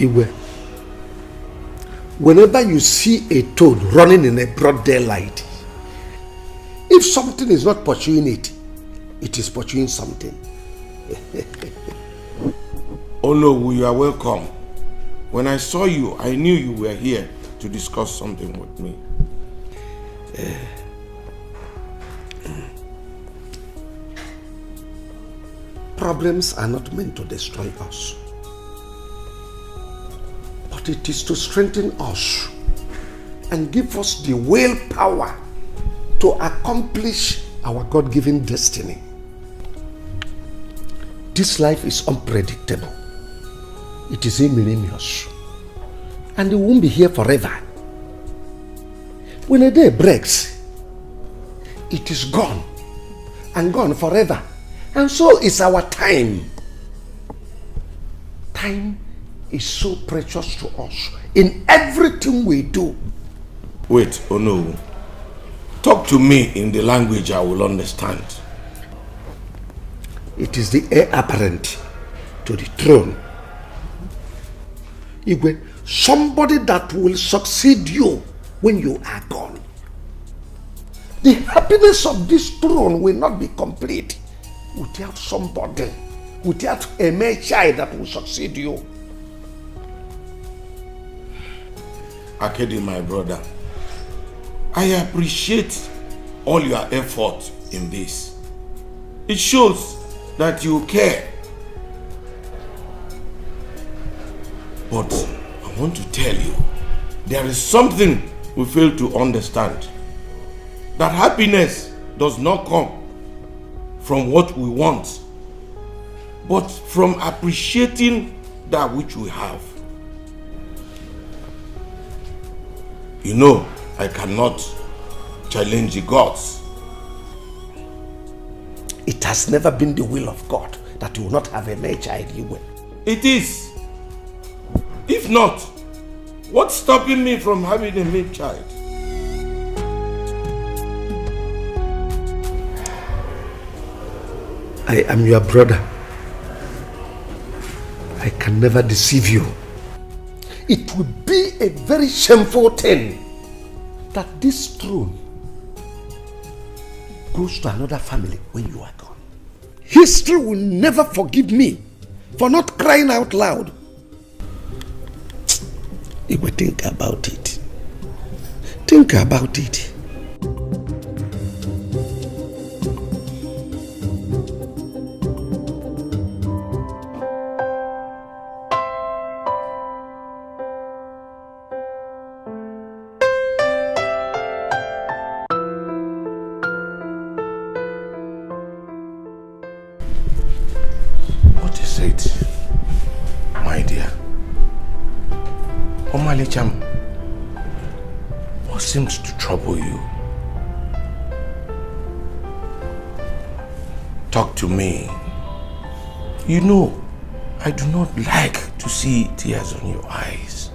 Iwe, whenever you see a toad running in a broad daylight, if something is not pursuing it, it is pursuing something. Oh no, you are welcome. When I saw you, I knew you were here to discuss something with me. Problems are not meant to destroy us, but it is to strengthen us and give us the willpower to accomplish our God-given destiny. This life is unpredictable. It is ignominious, and it won't be here forever. When a day breaks, it is gone, and gone forever. And so is our time. Time is so precious to us in everything we do. Wait, oh no. Talk to me in the language I will understand. It is the heir apparent to the throne. Igwe, somebody that will succeed you when you are gone. The happiness of this throne will not be complete without somebody, without a male child that will succeed you. Akedi, my brother, I appreciate all your effort in this. It shows that you care. But I want to tell you, there is something we fail to understand. That happiness does not come from what we want, but from appreciating that which we have. You know, I cannot challenge the gods. It has never been the will of God that you will not have a male child, you will. It is. If not, what's stopping me from having a male child? I am your brother. I can never deceive you. It would be a very shameful thing that this throne goes to another family when you are gone. History will never forgive me for not crying out loud. You will think about it. Think about it. What is it, my dear? Omalicham, what seems to trouble you? Talk to me. You know, I do not like to see tears on your eyes.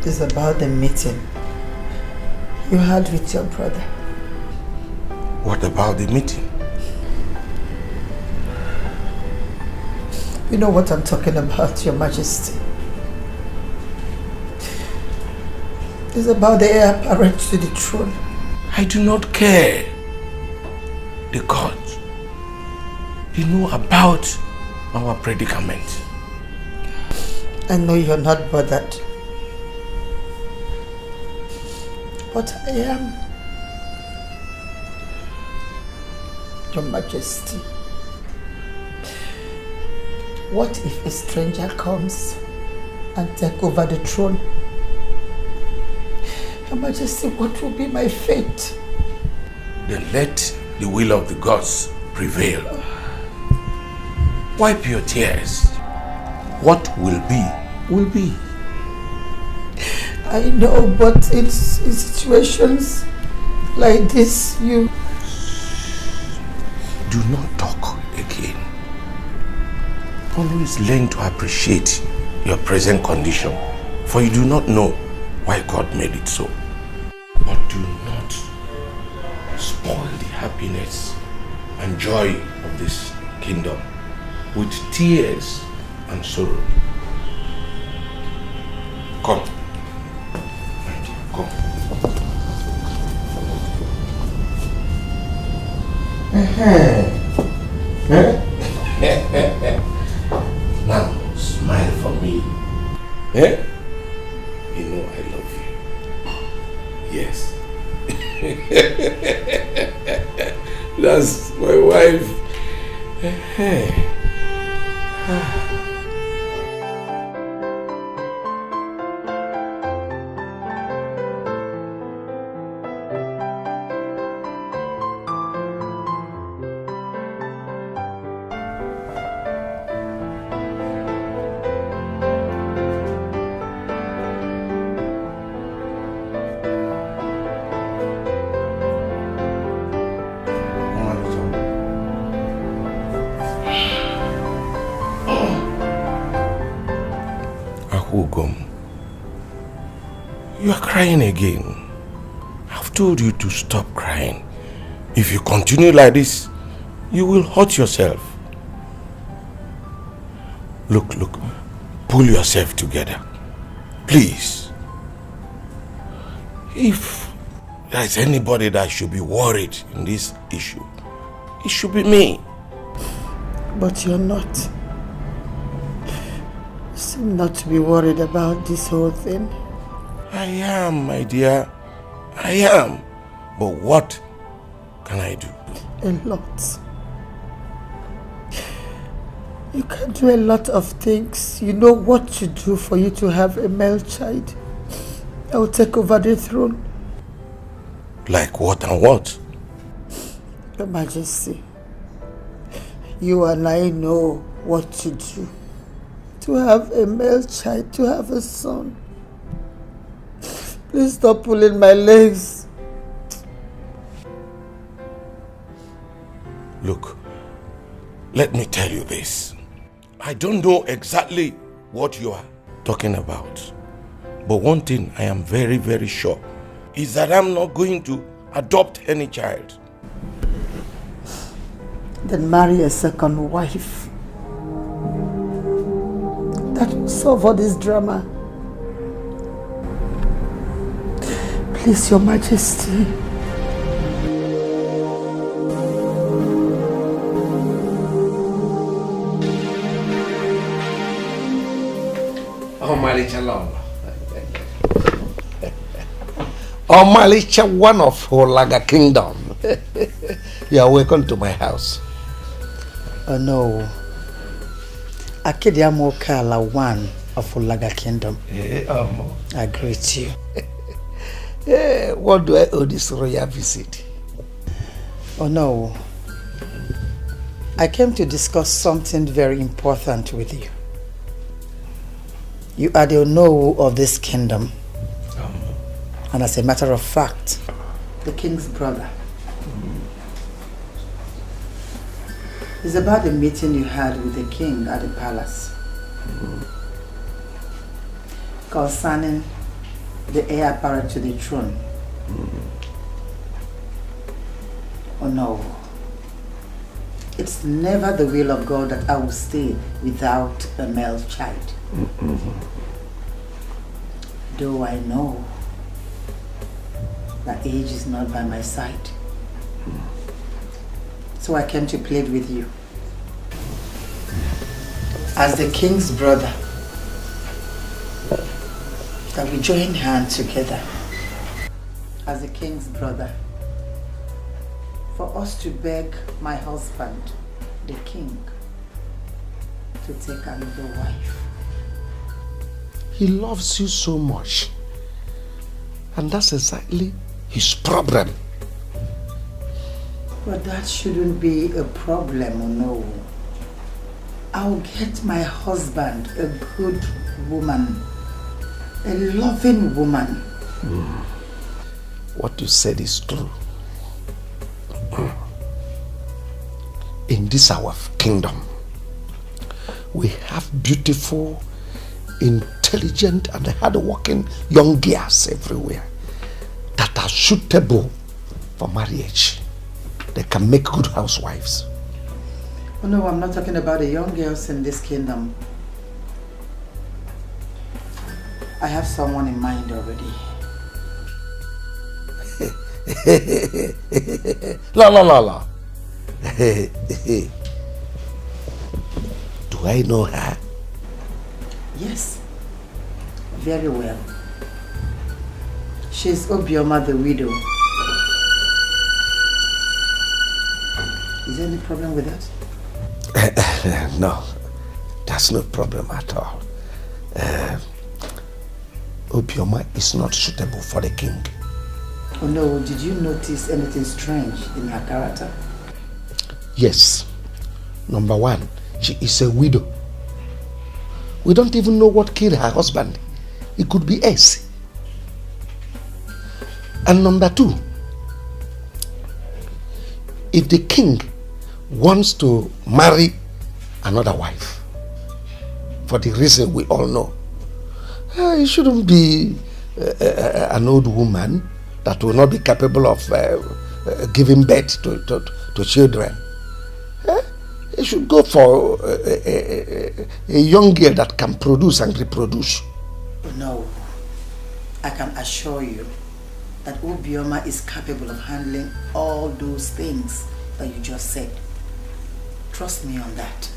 It's about the meeting you had with your brother. What about the meeting? You know what I'm talking about, Your Majesty. It's about the heir apparent to the throne. I do not care. The gods, you know about our predicament. I know you're not bothered. But I am. Your Majesty, what if a stranger comes and takes over the throne? Your Majesty, what will be my fate? Then let the will of the gods prevail. Wipe your tears. What will be, will be. I know, but in situations like this, you... Do not talk again. Always learn to appreciate your present condition, for you do not know why God made it so. But do not spoil the happiness and joy of this kingdom with tears and sorrow. Come. Come. Now, smile for me. Eh? You know I love you. Yes. That's my wife. You are crying again. I've told you to stop crying. If you continue like this, you will hurt yourself. Look, pull yourself together. Please. If there is anybody that should be worried in this issue, it should be me. But you're not. You seem not to be worried about this whole thing. I am, my dear. I am. But what can I do? A lot. You can do a lot of things. You know what to do for you to have a male child. I will take over the throne. Like what and what? Your Majesty, you and I know what to do. To have a male child, to have a son. Please stop pulling my legs. Look, let me tell you this. I don't know exactly what you are talking about. But one thing I am very, very sure is that I'm not going to adopt any child. Then marry a second wife. That will solve all this drama. Please, Your Majesty. Omalicha Lolo. Omalicha, one of Holaga Kingdom. You are welcome to my house. Oh no. Akediamo Kala, one of Holaga Kingdom. I greet you. What do I owe this royal visit? Oh no. I came to discuss something very important with you. You are the Onowu of this kingdom. And as a matter of fact, the king's brother. It's about the meeting you had with the king at the palace. Concerning the heir apparent to the throne. Oh no. It's never the will of God that I will stay without a male child. Though I know that age is not by my side. So I came to plead with you. As the king's brother, that we join hands together. As the king's brother, for us to beg my husband, the king, to take another wife. He loves you so much. And that's exactly his problem. But that shouldn't be a problem, or no. I'll get my husband a good woman, a loving woman. What you said is true. In this our kingdom, we have beautiful, intelligent and hard-working young girls everywhere that are suitable for marriage. they can make good housewives. Oh no, I'm not talking about the young girls in this kingdom. I have someone in mind already. La. Do I know her? Yes, very well. She's Obioma the widow. Is there any problem with that? No, that's no problem at all. Obioma is not suitable for the king. Oh no, did you notice anything strange in her character? Yes. Number one, she is a widow. We don't even know what killed her husband. It could be us. And number two, if the king wants to marry another wife, for the reason we all know, it shouldn't be an old woman that will not be capable of giving birth to children. It should go for a young girl that can produce and reproduce. No, I can assure you that Obioma is capable of handling all those things that you just said. Trust me on that.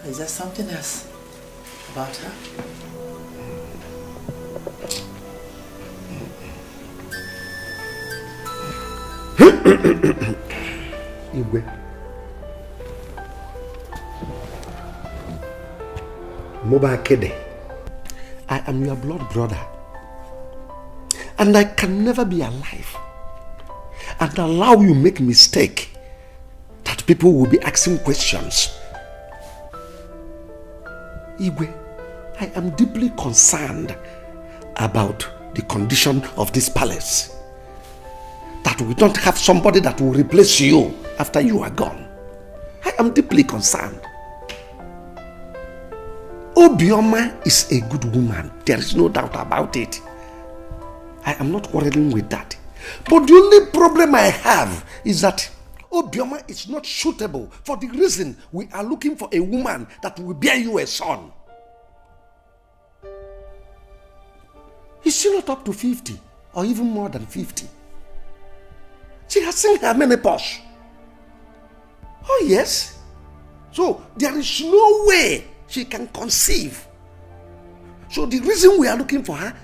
Is there something else about her? Igwe, Moba Kede, I am your blood brother, and I can never be alive and allow you make mistake that people will be asking questions. Igwe, I am deeply concerned about the condition of this palace. That we don't have somebody that will replace you after you are gone. I am deeply concerned. Obioma is a good woman. There is no doubt about it. I am not quarreling with that. But the only problem I have is that Obioma is not suitable for the reason we are looking for a woman that will bear you a son. Is she not up to 50 or even more than 50? She has seen her menopause. Oh yes. So there is no way she can conceive. So the reason we are looking for her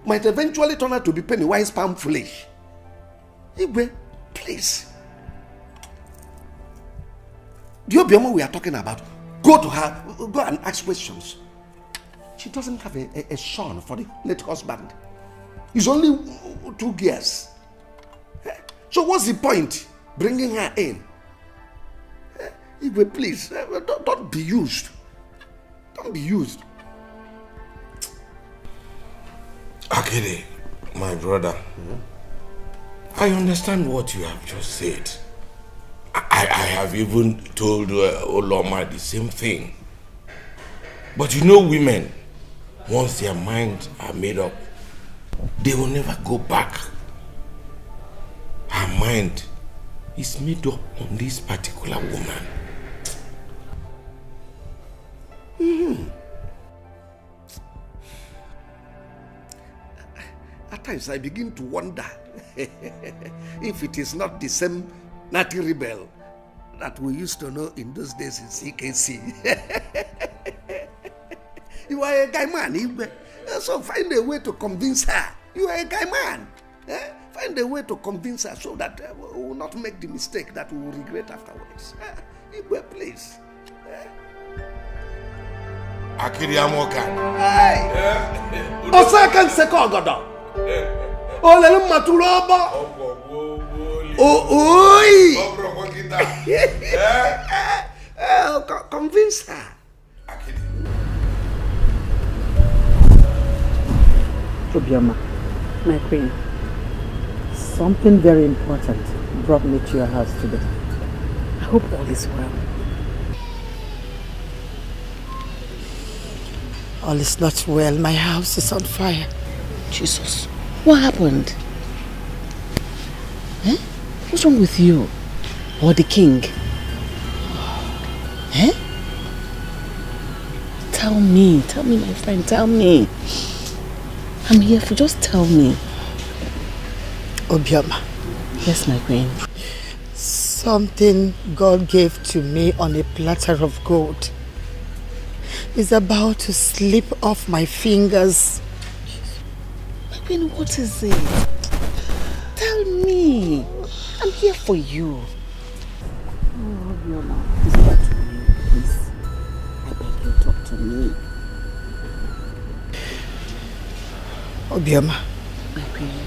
might eventually turn out to be penny-wise pound foolish. Igwe, please. The Obioma we are talking about, go to her, go and ask questions. She doesn't have a son for the late husband. It's only 2 years. So what's the point bringing her in? Igwe, please, don't be used. Don't be used. Akede, my brother, I understand what you have just said. I have even told Oloma the same thing. But you know women, once their minds are made up, they will never go back. Her mind is made up on this particular woman. At times I begin to wonder if it is not the same Natty rebel that we used to know in those days in CKC. You are a guy man, so find a way to convince her. You are a guy man. Find a way to convince her so that we will not make the mistake that we will regret afterwards. Please. Akiri Amoka. Hey! Osakan Sekogodo. Oh, let him maturoba. Convince her. Obioma, my queen, something very important brought me to your house today. I hope all is well. All is not well. My house is on fire. Jesus, what happened? Eh? What's wrong with you? Or the king? Eh? Tell me, my friend, tell me. I'm here for, just tell me. Obioma. Yes, my queen. Something God gave to me on a platter of gold is about to slip off my fingers. My queen, what is it? Tell me. I'm here for you. Oh, Obioma, please talk to me, please. I beg you, talk to me. Obioma. My queen.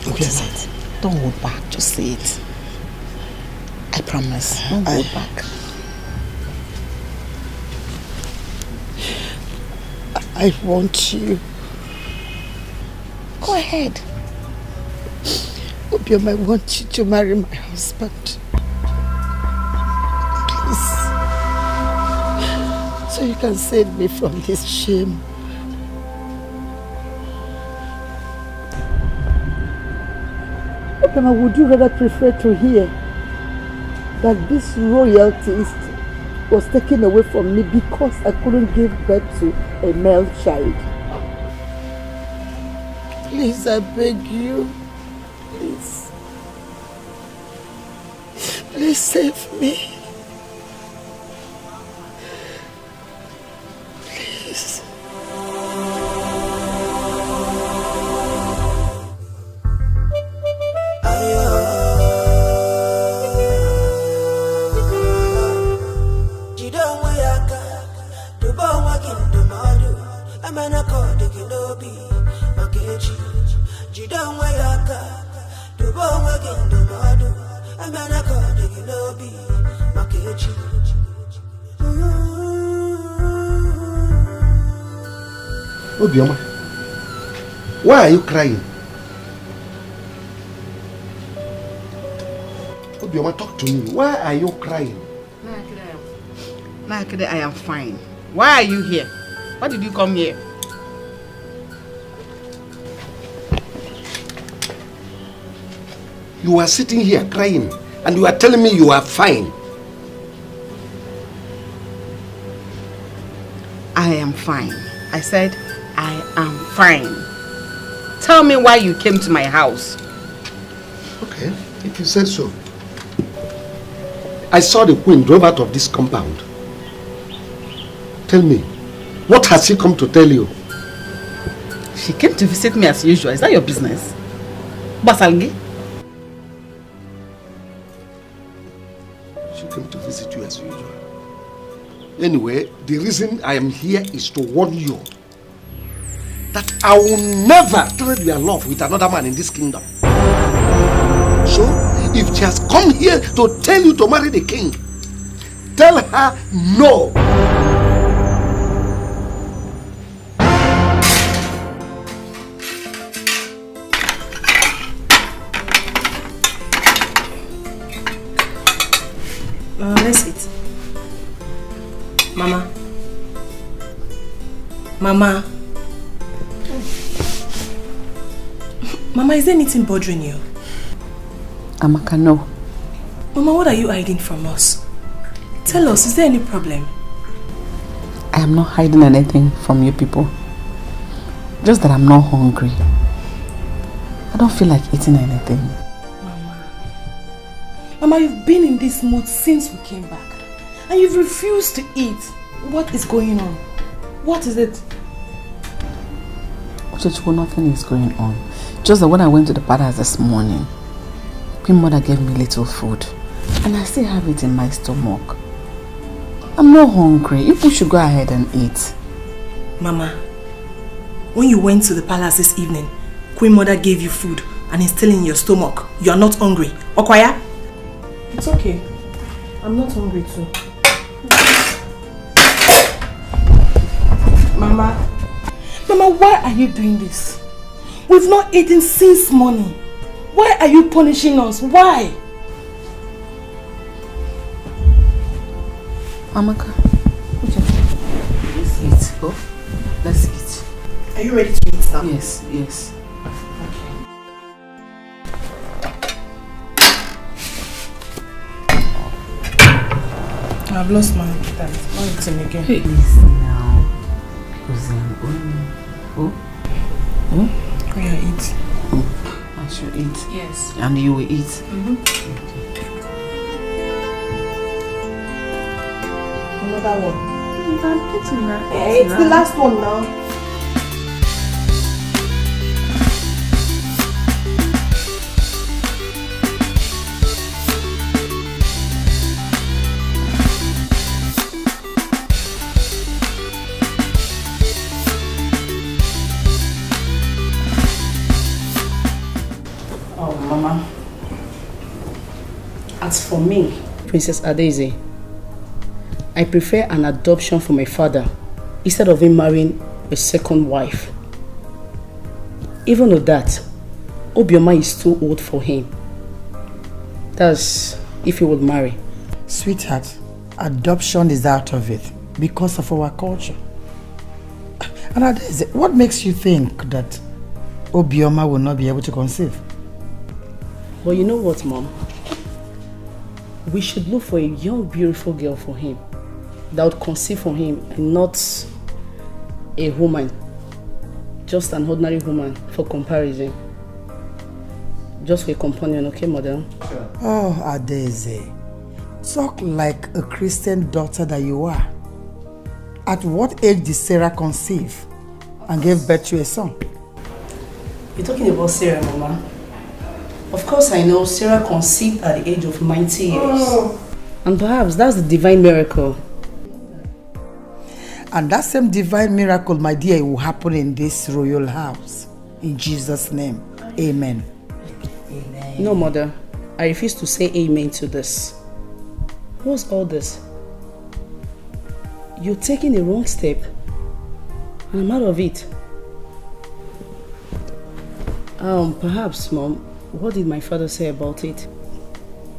What is it? Don't hold back, just say it. I promise, don't hold back. I want you. Go ahead. Obioma, I want you to marry my husband. Please. So you can save me from this shame. Obioma, would you rather prefer to hear that this royalty was taken away from me because I couldn't give birth to a male child? Please, I beg you. Please. Please save me. Please. Obioma, why are you crying? Obioma, talk to me. Why are you crying? Nakede, I am fine. Why are you here? Why did you come here? You are sitting here crying and you are telling me you are fine. I am fine. I said I am fine. Tell me why you came to my house. Okay, if you said so. I saw the queen drove out of this compound. Tell me, what has she come to tell you? She came to visit me as usual. Is that your business? Basalgi? She came to visit you as usual. Anyway, the reason I am here is to warn you that I will never trade your love with another man in this kingdom. So, if she has come here to tell you to marry the king, tell her no. Let's eat. Mama. Mama. Mama, is there anything bothering you? Amaka, no. Mama, what are you hiding from us? Tell us, is there any problem? I am not hiding anything from you people. Just that I'm not hungry. I don't feel like eating anything. Mama, you've been in this mood since we came back. And you've refused to eat. What is going on? What is it? Ochichukwu, nothing is going on. Just that when I went to the palace this morning, Queen Mother gave me little food. And I still have it in my stomach. I'm not hungry. You people should go ahead and eat. Mama, when you went to the palace this evening, Queen Mother gave you food and it's still in your stomach. You are not hungry. Okwaya? It's okay. I'm not hungry too. Mama, why are you doing this? We've not eaten since morning. Why are you punishing us? Why? Amaka, let's eat. Oh, let's eat. Are you ready to eat now? Yes, yes. Okay. I've lost my appetite. Not eating again. Please now. Oh, yeah, eat. I should eat. Yes. And you will eat. Another one. I'm eating that. Hey, it's the last one now. Mama, as for me, Princess Adaeze, I prefer an adoption for my father instead of him marrying a second wife. Even though that, Obioma is too old for him. That's if he would marry. Sweetheart, adoption is out of it because of our culture. And Adaeze, what makes you think that Obioma will not be able to conceive? But you know what, Mom? We should look for a young, beautiful girl for him that would conceive for him and not a woman, just an ordinary woman for comparison. Just for a companion, okay, Mother? Oh, Adaeze, talk like a Christian daughter that you are. At what age did Sarah conceive and give birth to a son? You're talking about Sarah, Mama. Of course I know Sarah conceived at the age of 90 years. Oh. And perhaps that's the divine miracle. And that same divine miracle, my dear, it will happen in this royal house. In Jesus' name, amen. Amen. No, Mother. I refuse to say amen to this. What's all this? You're taking the wrong step. And I'm out of it. Perhaps, Mom. What did my father say about it?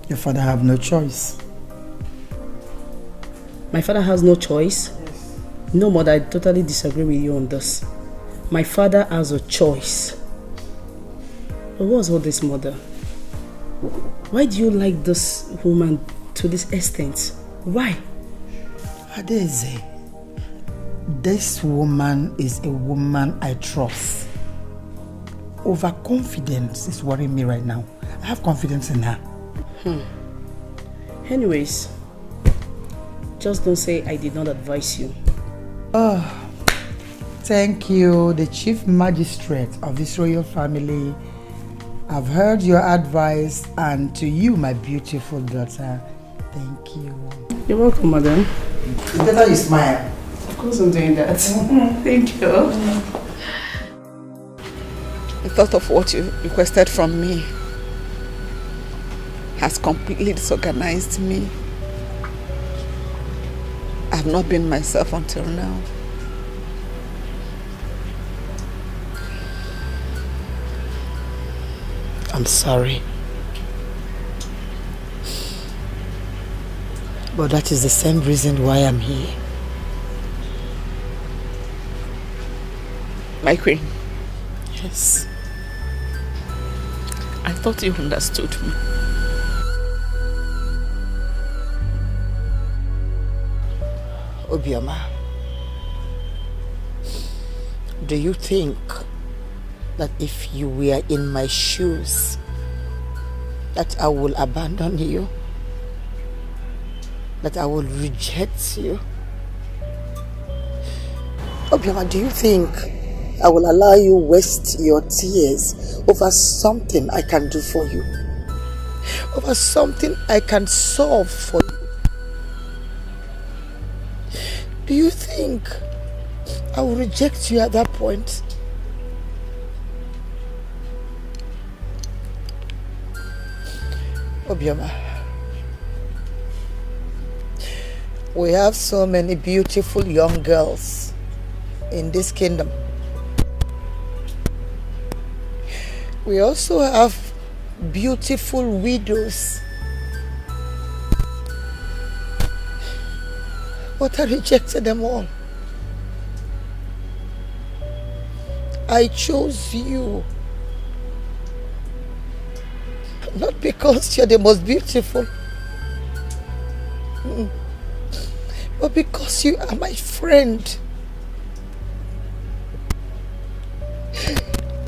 Your father have no choice. My father has no choice? Yes. No, Mother, I totally disagree with you on this. My father has a choice. But what's all this, Mother? Why do you like this woman to this extent? Why? Adaeze, this woman is a woman I trust. Overconfidence is worrying me right now. I have confidence in her. Anyways, just don't say I did not advise you. Oh, thank you, the chief magistrate of this royal family. I've heard your advice, and to you, my beautiful daughter, thank you. You're welcome, Madam. It's better you smile. Of course I'm doing that. Thank you. The thought of what you requested from me has completely disorganized me. I've not been myself until now. I'm sorry. But that is the same reason why I'm here. My queen. Yes. I thought you understood me. Obioma, do you think that if you were in my shoes, that I will abandon you? That I will reject you? Obioma, do you think I will allow you waste your tears over something I can do for you? Over something I can solve for you? Do you think I will reject you at that point? Obioma, we have so many beautiful young girls in this kingdom. We also have beautiful widows. But I rejected them all. I chose you. Not because you're the most beautiful. but because you are my friend.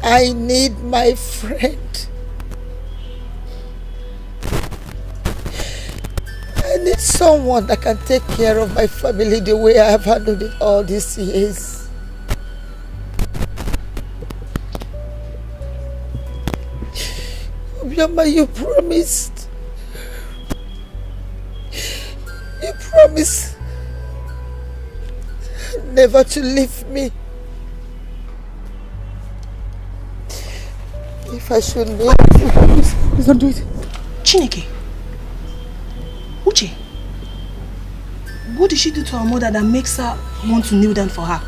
I need my friend. I need someone that can take care of my family the way I have handled it all these years. Obioma, you promised. You promised never to leave me. If I should leave you, please don't do it. Chineke. Uche. What did she do to her mother that makes her want to kneel down for her?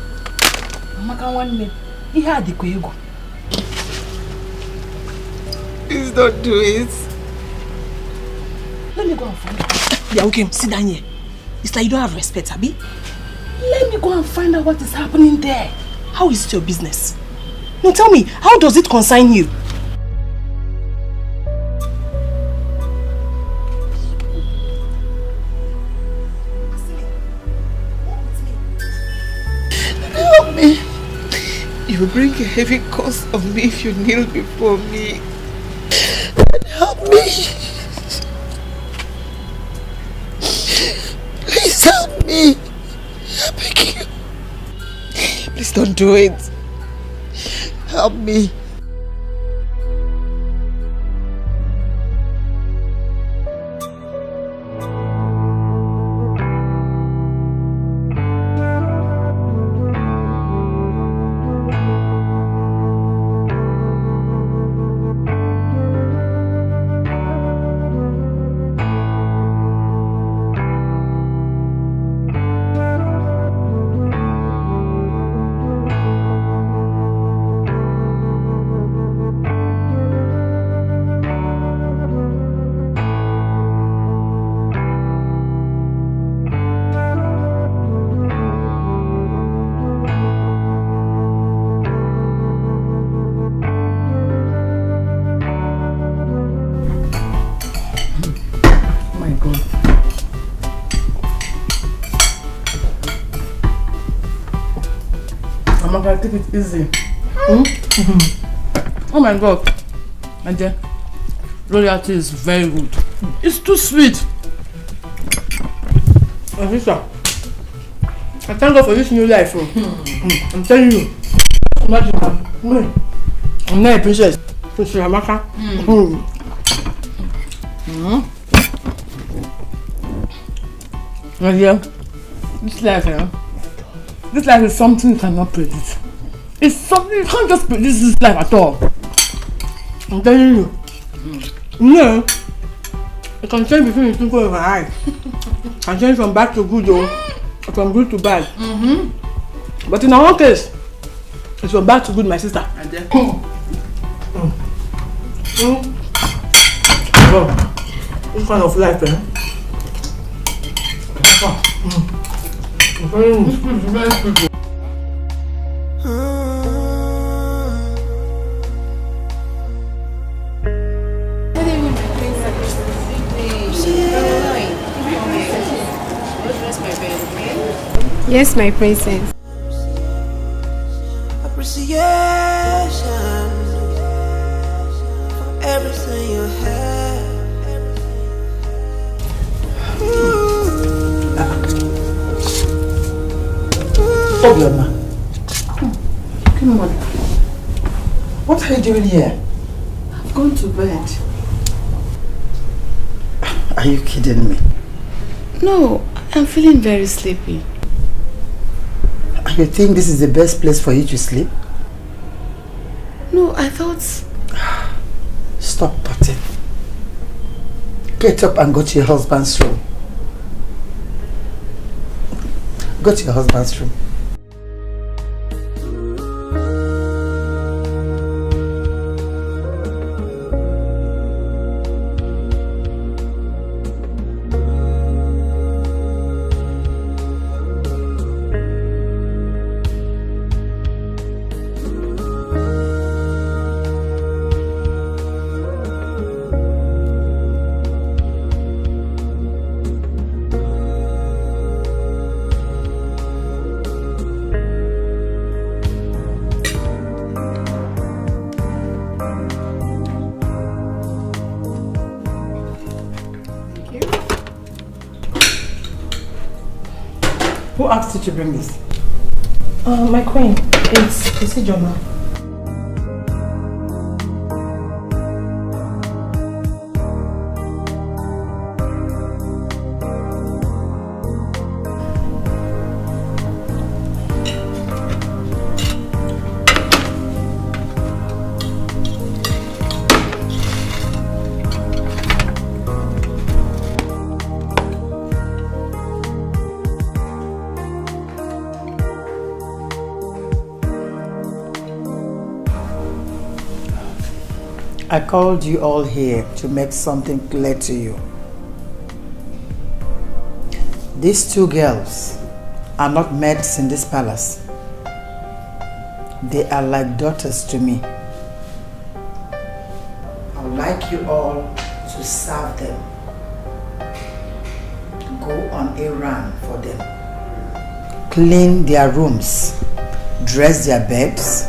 Please don't do it. Let me go and find out. Yeah, okay, sit down here. It's like you don't have respect, Abi. Let me go and find out what is happening there. How is it your business? No, tell me, how does it concern you? Help me. You will bring a heavy cost on me if you kneel before me. Help me. Please help me. I beg you. Please don't do it. Help me. Take it easy. Oh my God. And then royalty is very good. It's too sweet. Sister, I thank God for this new life. I'm telling you. Imagine I'm not a princess. Princess Amaka. And yeah, this life is something you cannot predict. It's something you can't just predict this life at all. I'm telling you. No, it can change between the twinkle of an eye. It can change from bad to good or from good to bad. But in our case, it's from bad to good, my sister. Oh, this kind of life, eh? Very good. Yes, my princess. Appreciation for everything you have. Obioma. Come on. What are you doing here? I've gone to bed. Are you kidding me? No, I'm feeling very sleepy. And you think this is the best place for you to sleep? No, I thought... Stop potting. Get up and go to your husband's room. Go to your husband's room. Who asked you to bring this? My queen, it's Joma. I called you all here to make something clear to you. These two girls are not maids in this palace. They are like daughters to me. I would like you all to serve them. Go on a run for them. Clean their rooms, dress their beds,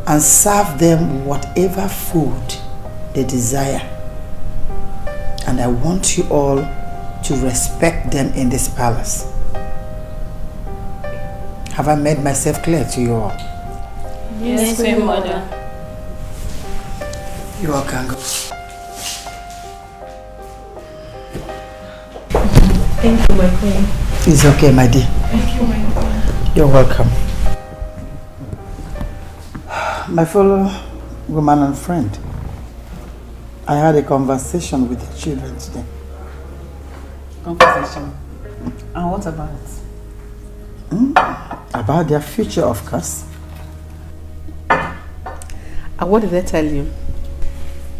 and serve them whatever food they desire. And I want you all to respect them in this palace. Have I made myself clear to you all? Yes, Queen Mother. You all can go. Thank you, my queen. It's okay, my dear. Thank you, my queen. You're welcome. My fellow woman and friend, I had a conversation with the children today. Conversation? And what about it? About their future, of course. And what did they tell you?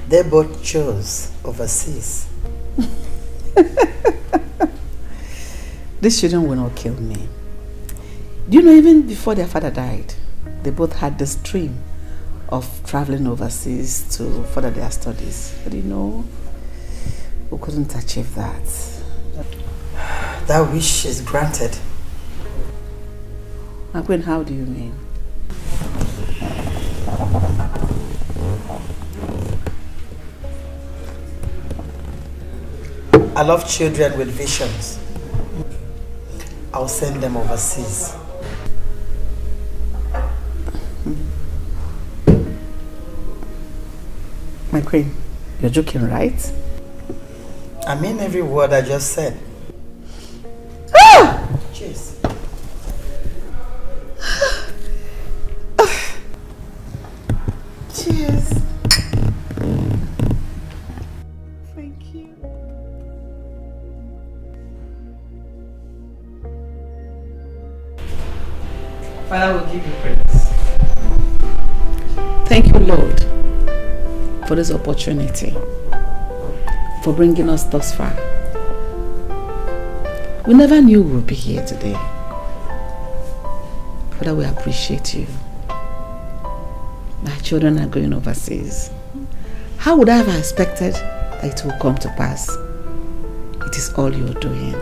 They both chose overseas. These children will not kill me. Do you know, even before their father died, they both had this dream of traveling overseas to further their studies. But you know, we couldn't achieve that. That wish is granted. Queen, how do you mean? I love children with visions. I'll send them overseas. My queen, you're joking, right? I mean every word I just said. Cheers. Cheers. Thank you. Father will give you praise. Thank you, Lord, for this opportunity, for bringing us thus far. We never knew we would be here today. Father, we appreciate you. My children are going overseas. How would I have expected that it will come to pass? It is all you're doing.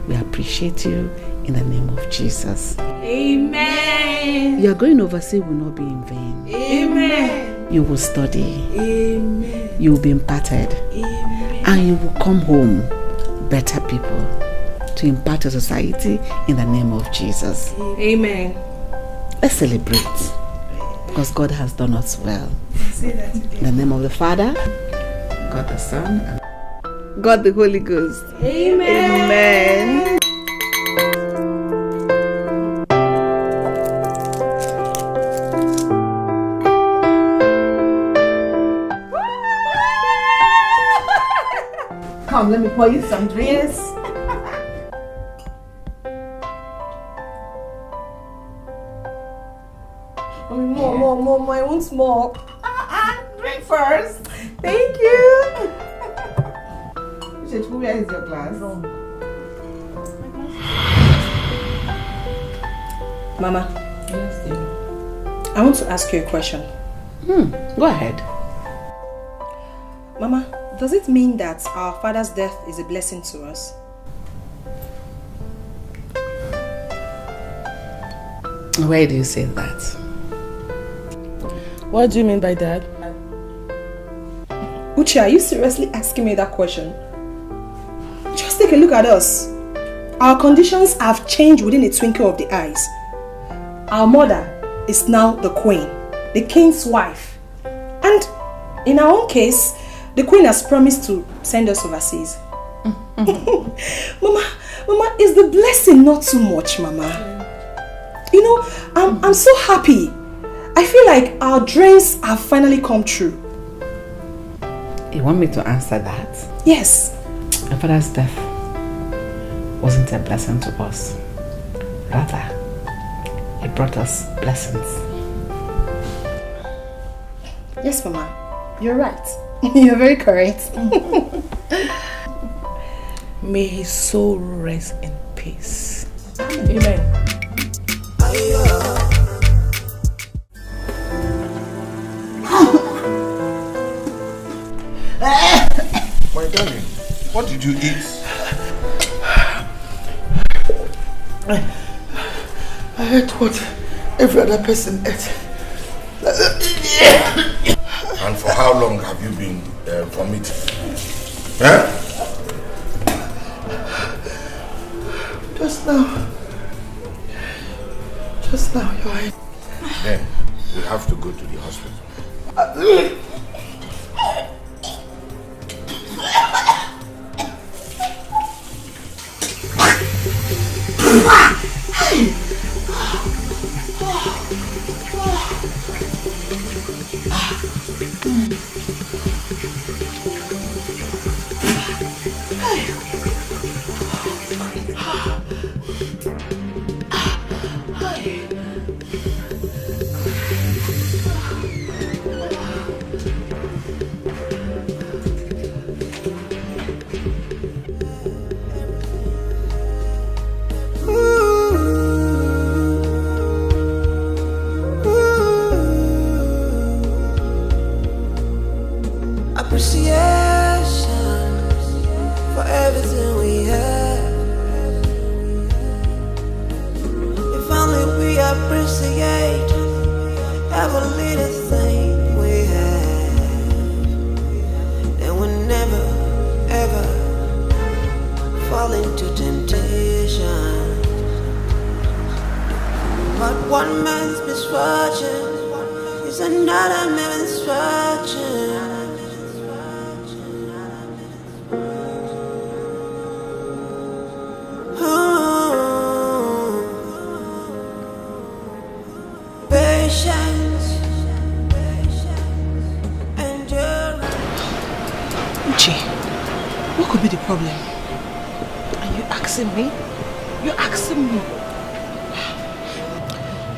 We appreciate you in the name of Jesus. Amen. Your going overseas will not be in vain. Amen. You will study. Amen. You will be imparted. Amen. And you will come home better people to impart to society in the name of Jesus. Amen. Let's celebrate because God has done us well. In the name of the Father, God the Son, and God the Holy Ghost. Amen. Amen. Come, let me pour you some drinks. Mom, I want more. Drink first. Thank you. Where is your glass? Mama. Yes, dear. I want to ask you a question. Go ahead. Mama, does it mean that our father's death is a blessing to us? Why do you say that? What do you mean by that? Uche, are you seriously asking me that question? Just take a look at us. our conditions have changed within a twinkle of the eyes. Our mother is now the queen, the king's wife. And in our own case, the queen has promised to send us overseas. Mama, is the blessing not too much, Mama? You know, I'm so happy. I feel like our dreams have finally come true. You want me to answer that? Yes. My father's death wasn't a blessing to us. Rather, it brought us blessings. Yes, Mama. You're right. You're very correct. May his soul rest in peace. Amen. My darling, what did you eat? I ate what every other person ate. And for how long have you been vomiting? Huh? Just now. Just now, Your Highness. Then we have to go to the hospital.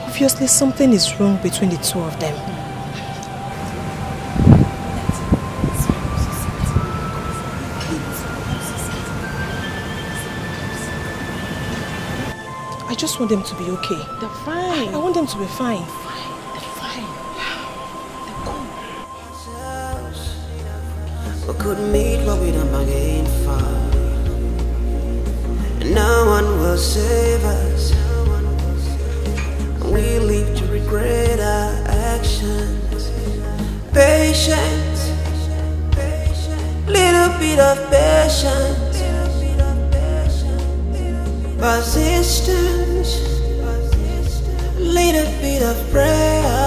Obviously, something is wrong between the two of them. I just want them to be okay. They're fine. I want them to be fine. They're fine. They're cool. We could meet what we don't bargain for. No one will save us. We live to regret our actions. Patience, little bit of patience, persistence, little bit of prayer.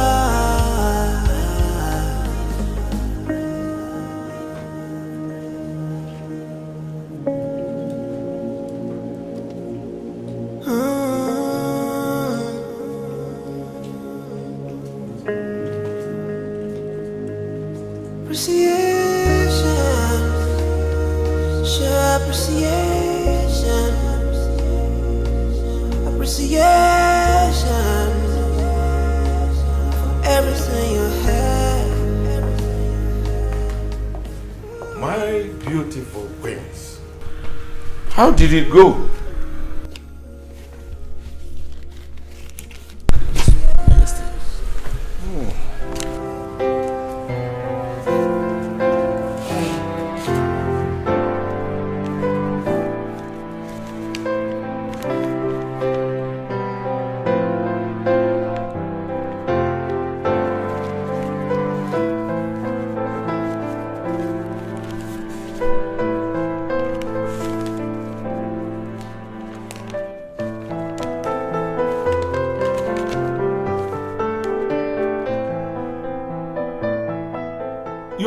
How did it go?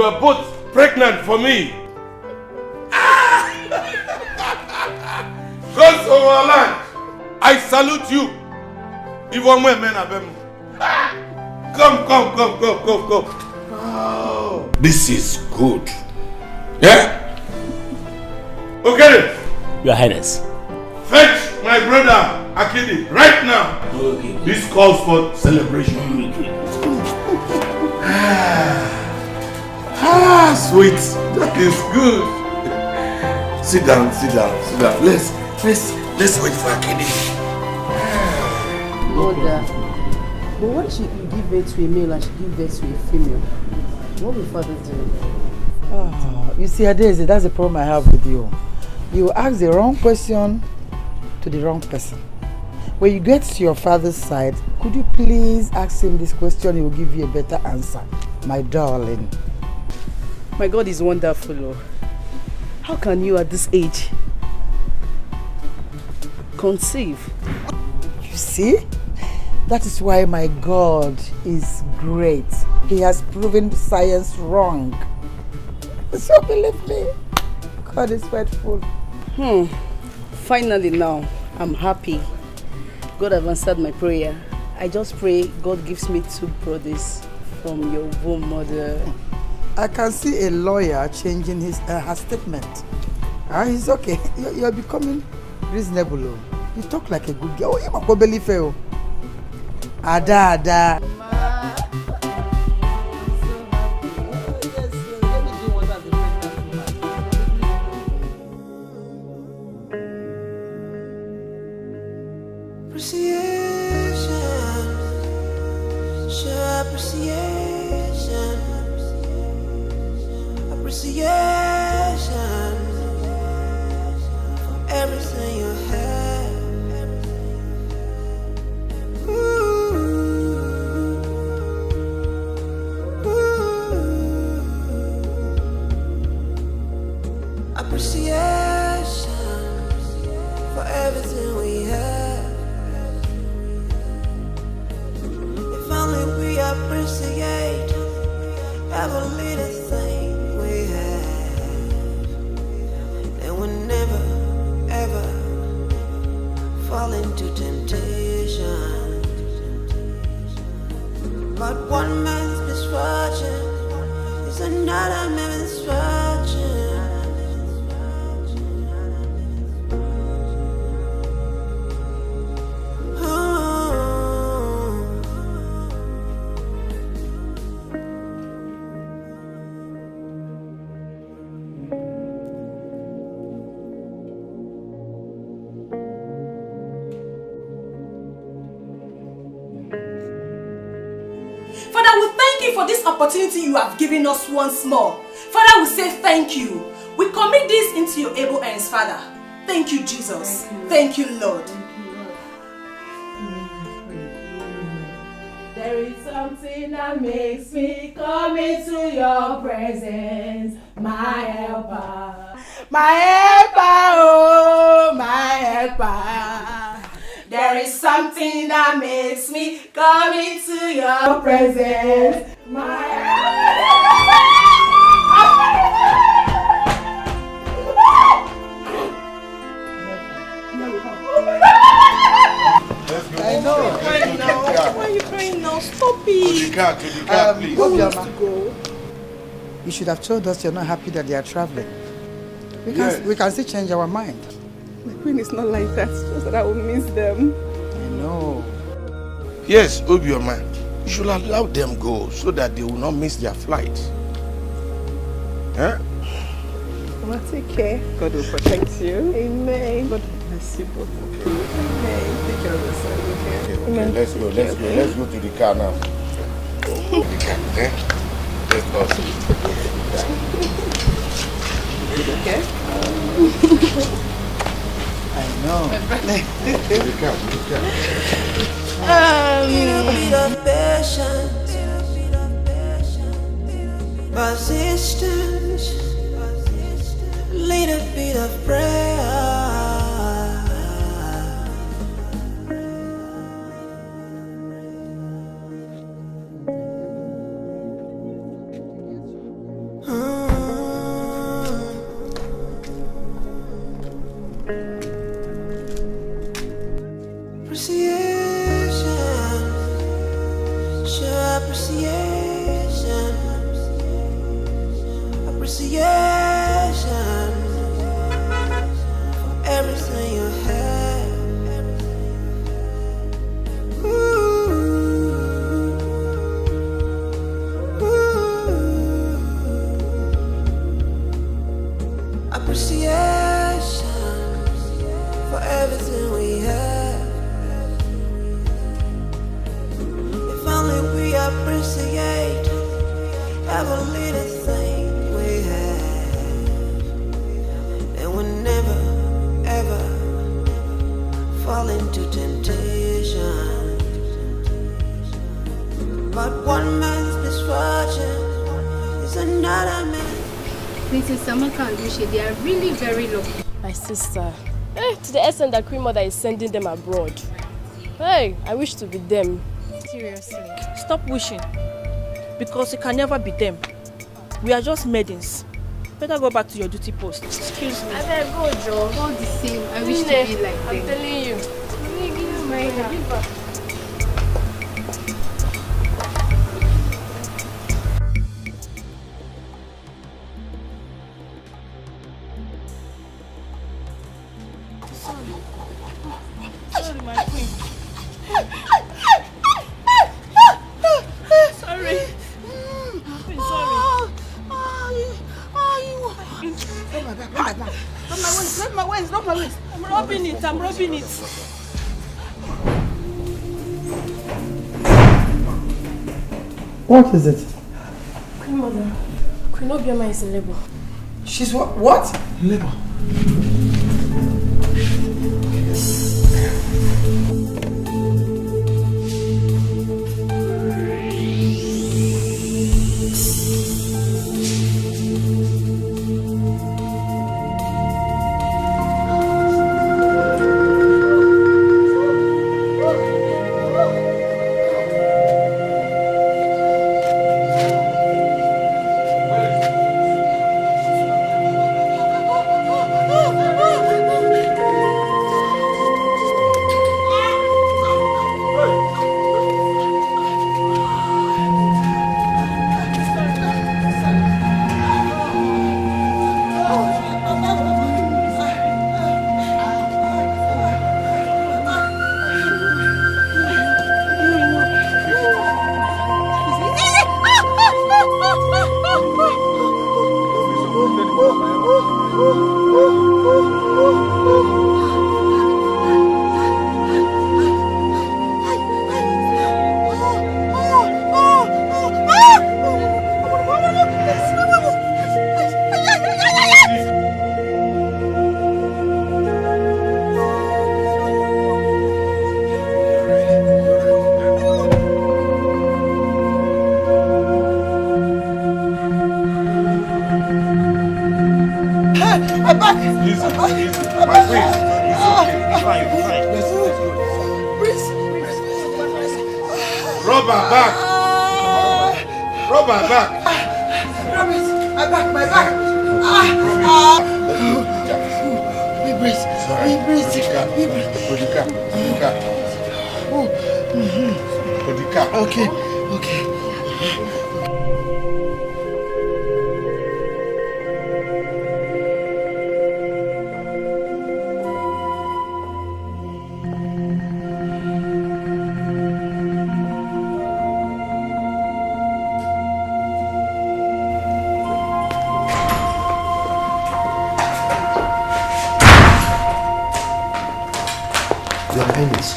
You are both pregnant for me. Gods of our land, I salute you. Even when men are them. Come. Oh, this is good. Yeah? Okay. Your Highness. Fetch my brother Akidi right now. Okay. This calls for celebration. Sweet. That is good. Sit down. Let's wait for Akidi. Mother, but what if you give birth to a male and she give birth to a female? What will father do? Oh, you see, Adeze, that's the problem I have with you. You ask the wrong question to the wrong person. When you get to your father's side, could you please ask him this question? He will give you a better answer, my darling. My God is wonderful, Lord. How can you at this age conceive? You see? That is why my God is great. He has proven science wrong. So believe me, God is faithful. Finally now, I'm happy. God has answered my prayer. I just pray God gives me 2 brothers from your womb, mother. I can see a lawyer changing her statement. It's okay. You're becoming reasonable. You talk like a good girl. You might believe it. Ada. Appreciation for everything you have. Appreciation for everything we have. If only we appreciate every little thing we have, then we'll never ever fall into temptation. But one man's misfortune is another man's misfortune. Father, we thank you for this opportunity you have given us once more. Father, we say thank you. We commit this into your able hands, Father. Thank you, Jesus. Thank you, Lord. There is something that makes me come into your presence, my helper. My helper, oh, my helper. There is something that makes me come into your presence, my helper. I know. Why are you crying now? Stop it. To the car, please. Go. You should have told us you're not happy that they are traveling. We can still change our mind. My queen is not like that. It's just that I will miss them. I know. Yes, Obioma, you should allow them go so that they will not miss their flight. Huh? Well, take care. God will protect you. Amen. God bless you both. Amen. Take care of yourself. Okay. Okay, let's go. Let's go to the car now. The car, eh? Let's go. Okay? I know. The car. Little bit of patience, persistence, little bit of prayer. fall into temptation. But one man's misfortune is another man's. Mrs. Samaka and Rishi, they are really very lucky. My sister. To the extent that Queen Mother is sending them abroad. Hey, I wish to be them. Seriously. Stop wishing. Because it can never be them. We are just maidens. Better go back to your duty post. Excuse me. I better go, Joe. All the same, I wish to be like them. I'm telling you. Give my hand. Sorry, my queen. Sorry. Queen, sorry. Not my waist. I'm rubbing it. What is it? Queen Mother. Queen Obioma is in labor. She's what? Labor.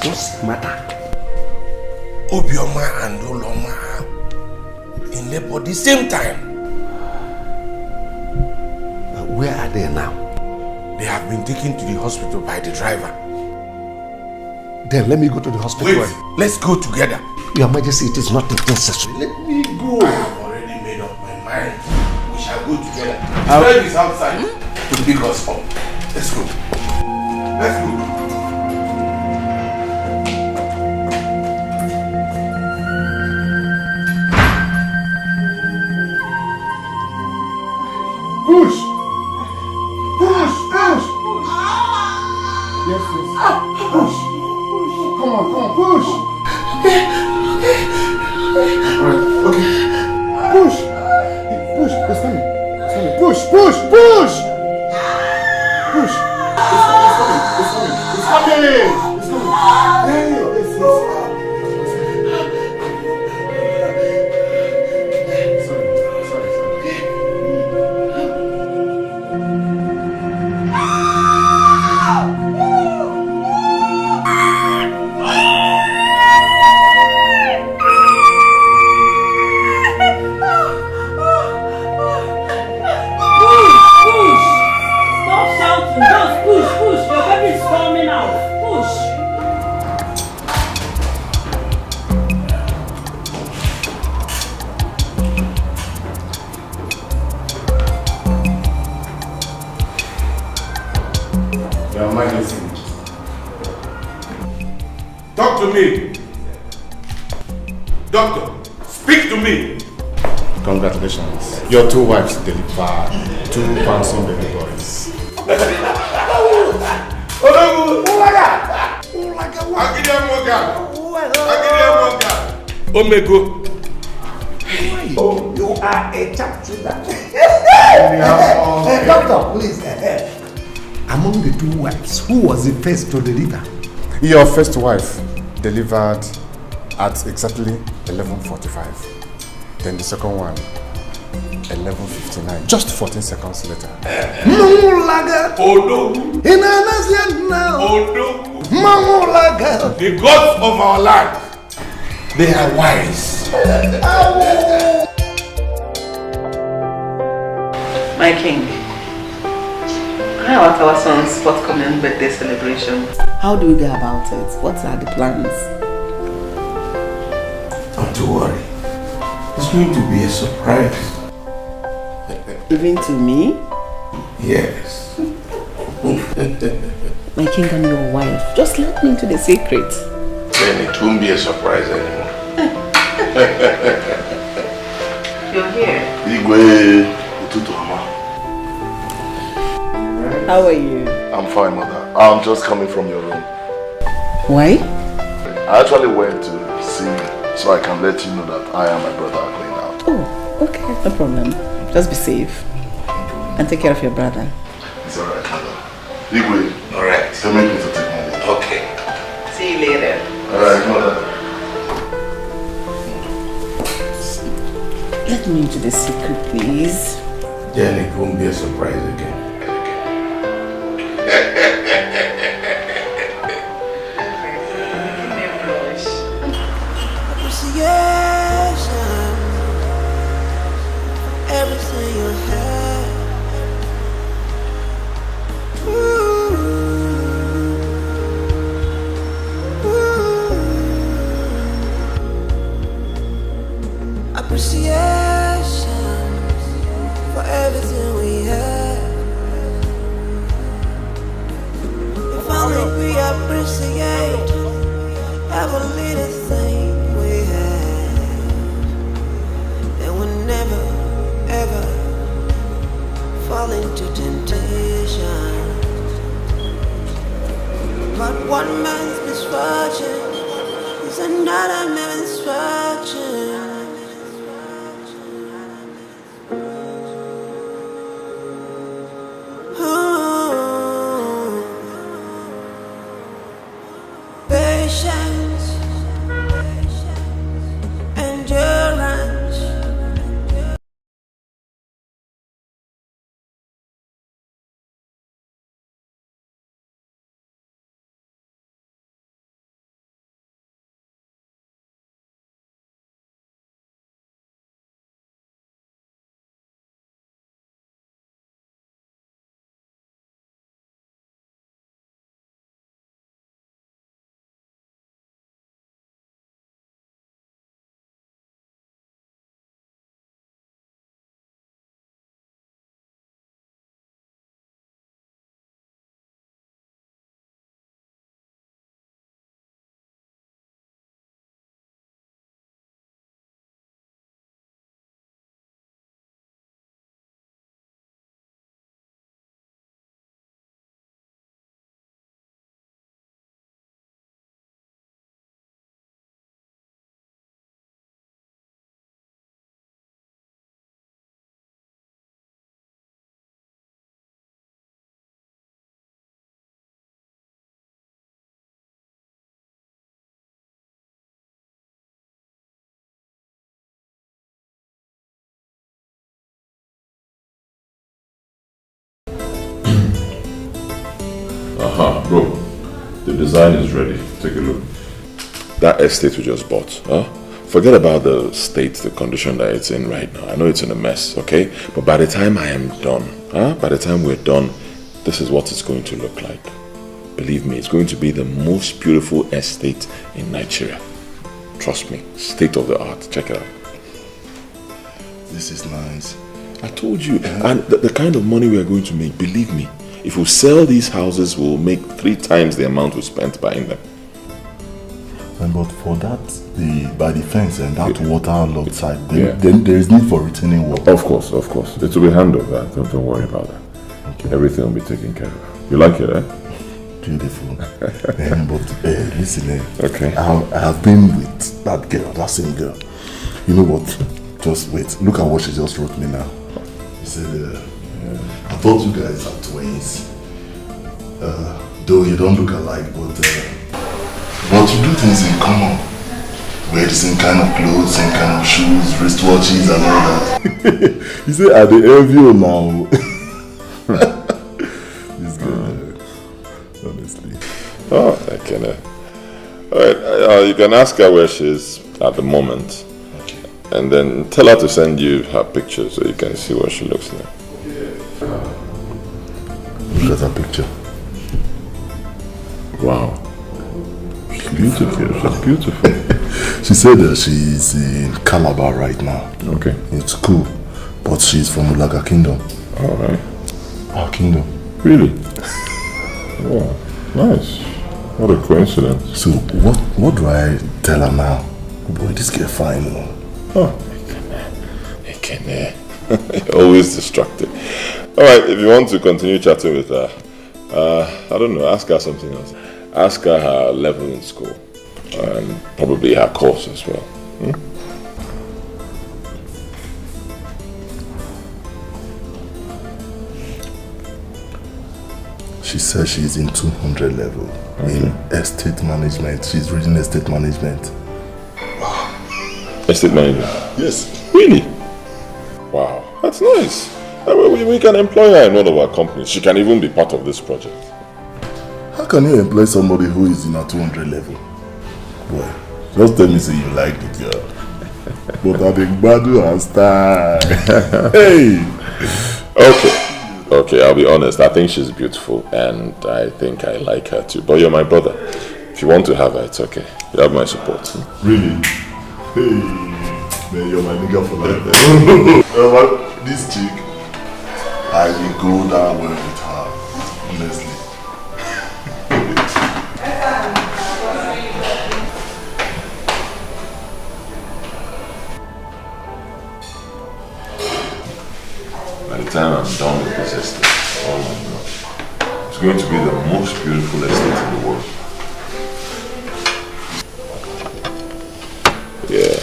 What's the matter? Obioma and Oloma are in labor at the same time. Where are they now? They have been taken to the hospital by the driver. Then let me go to the hospital. Wait, let's go together. Your Majesty, it is not necessary. Let me go. I have already made up my mind. We shall go together. The drive is outside to pick us up. Let's go. Let's go. Push! Push! Push! Yes, yes. Push! Come on, push! Alright, okay. Push! Push! It's coming. Push! Push! Push! Push! It's coming! Hey, yes, yes. Stop shouting, just push, your baby is coming out, push. Talk to me. Doctor, speak to me. Congratulations. Your 2 wives delivered 2 handsome baby boys. Omego. Oh, you are a chap to that. Doctor, please. Among the 2 wives, who was the first to deliver? Your first wife delivered at exactly 11:45. Then the second one, 11:59. Just 14 seconds later. The gods of our land, they are wise. My king, how about our son's forthcoming birthday celebration? How do we go about it? What are the plans? Not to worry. It's going to be a surprise. Even to me? Yes. My king and your wife, just let me into the secret. Then it won't be a surprise anymore. You're here. Igwe, Ututu Ama. How are you? I'm fine, mother. I'm just coming from your room. Why? I actually went to see you, so I can let you know that I and my brother are going out. Oh, okay, no problem. Just be safe. And take care of your brother. It's alright, mother. Igwe. Alright. Permit me to take my leave. Okay. See you later. Alright, mother. Let me into the secret, please. Then it won't be a surprise again. Everything you have. Appreciation for everything we have. If only we appreciate every little thing we have, then we'll never ever fall into temptation. But one man's misfortune is another man's fortune. Patience, endurance. Bro, the design is ready. Take a look. That estate we just bought, huh? Forget about the state, the condition that it's in right now. I know it's in a mess, okay? But by the time I am done, by the time we're done, this is what it's going to look like. Believe me, it's going to be the most beautiful estate in Nigeria. Trust me, state of the art. Check it out. This is nice. I told you, and the kind of money we are going to make, believe me, if we sell these houses, we'll make 3 times the amount we spent buying them. But for that, by the fence and that waterlogged side, then there is need for retaining wall. Of course. It will be handled. Don't worry about that. Okay. Everything will be taken care of. You like it, eh? Beautiful. But listen, okay. I have been with that girl, that same girl. You know what? Just wait. Look at what she just wrote me now. She said, I thought you guys are twins. Though you don't look alike, but you do things in common. Wear the same kind of clothes, same kind of shoes, wristwatches and all that. You say, are they envy you now? This girl, honestly. Oh, I can. Alright, you can ask her where she is at the moment. Okay. And then tell her to send you her picture so you can see what she looks like. Look at her picture. Wow. She's beautiful. She's beautiful. She said that she's in Calabar right now. Okay. It's cool. But she's from Ulaga Kingdom. Alright. Our kingdom. Really? Oh, nice. What a coincidence. So, what do I tell her now? Boy, this girl fine, man. Oh. I can, always distracted. Alright, if you want to continue chatting with her, I don't know, ask her something else. Ask her her level in school. And probably her course as well. She says she's in 200 level in estate management. She's reading estate management. Wow. Estate management? Yes. Really? Wow, that's nice. We can employ her in one of our companies. She can even be part of this project. How can you employ somebody who is in a 200 level? Boy, just tell me say you like the girl. But I think Badu has style. Hey! Okay, I'll be honest. I think she's beautiful and I think I like her too. But you're my brother. If you want to have her, it's okay. You have my support. Really? Hey, man, you're my nigga for life. This chick, I will go down well with her, honestly. By the time I'm done with this estate, oh my God, it's going to be the most beautiful estate in the world. Yeah.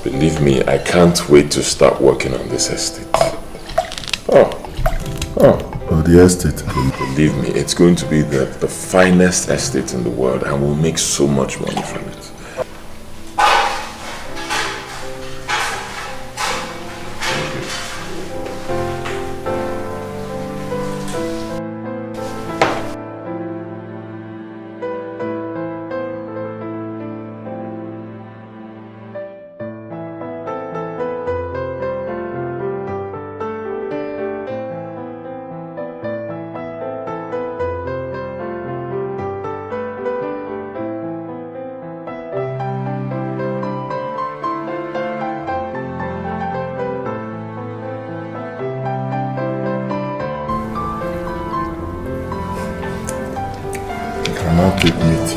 Believe me, I can't wait to start working on this estate. Oh, the estate. Believe me, it's going to be the finest estate in the world and we'll make so much money from it. Take meat.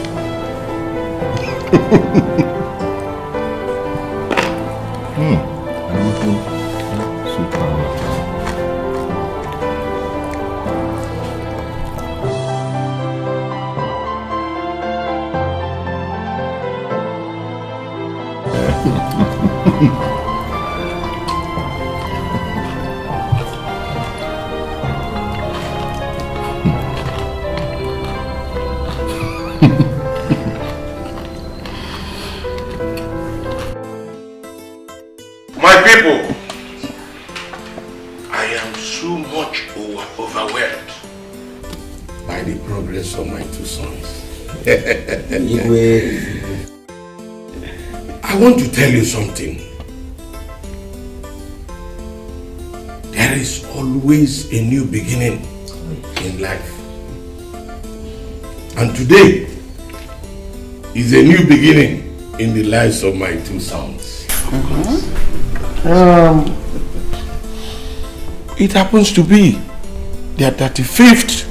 My people, I am so much overwhelmed by the progress of my two sons. I want to tell you something. There is always a new beginning in life. And today is a new beginning in the lives of my two sons. It happens to be their 35th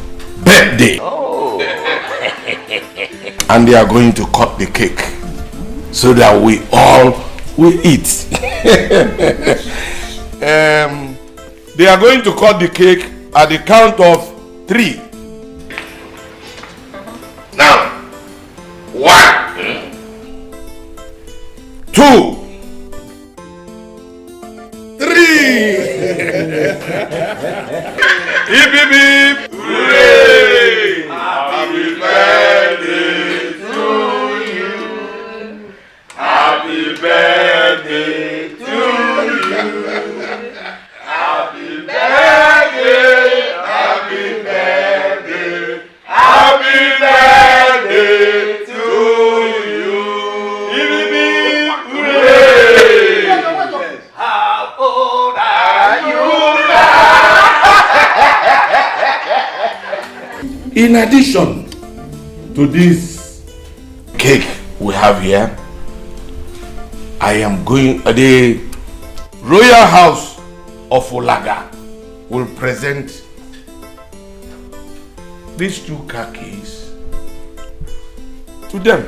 birthday. Oh. And they are going to cut the cake so that we all will eat. They are going to cut the cake at the count of 3. Now, 1, 2, 3. Hip hip hip! Hooray! Happy birthday to you. Happy birthday to you. Happy birthday, happy birthday, happy birthday to you. Hip hip hip! Hooray! How old are you now? In addition to this cake we have here, I am going, the Royal House of Olaga will present these 2 car keys to them.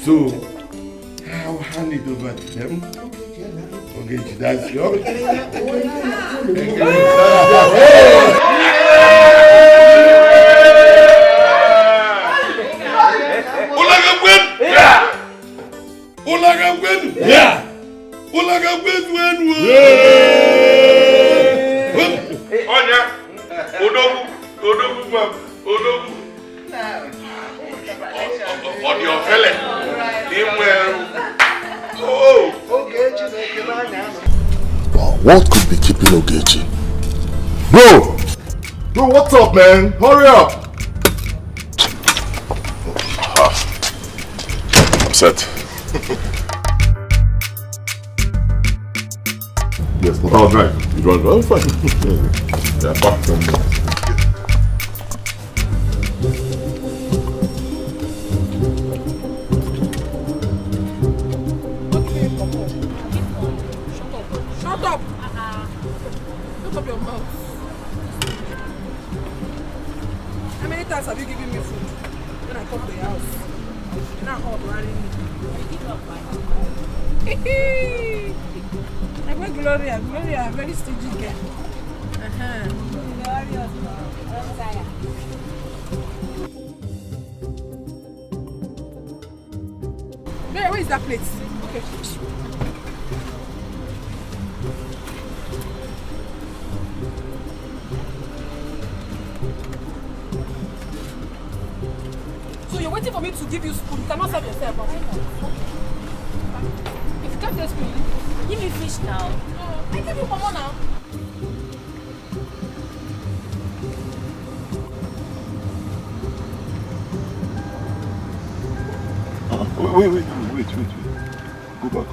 So I'll hand it over to them. Okay, that's yours. What could be keeping Ogechi? Bro! Bro, what's up, man? Hurry up! I'm set. Yes, but I was right. You run well, fine. Yeah, back from me. Have you given me food when I come to your house? Now all running me. I want Gloria, very stingy girl. Where is that plate? Okay. So you're waiting for me to give you spoon. You cannot serve yourself. If you can't get spoon, give me fish now. I give you more now. Wait. Go back.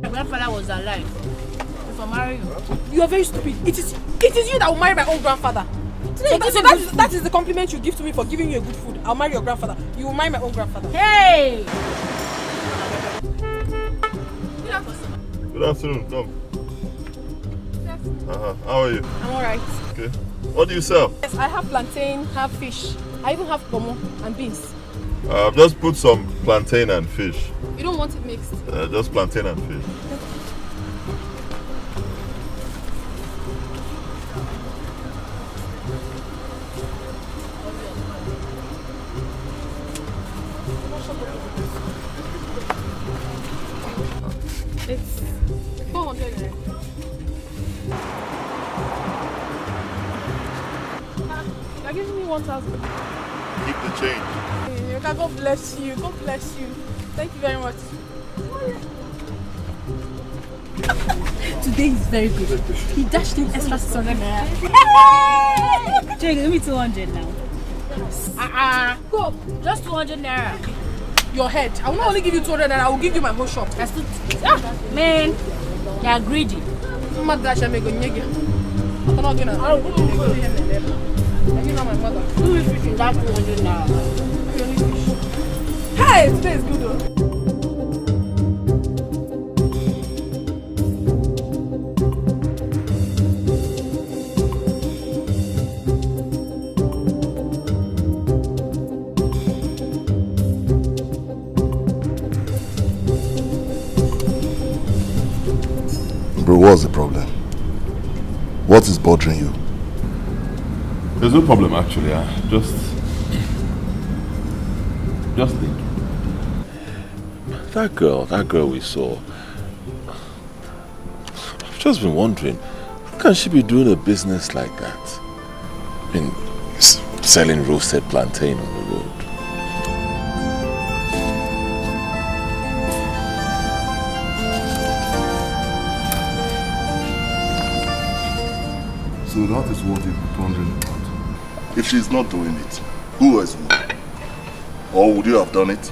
My grandfather was alive. If I marry you, you are very stupid. It is you that will marry my own grandfather. So that is the compliment you give to me for giving you a good food. I'll marry your grandfather. You will marry my own grandfather. Hey! Good afternoon. Come. How are you? I'm alright. Okay. What do you sell? Yes, I have plantain, have fish. I even have pomo and beans. Just put some plantain and fish. You don't want it mixed? Just plantain and fish. It's 400. You're giving me 1,000. Keep the change. God bless you. God bless you. Thank you very much. Today is very good. He dashed in extra 600 naira. Jay, give me 200 now. Go. Just 200 naira. Your head. I will not only give you 200 naira, I will give you my whole shop. Man, You are greedy. You know my mother. Who is fishing that 200 naira? Hey, today is good though. Bro, what's the problem? What is bothering you? There's no problem actually. Just think. That girl we saw. I've just been wondering, how can she be doing a business like that? I mean, selling roasted plantain on the road. So that is what you're wondering about. If she's not doing it, who else would? Or would you have done it?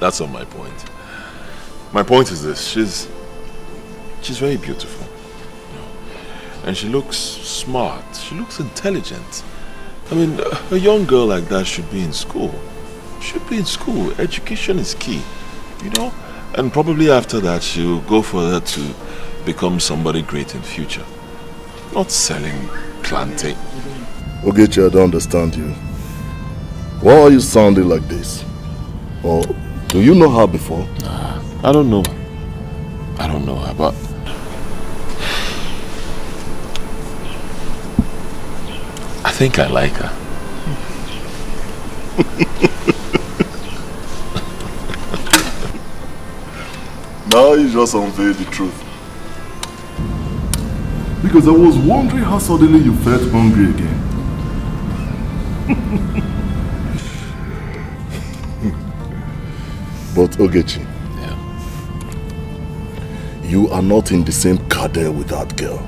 That's not my point. My point is this: she's very beautiful, and she looks smart. She looks intelligent. I mean, a young girl like that should be in school. Should be in school. Education is key, you know. And probably after that, she'll go further to become somebody great in future. Not selling plantain. Ogechi, I don't understand you. Why are you sounding like this? Or do you know her before? I don't know. I don't know her, but I think I like her. Now you just unveiled the truth. Because I was wondering how suddenly you felt hungry again. But Ogechi, you are not in the same cadre with that girl.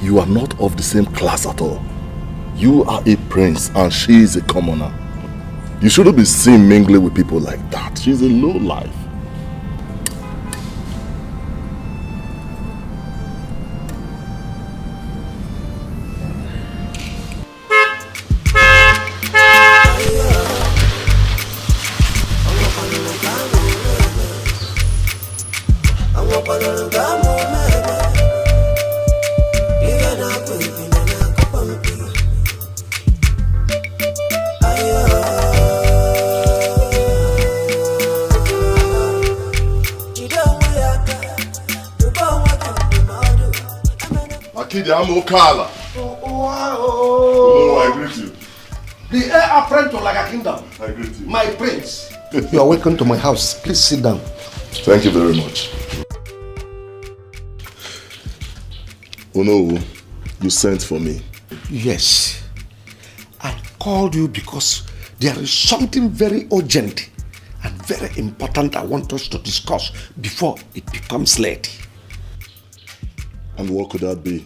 You are not of the same class at all. You are a prince and she is a commoner. You shouldn't be seen mingling with people like that. She's a low life. Kala. Oh, I greet you. The heir apparent to like a kingdom. I greet you. My prince. You are welcome to my house. Please sit down. Thank you very much. Oh no, you sent for me. Yes. I called you because there is something very urgent and very important I want us to discuss before it becomes late. And what could that be?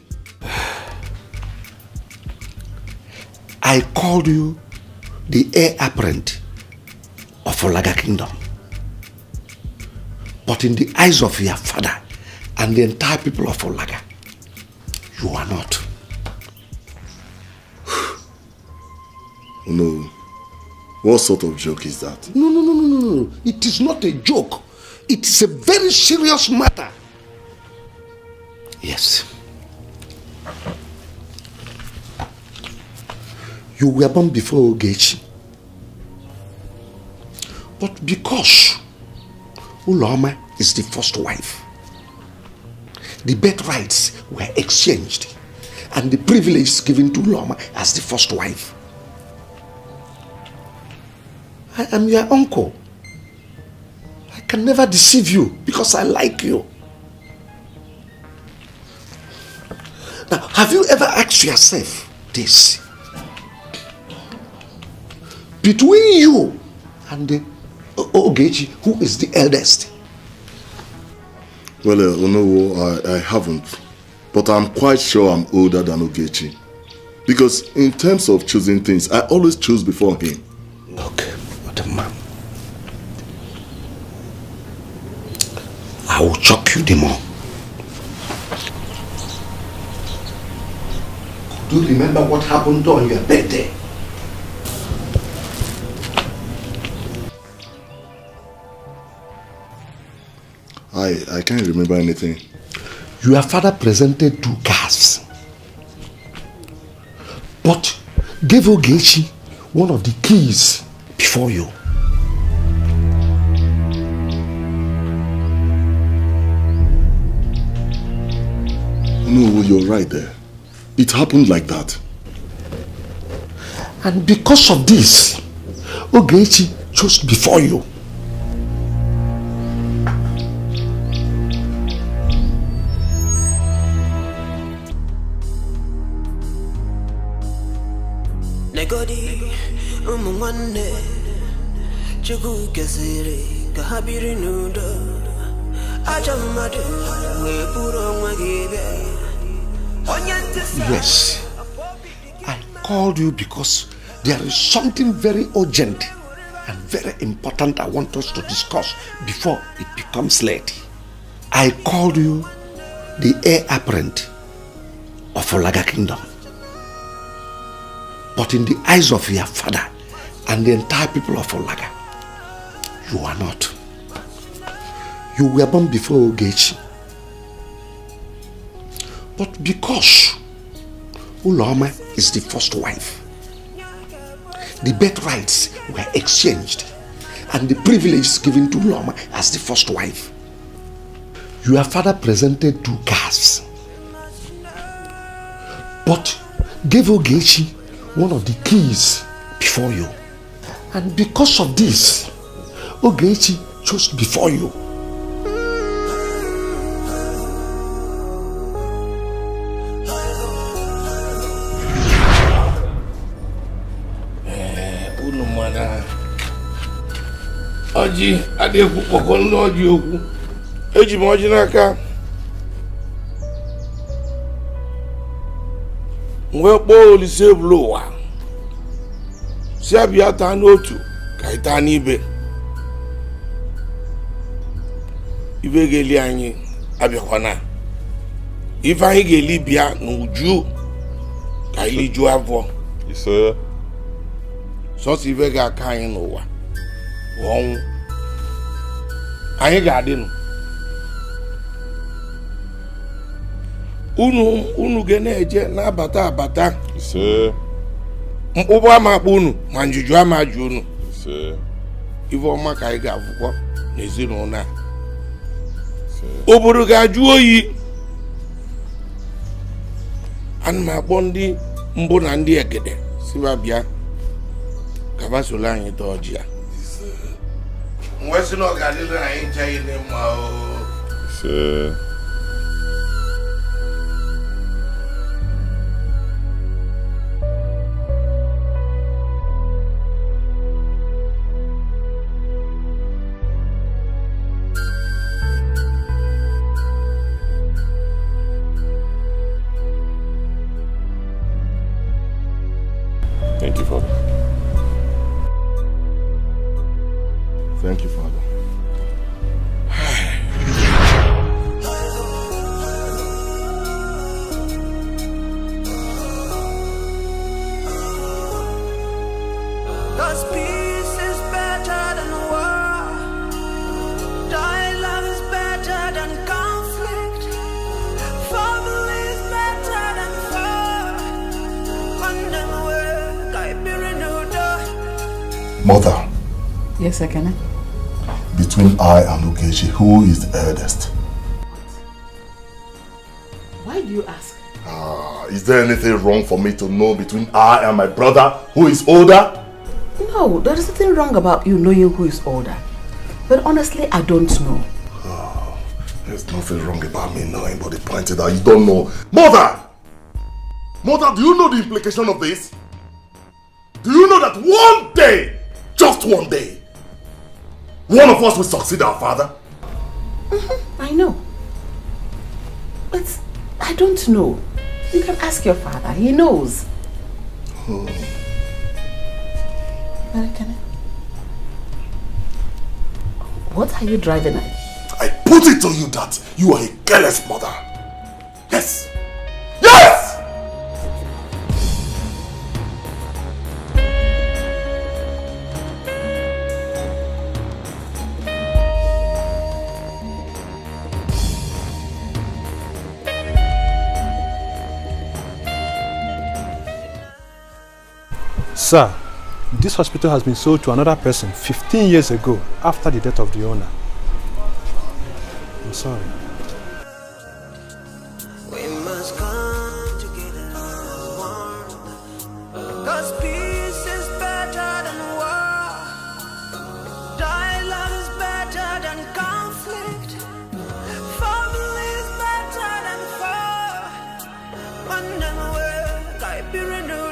I called you the heir apparent of Olaga Kingdom. But in the eyes of your father and the entire people of Olaga, you are not. No. What sort of joke is that? No. It is not a joke. It is a very serious matter. Yes. You were born before Ogechi. But because Uloma is the first wife, the birthrights were exchanged and the privilege given to Uloma as the first wife. I am your uncle. I can never deceive you because I like you. Now, have you ever asked yourself this? Between you and the Ogechi, who is the eldest? Well, no, I haven't. But I'm quite sure I'm older than Ogechi. Because in terms of choosing things, I always choose before him. Okay, what a man. I will choke you the more. Do you remember what happened on your birthday? I can't remember anything. Your father presented 2 cars, but gave Ogechi one of the keys before you. No, you're right there. It happened like that. And because of this, Ogechi chose before you. Negodi, umwane, chugu kesiri, kahabiri nudo, ajamadu, we puro magebe. Yes, I called you because there is something very urgent and very important I want us to discuss before it becomes late. I called you the heir apparent of Olaga Kingdom. But in the eyes of your father and the entire people of Olaga, you are not. You were born before Ogechi. But because Uloma is the first wife, the birthrights were exchanged and the privileges given to Uloma as the first wife. Your father presented 2 cars, but gave Ogechi one of the keys before you. And because of this, Ogechi chose before you. Oji adekwu kpọkọ ndị ọjị okwu. Eji m ọjị n'aka. Mgbe kpọọ Olise ebulu ụwa. Si abịa taa n'otu ka ị taa n'ibe. Ibe ga-eli anyị abịakwana. Ife anyị ga-eli bịa n'uju ka ili juo afọ. Ise. Sọsọ ibe ga-aka anyị n'ụwa. Ọnwụ. Anyị ga-adị nụ. Unu ga na-eje na-abata abata. Ise. Mkpụbụ ama akpụ unu ma njuju ama ajụ unu. Ise. Ife ọma ka anyị ga-afụkwa n'ezinụlọ a. Obodo ga-ajụ oyi. Ana m akpọ ndị mbụ na ndị egede siba bịa ka ba solo anyị taa ọjị ya. Mwesi no gadile na inja ine mao. Ise. Thank you, Father. Thank you, Father. Cause peace is better than war. Dialogue is better than conflict. Family is better than war. Mother. Yes, Ekene? Between I and Ogechi, who is the eldest? Why do you ask? Is there anything wrong for me to know between I and my brother, who is older? No, there is nothing wrong about you knowing who is older. But honestly, I don't know. There's nothing wrong about me knowing, but the point is that you don't know. Mother! Mother, do you know the implication of this? Do you know that one day, just one day, one of us will succeed our father? I know. But I don't know. You can ask your father. He knows. What are you driving at? put it to you that you are a careless mother. Yes! Yes! Sir, this hospital has been sold to another person 15 years ago after the death of the owner. I'm sorry. We must come together as one. 'Cause peace is better than war. Dialogue is better than conflict. Family is better than foe. One and away, I be renewed.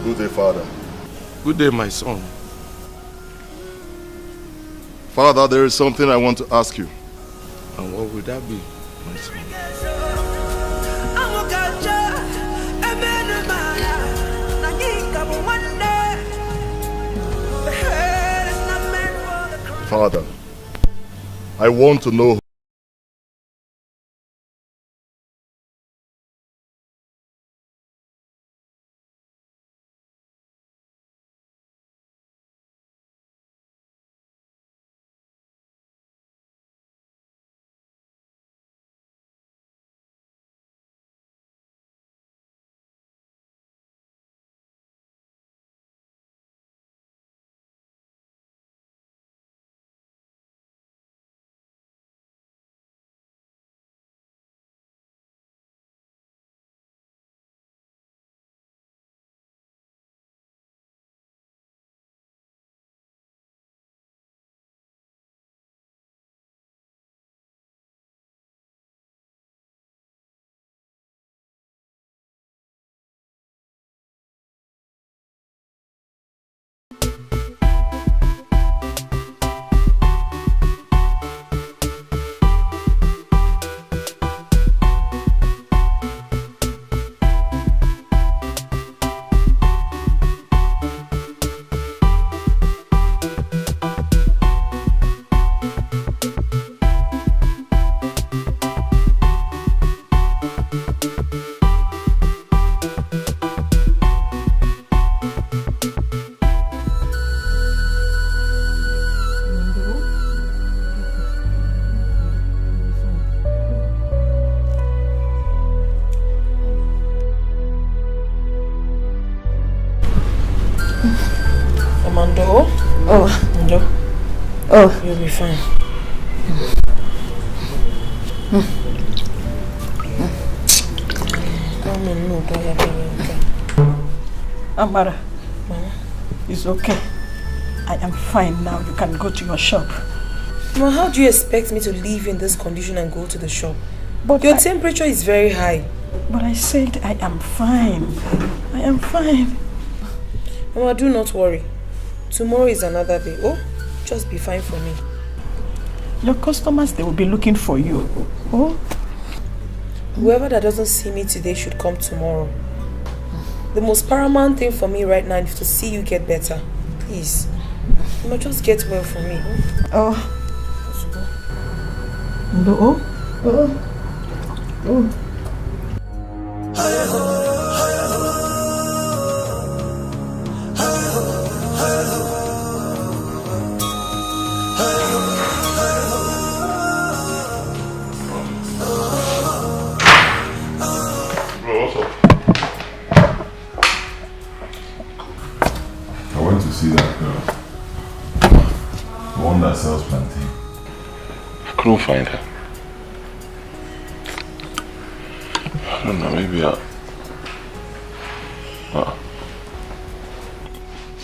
Good day, Father. Good day, my son. Father, there is something I want to ask you. And what would that be, my son? Father, I want to know. Oh, you'll be fine. Amara, Mama, it's okay. I am fine now. You can go to your shop. Mama, how do you expect me to leave in this condition and go to the shop? But your temperature is very high. But I said I am fine. I am fine. Mama, do not worry. Tomorrow is another day. Oh, just be fine for me. Your customers, they will be looking for you. Oh? Whoever that doesn't see me today should come tomorrow. The most paramount thing for me right now is to see you get better. Please. You must just get well for me. Oh. Oh. Oh. Oh. See that girl? The one that sells plantain. I couldn't find her. I don't know, maybe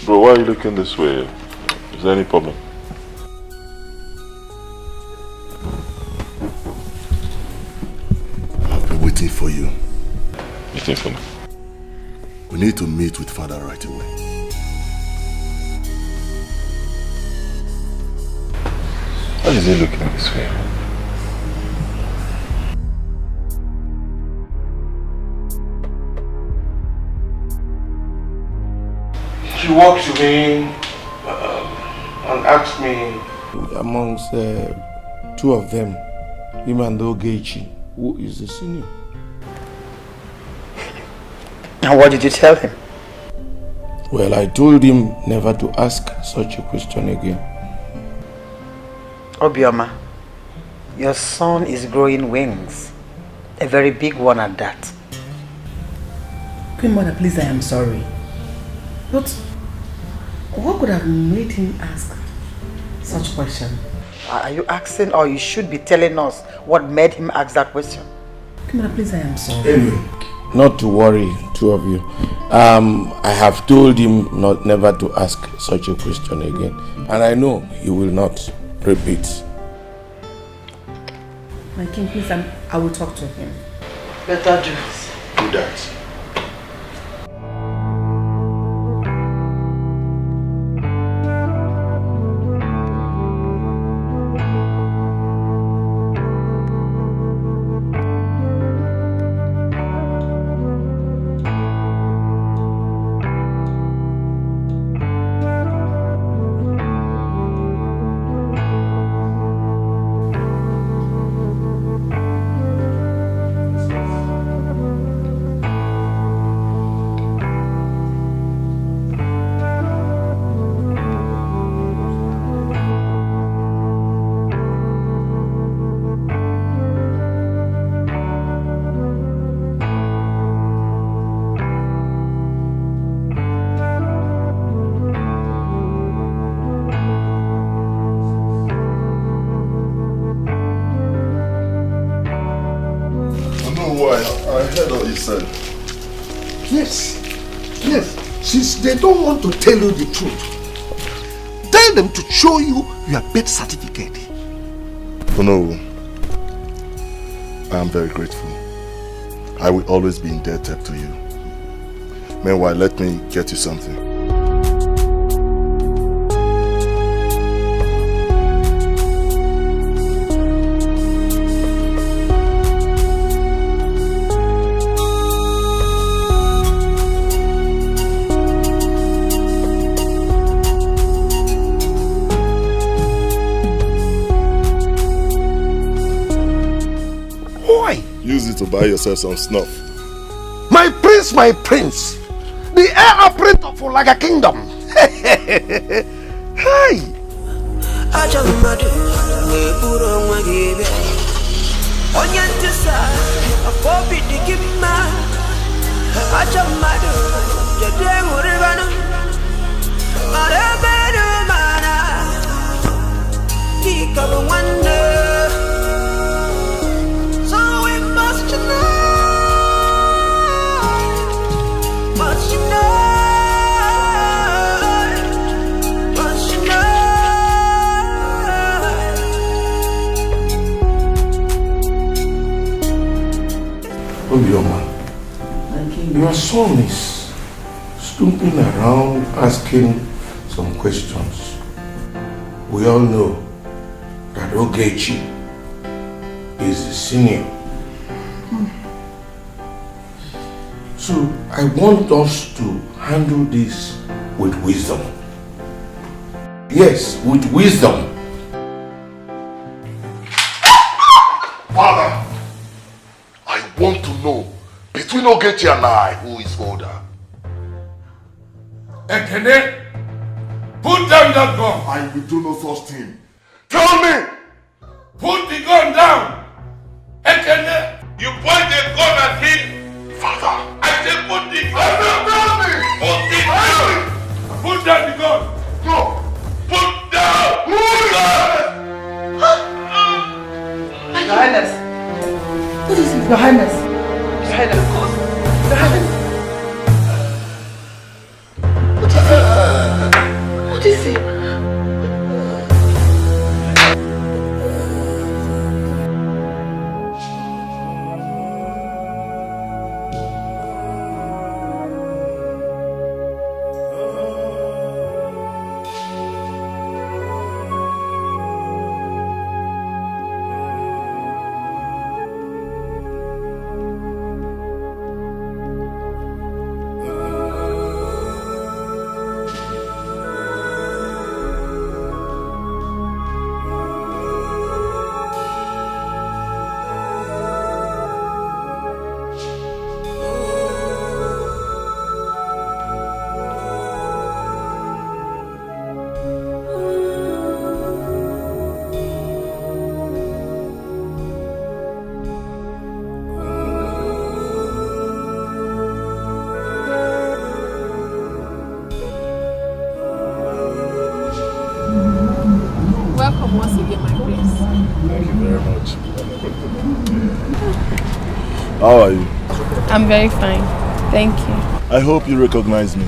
Bro, why are you looking this way? Is there any problem? I'll be waiting for you. Waiting for me? We need to meet with Father right away. Why is he looking this way? She walked to me and asked me, amongst two of them, him and Ogechi, who is the senior. And what did you tell him? Well, I told him never to ask such a question again. Obioma, your son is growing wings. A very big one at that. Queen Mother, please, I am sorry. But what could have made him ask such question? Are you asking, or you should be telling us what made him ask that question? Queen Mother, please, I am sorry. Anyway, not to worry, two of you. I have told him never to ask such a question again. And I know he will not repeat. My king, please, I will talk to him. Better do. Do that. Since they don't want to tell you the truth, tell them to show you your birth certificate. Oh no, I am very grateful. I will always be indebted to you. Meanwhile, let me get you something. To buy yourself some snuff. My prince, the heir apparent of Olaga Kingdom. Hey! Your son is stooping around asking some questions. We all know that Ogechi is the senior. So I want us to handle this with wisdom. Yes, with wisdom. Father, I want to know, between Ogechi and I, who is older? Ekene, put down that gun. I will do no such thing. Tell me! Put the gun down. Ekene, you point the gun at him. Father, I say put the gun down. Put it down. Put down the gun. No. Put down the gun. Your Highness. What is it? Your Highness. Your Highness. Your Highness. What is it? How are you? I'm very fine. Thank you. I hope you recognize me.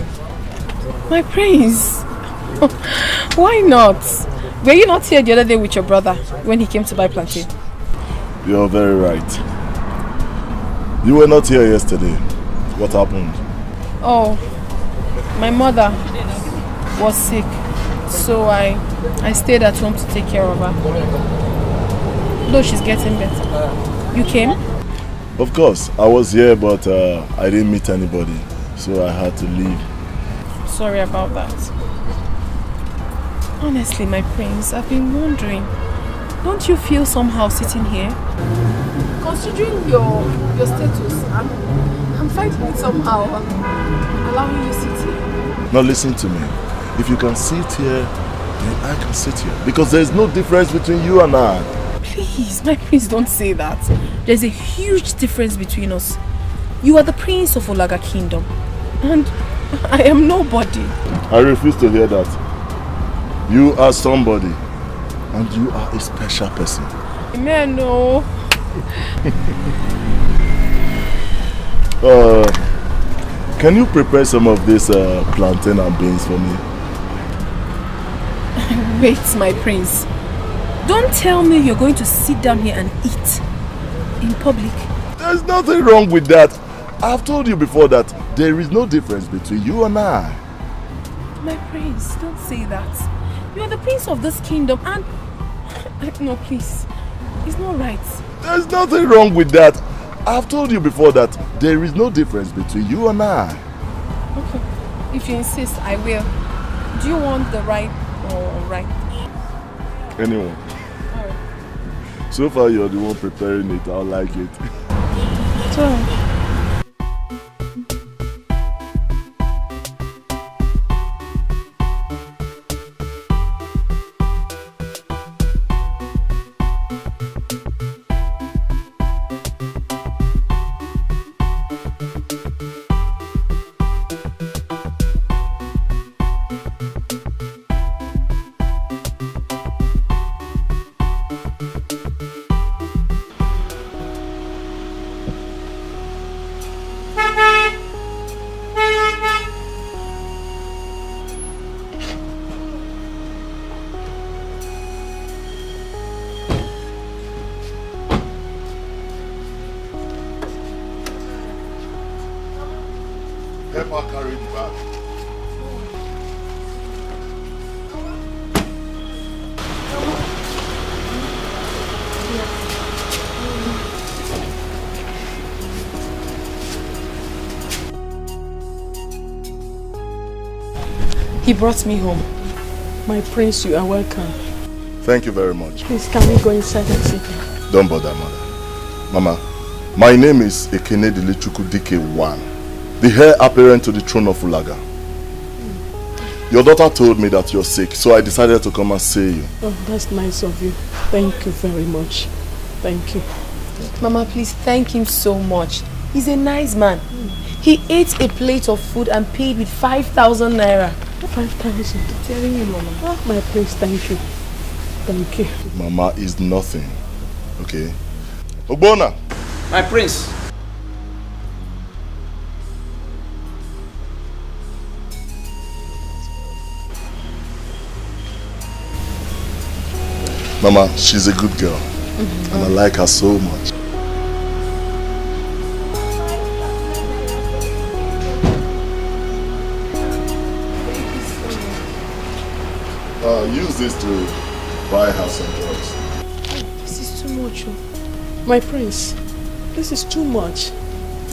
My prince. Why not? Were you not here the other day with your brother when he came to buy plantain? You're very right. You were not here yesterday. What happened? Oh, my mother was sick, so I stayed at home to take care of her. Though she's getting better. You came? Of course, I was here, but I didn't meet anybody, so I had to leave. Sorry about that. Honestly, my prince, I've been wondering, don't you feel somehow sitting here? Considering your status, I'm fighting it somehow, allowing you to sit here. Now listen to me. If you can sit here, then I can sit here. Because there's no difference between you and I. Please, my prince, don't say that. There's a huge difference between us. You are the prince of Olaga Kingdom, and I am nobody. I refuse to hear that. You are somebody, and you are a special person. Man, no. Can you prepare some of this plantain and beans for me? Wait, my prince. Don't tell me you're going to sit down here and eat in public. There's nothing wrong with that. I've told you before that there is no difference between you and I. My prince, don't say that. You are the prince of this kingdom and... No, please. It's not right. There's nothing wrong with that. I've told you before that there is no difference between you and I. Okay. If you insist, I will. Do you want the right or right? Anyone. So far you're the one preparing it. I'll like it. It's alright. He brought me home. My prince, you are welcome. Thank you very much. Please, can we go inside and sit down? Don't bother, mother. Mama, my name is Ekene Dilichuku Dike1, the heir apparent to the throne of Ulaga. Your daughter told me that you're sick, so I decided to come and see you. Oh, that's nice of you. Thank you very much. Thank you. Mama, please thank him so much. He's a nice man. He ate a plate of food and paid with 5,000 naira. 5,000? Telling you, Mama. Oh, my prince, thank you. Thank you. Mama is nothing. Okay? Ogbona! My prince. Mama, she's a good girl. And I like her so much. Use this to buy her some drugs. This is too much. My prince, this is too much.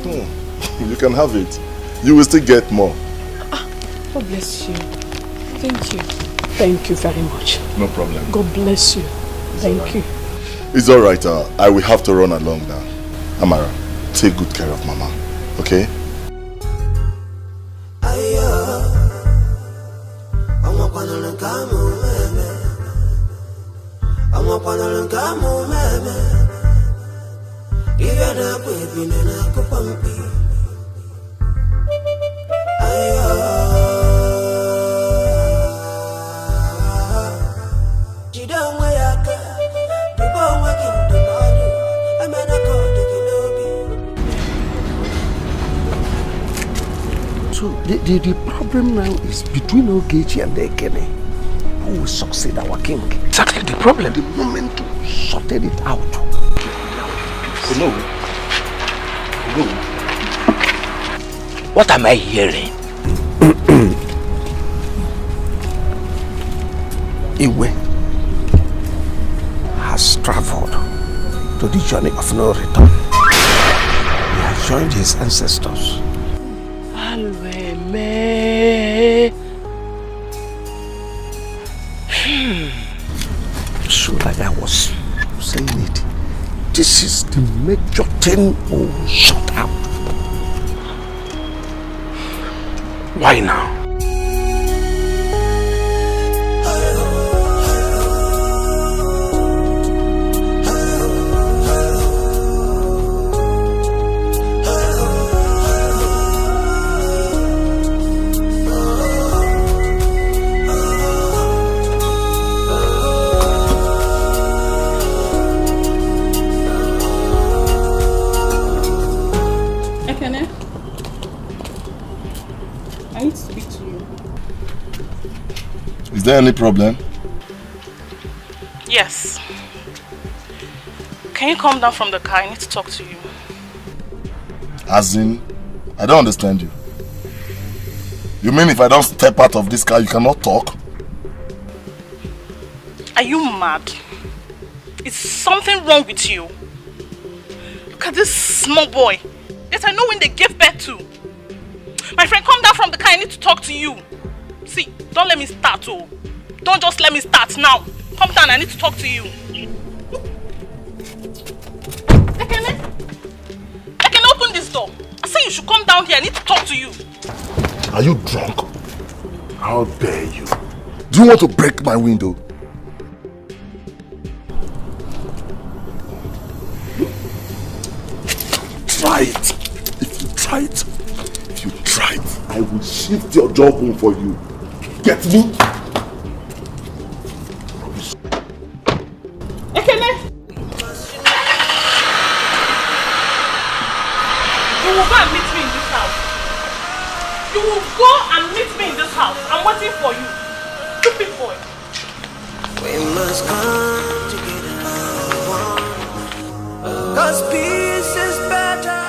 Oh, you can have it. You will still get more. God bless you. Thank you. Thank you very much. No problem. God bless you. Thank you. It's alright. I will have to run along now. Amara, take good care of Mama. Okay? So the problem now is between Ogechi and Ekene. Who will succeed our king? Exactly the problem. The moment we sorted it out. No. What am I hearing? Iwe has traveled to the journey of no return. He has joined his ancestors. So like I was saying it, this is the major thing we'll sort out. Why now? Is there any problem? Yes. Can you come down from the car? I need to talk to you. As in, I don't understand you. You mean if I don't step out of this car, you cannot talk? Are you mad? Is something wrong with you? Look at this small boy. Yes, I know when they gave birth to. My friend, come down from the car. I need to talk to you. See, don't let me start, oh. Don't just let me start now. Come down, I need to talk to you. I can open this door. I say you should come down here, I need to talk to you. Are you drunk? How dare you? Do you want to break my window? Try it. If you try it, I will shift your job home for you. Get me? You will go and meet me in this house. You will go and meet me in this house. I'm waiting for you. Stupid boy. We must come together as one. 'Cause peace is better.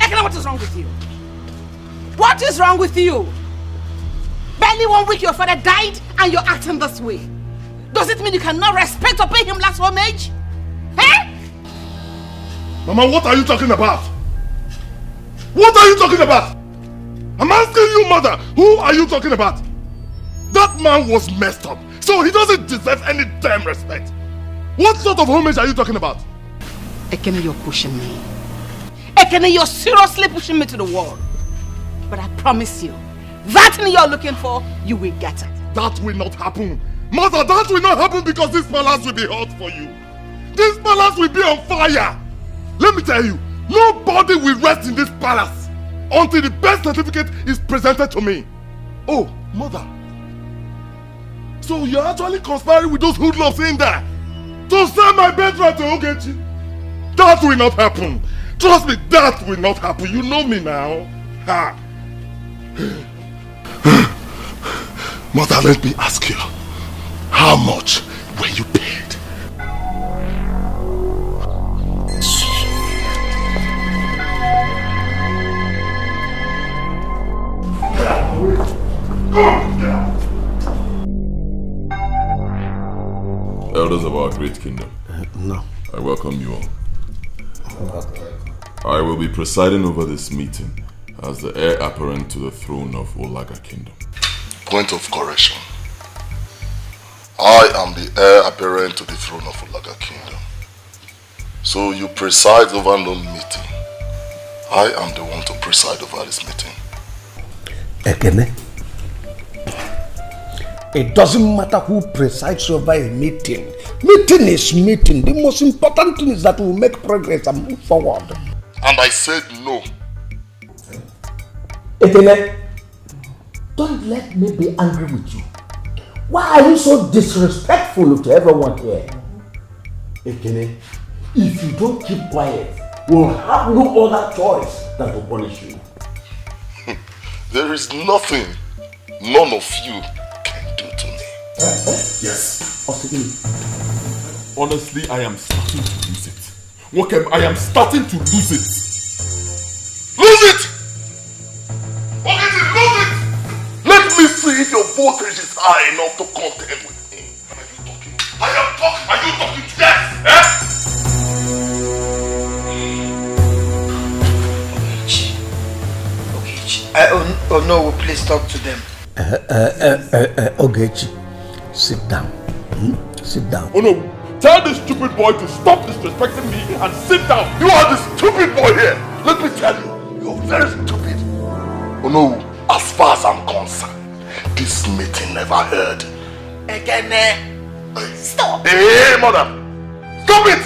Ekene, what is wrong with you? What is wrong with you? But Barely 1 week your father died and you're acting this way. Does it mean you cannot respect or pay him last homage? Eh? Mama, what are you talking about? What are you talking about? I'm asking you, mother, who are you talking about? That man was messed up, so he doesn't deserve any damn respect. What sort of homage are you talking about? Ekene, you're pushing me. Ekene, you're seriously pushing me to the wall. But I promise you, that thing you're looking for, you will get it. That will not happen. Mother, that will not happen because this palace will be hot for you. This palace will be on fire. Let me tell you, nobody will rest in this palace until the birth certificate is presented to me. Oh, mother. So you're actually conspiring with those hoodlums in there to sell my birthright to Ogechi? That will not happen. Trust me, that will not happen. You know me now. Ha. Mother, let me ask you, how much were you paid? Elders of our great kingdom, no. I welcome you all. I will be presiding over this meeting as the heir apparent to the throne of Olaga Kingdom. Point of correction. I am the heir apparent to the throne of Olaga Kingdom. So you preside over no meeting. I am the one to preside over this meeting. Ekene, it doesn't matter who presides over a meeting. Meeting is meeting. The most important thing is that we make progress and move forward. And I said no. Ekene, don't let me be angry with you. Why are you so disrespectful to everyone here? Ekene, if you don't keep quiet, we'll have no other choice than to punish you. There is nothing none of you can do to me. Yes. Honestly, I am starting to lose it. Wokem, I am starting to lose it. Lose it! Okay, lose it! Let me see if your voltage is high enough to contend with me. Are you talking? I am talking. Are you talking? Yes! Oh no, please talk to them. Ogechi, sit down. Sit down. Oh no, tell this stupid boy to stop disrespecting me and sit down. You are the stupid boy here. Let me tell you, you're very stupid. Oh no, as far as I'm concerned, this meeting never heard. Ekene, stop. Hey, mother, stop it!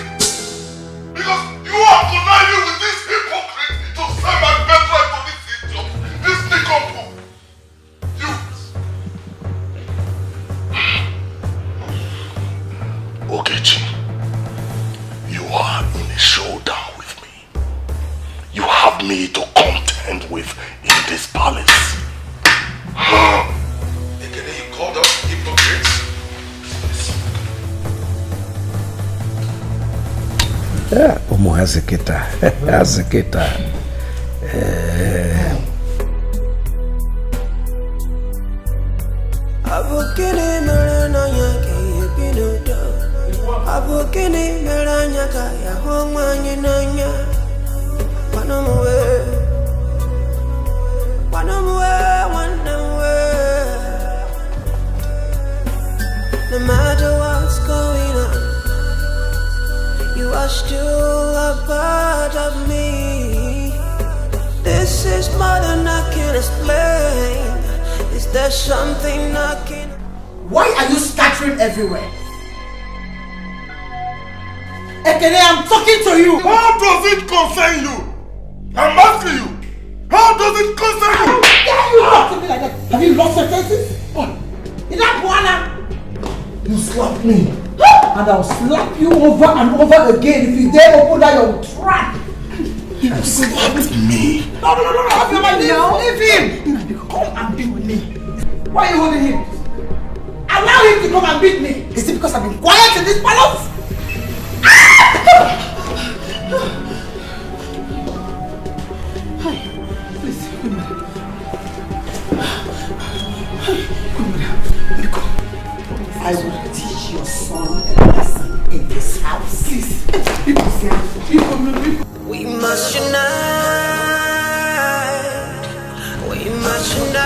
Because you are conniving with this hypocrite to sell my birthright to this idiot, this nincompoop. Ogechi, you are in a showdown with me. You have me to contend with in this palace. Ekene, you called us hypocrites? Omo Hazeketa. Hazeketa. Abukini merana yake yepinudo. Abukini meranya kaya homa nyinanya. Wanamuwe. No matter what's going on, you are still a part of me. This is more than I can explain. Is there something I can... Why are you scattering everywhere? Ekene, I'm talking to you. How does it concern you? I'm asking you. How does it concern you? How dare you talk to me like that? Have you lost your senses? What? Is that Buana? You slapped me. And I'll slap you over and over again if you dare open that your trap. You slapped me. No. Leave him. Come and be with me. Why are you holding him? Allow him to come and beat me. Is it because I've been quiet in this palace? Please, I will teach your son a lesson in this house. Please. We must unite. We must unite.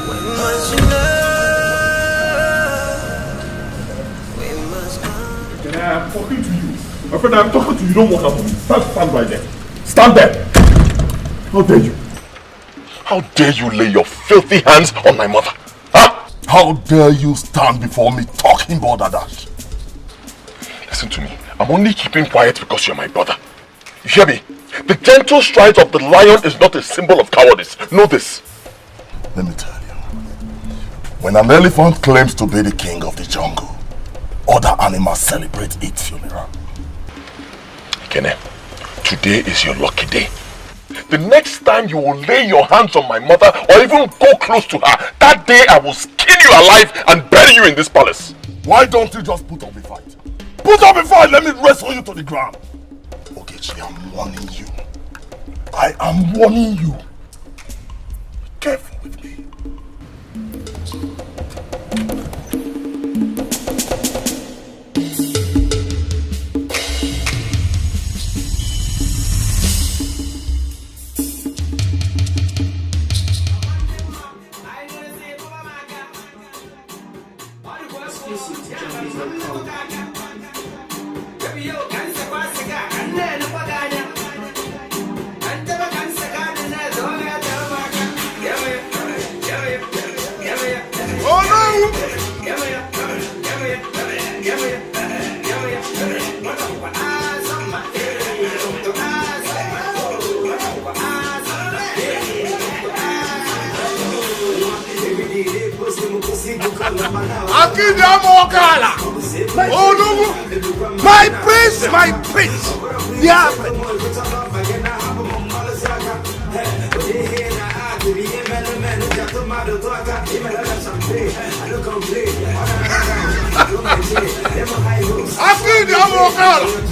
We must unite. We must unite. I'm talking to you. My friend, I'm talking to you. Don't walk up on me. Stand right there. Stand there. How dare you? How dare you lay your filthy hands on my mother? Huh? How dare you stand before me talking balderdash? Listen to me. I'm only keeping quiet because you're my brother. You hear me? The gentle strides of the lion is not a symbol of cowardice. Know this. Let me tell you. When an elephant claims to be the king of the jungle, other animals celebrate its funeral. Kene, today is your lucky day. The next time you will lay your hands on my mother or even go close to her, that day I will skin you alive and bury you in this palace. Why don't you just put up a fight? Put up a fight, let me wrestle you to the ground. Ogechi, I'm warning you. I am warning you. Be careful with me. My prince, my prince. Yeah.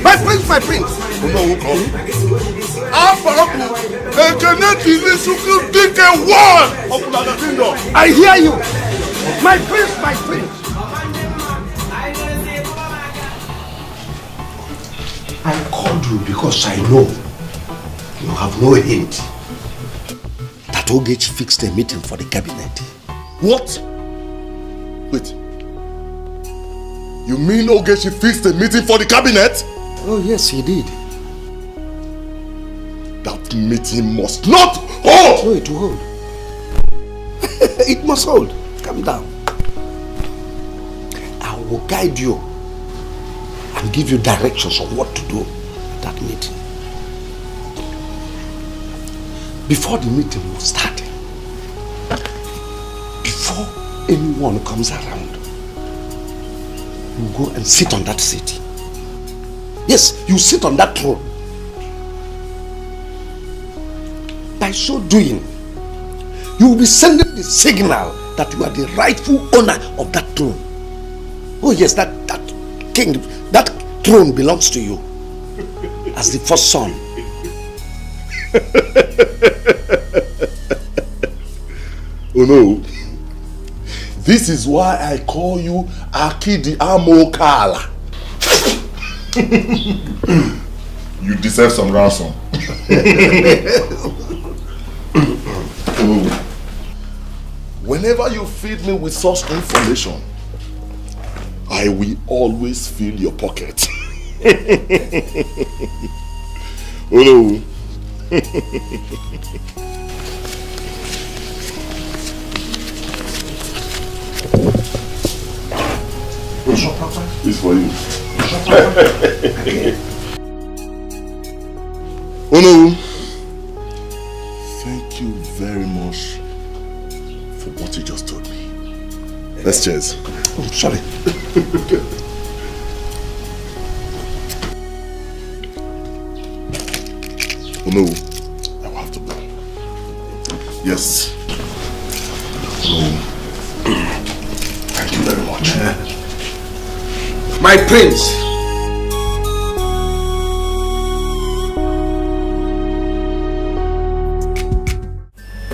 My prince, my prince. I hear you. My prince, my prince. I called you because I know you have no hint that Ogechi fixed a meeting for the cabinet. What? Wait. You mean Ogechi fixed a meeting for the cabinet? Oh yes, he did. That meeting must not hold! No, it will hold. It must hold. Calm down. I will guide you and give you directions on what to do at that meeting. Before the meeting will start, before anyone comes around, you go and sit on that seat. Yes, you sit on that throne. By so doing, you will be sending the signal that you are the rightful owner of that throne. Oh yes, that king, that throne belongs to you as the first son. Oh no. This is why I call you Akidi Amokala. You deserve some ransom. Whenever you feed me with such information, I will always fill your pocket. Oh no. It's for you. Oh no. Thank you very much for what you just told me. Let's cheers. Oh, sorry. Oh no, I will have to go. Yes. Oh, thank you very much. My prince.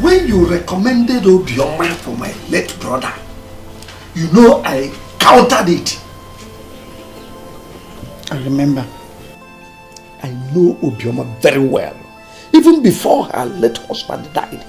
when you recommended Obioma for my late brother, you know I countered it. I remember. I know Obioma very well, even before her late husband died.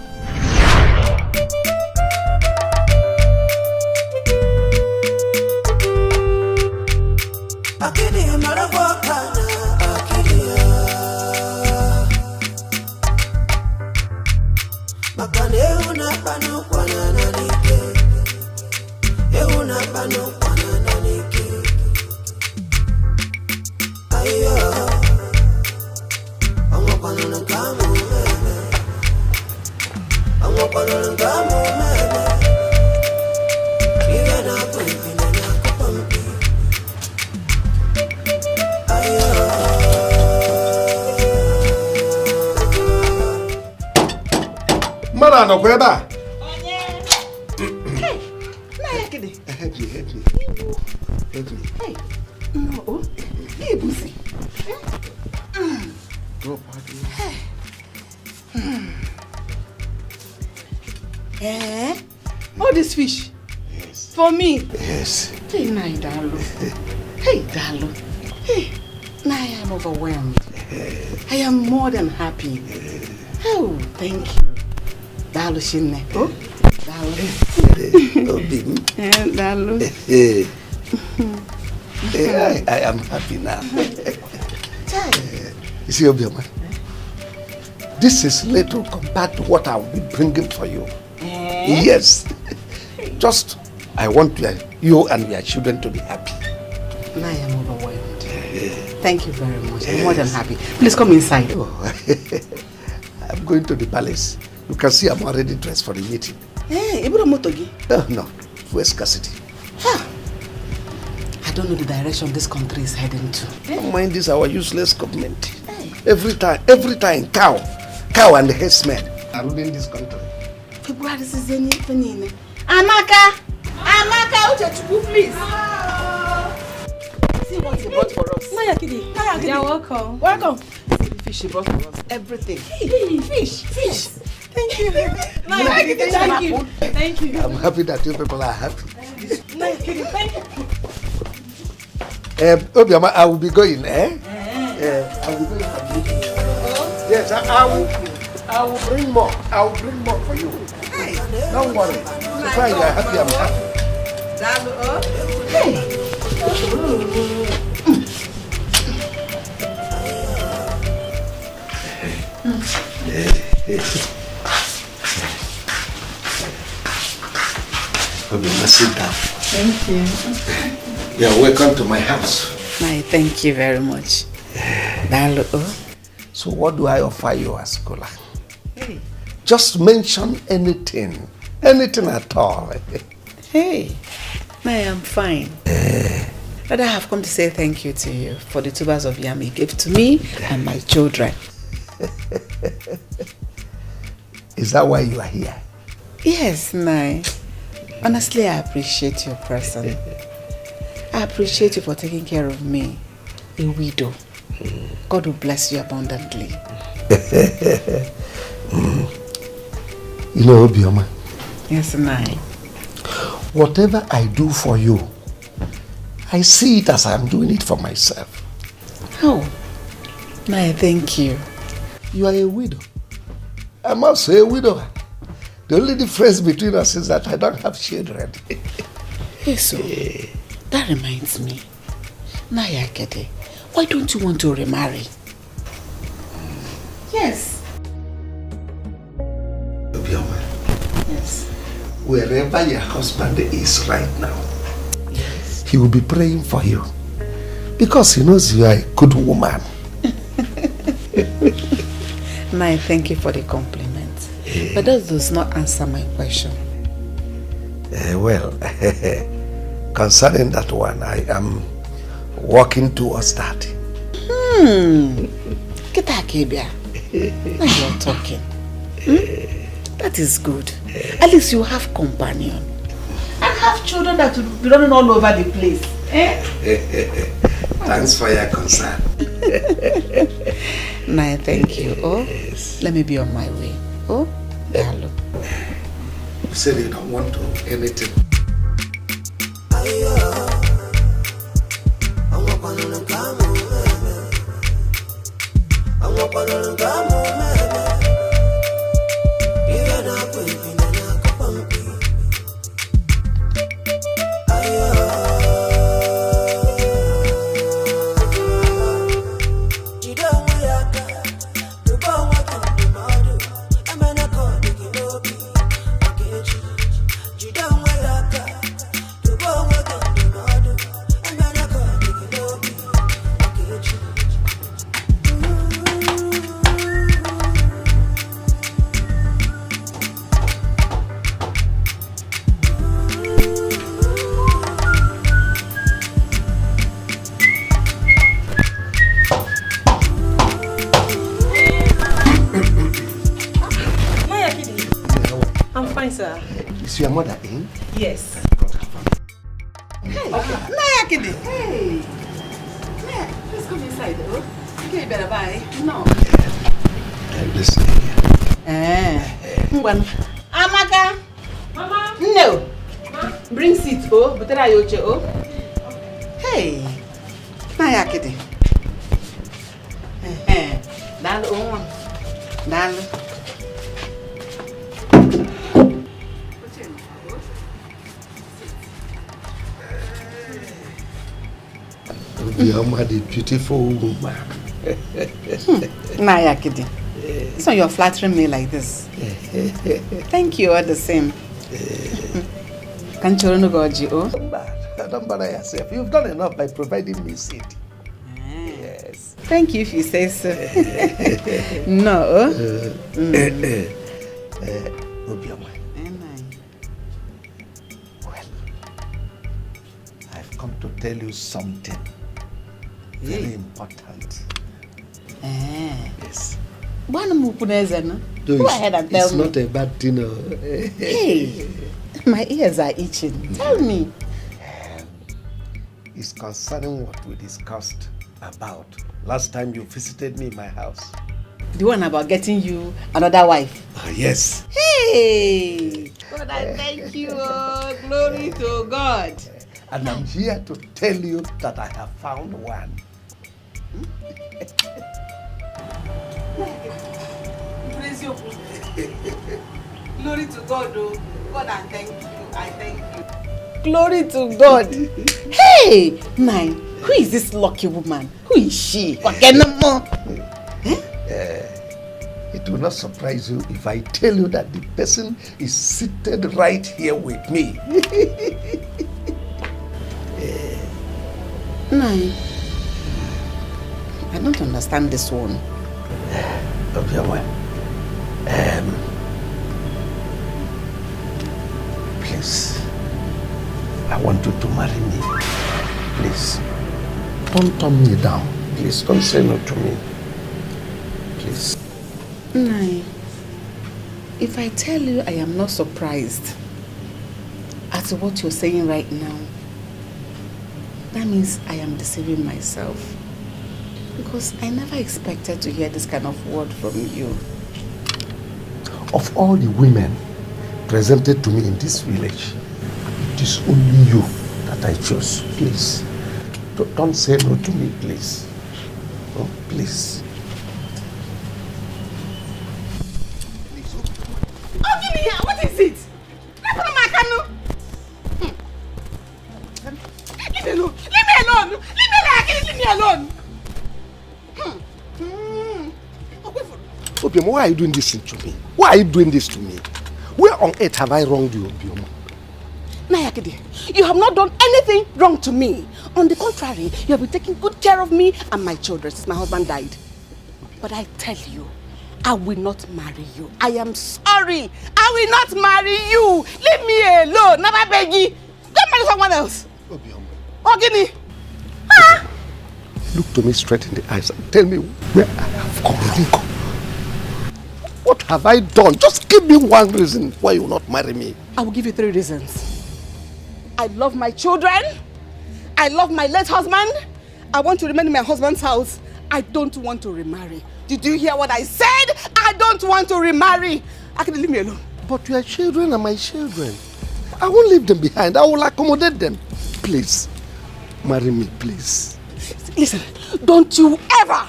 No, where back? Help me. Hey, no, hey, Busi. All this fish? Yes. For me? Yes. Hey, Nai Dalo. Hey, Dalo. Hey, now I am overwhelmed. I am more than happy. Oh, thank you. Dalo Shinne. Oh, Dalo. Dalo. I am happy now. You see, Obioma, this is little compared to what I will be bringing for you. Yes. Just, I want you and your children to be happy. Now I am overwhelmed. Thank you very much. I'm more than happy. Please come inside. Oh, I'm going to the palace. You can see I'm already dressed for the meeting. Hey, Ibro Motogi? No, for Escalating. I don't know the direction this country is heading to. Don't mind this, our useless government. Hey. Every time, cow and the Housemaid are ruling this country. February, this is any Amaka, Uchechuku, please. See what he brought for us. Naya Kidi. You're welcome. Welcome. See the fish he brought for us. Everything. Hey, fish. Thank you. Naya Kidi, thank you. I'm happy that you people are happy. Naya Kidi, thank you. Obioma, I will be going, I will be going for you. Yes, I will bring more. I will bring more for you. Hey, don't worry. So far you are happy, I'm happy. Hey. Obioma, sit down. Thank you. Yeah, welcome to my house. Thank you very much. So what do I offer you as Kola? Hey. Just mention anything at all. Hey, I am fine. But I have come to say thank you to you for the tubers of yam you gave to me and my children. Is that why you are here? Yes, Nai. Honestly, I appreciate your presence. I appreciate you for taking care of me, a widow. God will bless you abundantly. You know, Obioma. Yes, Nai. Whatever I do for you, I see it as I'm doing it for myself. Oh, Nai, thank you. You are a widow. I'm also a widower. The only difference between us is that I don't have children. Yes, so that reminds me. Naya Kede, why don't you want to remarry? Yes. Obioma. Yes. Wherever your husband is right now, yes, he will be praying for you. Because he knows you are a good woman. Naya, thank you for the compliment. But that does not answer my question. Well, concerning that one, I am working towards that. Get that, Kebia. Now you're talking. That is good. At least you have companion. And have children that will be running all over the place. Thanks for your concern. Naya, thank you. Oh, yes. Let me be on my way. Oh, hello. You said you don't want to anything. Is your mother in? Yes. Hey, Naya Kidi. Hey. Naya, let's come inside, though. Okay, you better buy. No. Listen. Amaka. Mama. No. Ma? Bring seat, oh. But tell you, oh. Hey. Naya Kidi. Dal, oh. Dal. You are a beautiful woman. Naya Kidi. So you're flattering me like this. Thank you all the same. Can't you run Goji, oh? Don't bother yourself. You've done enough by providing me seat. Yes. Thank you if you say so. No. Well, I've come to tell you something very important. Yes. Go ahead and tell me. It's not a bad thing. Hey, my ears are itching. Tell me. It's concerning what we discussed about last time you visited me in my house. The one about getting you another wife? Yes. Hey! God, I thank you. Glory to God. And I'm here to tell you that I have found one. Glory to God, oh. God, I thank you. I thank you. Glory to God. Hey! Mine, who is this lucky woman? Who is she? It will not surprise you if I tell you that the person is seated right here with me. Nine, I don't understand this one. Please, I want you to marry me. Please, don't turn me down. Please, don't say no to me. Please. Nine, if I tell you I am not surprised at what you're saying right now, that means I am deceiving myself. Because I never expected to hear this kind of word from you. Of all the women presented to me in this village, it is only you that I chose. Please, don't say no to me, please. Oh, please. Oh, give me here. What is it? Leave me alone. Leave me alone. Leave me alone. Obioma, why are you doing this to me? Why are you doing this to me? Where on earth have I wronged you, Obioma? Nayakide, you have not done anything wrong to me. On the contrary, you have been taking good care of me and my children since my husband died. But I tell you, I will not marry you. I am sorry. I will not marry you. Leave me alone. Never beg you. Go marry someone else. Obioma. Ogini. Look to me straight in the eyes and tell me where I have gone wrong. What have I done? Just give me one reason why you will not marry me. I will give you 3 reasons. I love my children. I love my late husband. I want to remain in my husband's house. I don't want to remarry. Did you hear what I said? I don't want to remarry. Actually, leave me alone. But your children are my children. I won't leave them behind. I will accommodate them. Please, marry me, please. Listen, don't you ever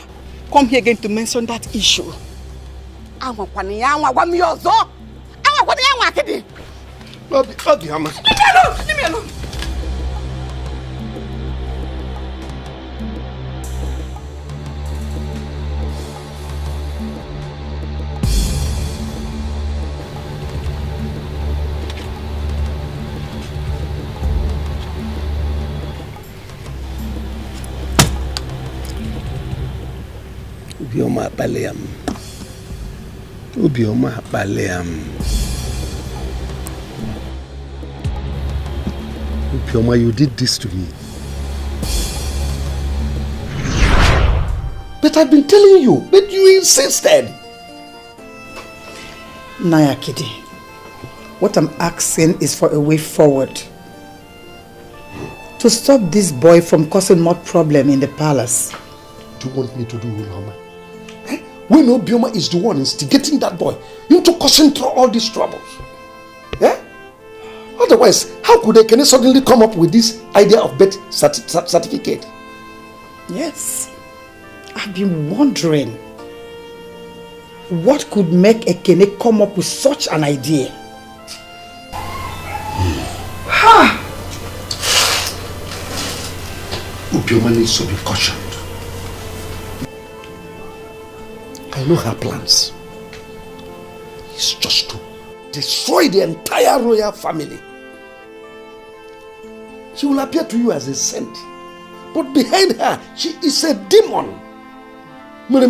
come here again to mention that issue. Leave me alone! Leave me alone! Ubioma Baleam. Ubioma Baleam. Ubioma, you did this to me. But I've been telling you, but you insisted. Naya Kitty, what I'm asking is for a way forward. To stop this boy from causing more problem in the palace. Do you want me to do Ulama? We know Bioma is the one instigating that boy into causing all these troubles. Otherwise, how could Ekene suddenly come up with this idea of birth certificate? Yes. I've been wondering what could make Ekene come up with such an idea. Ubioma needs to be cautioned. I know her plans. It's just to destroy the entire royal family. She will appear to you as a saint, but behind her, she is a demon. My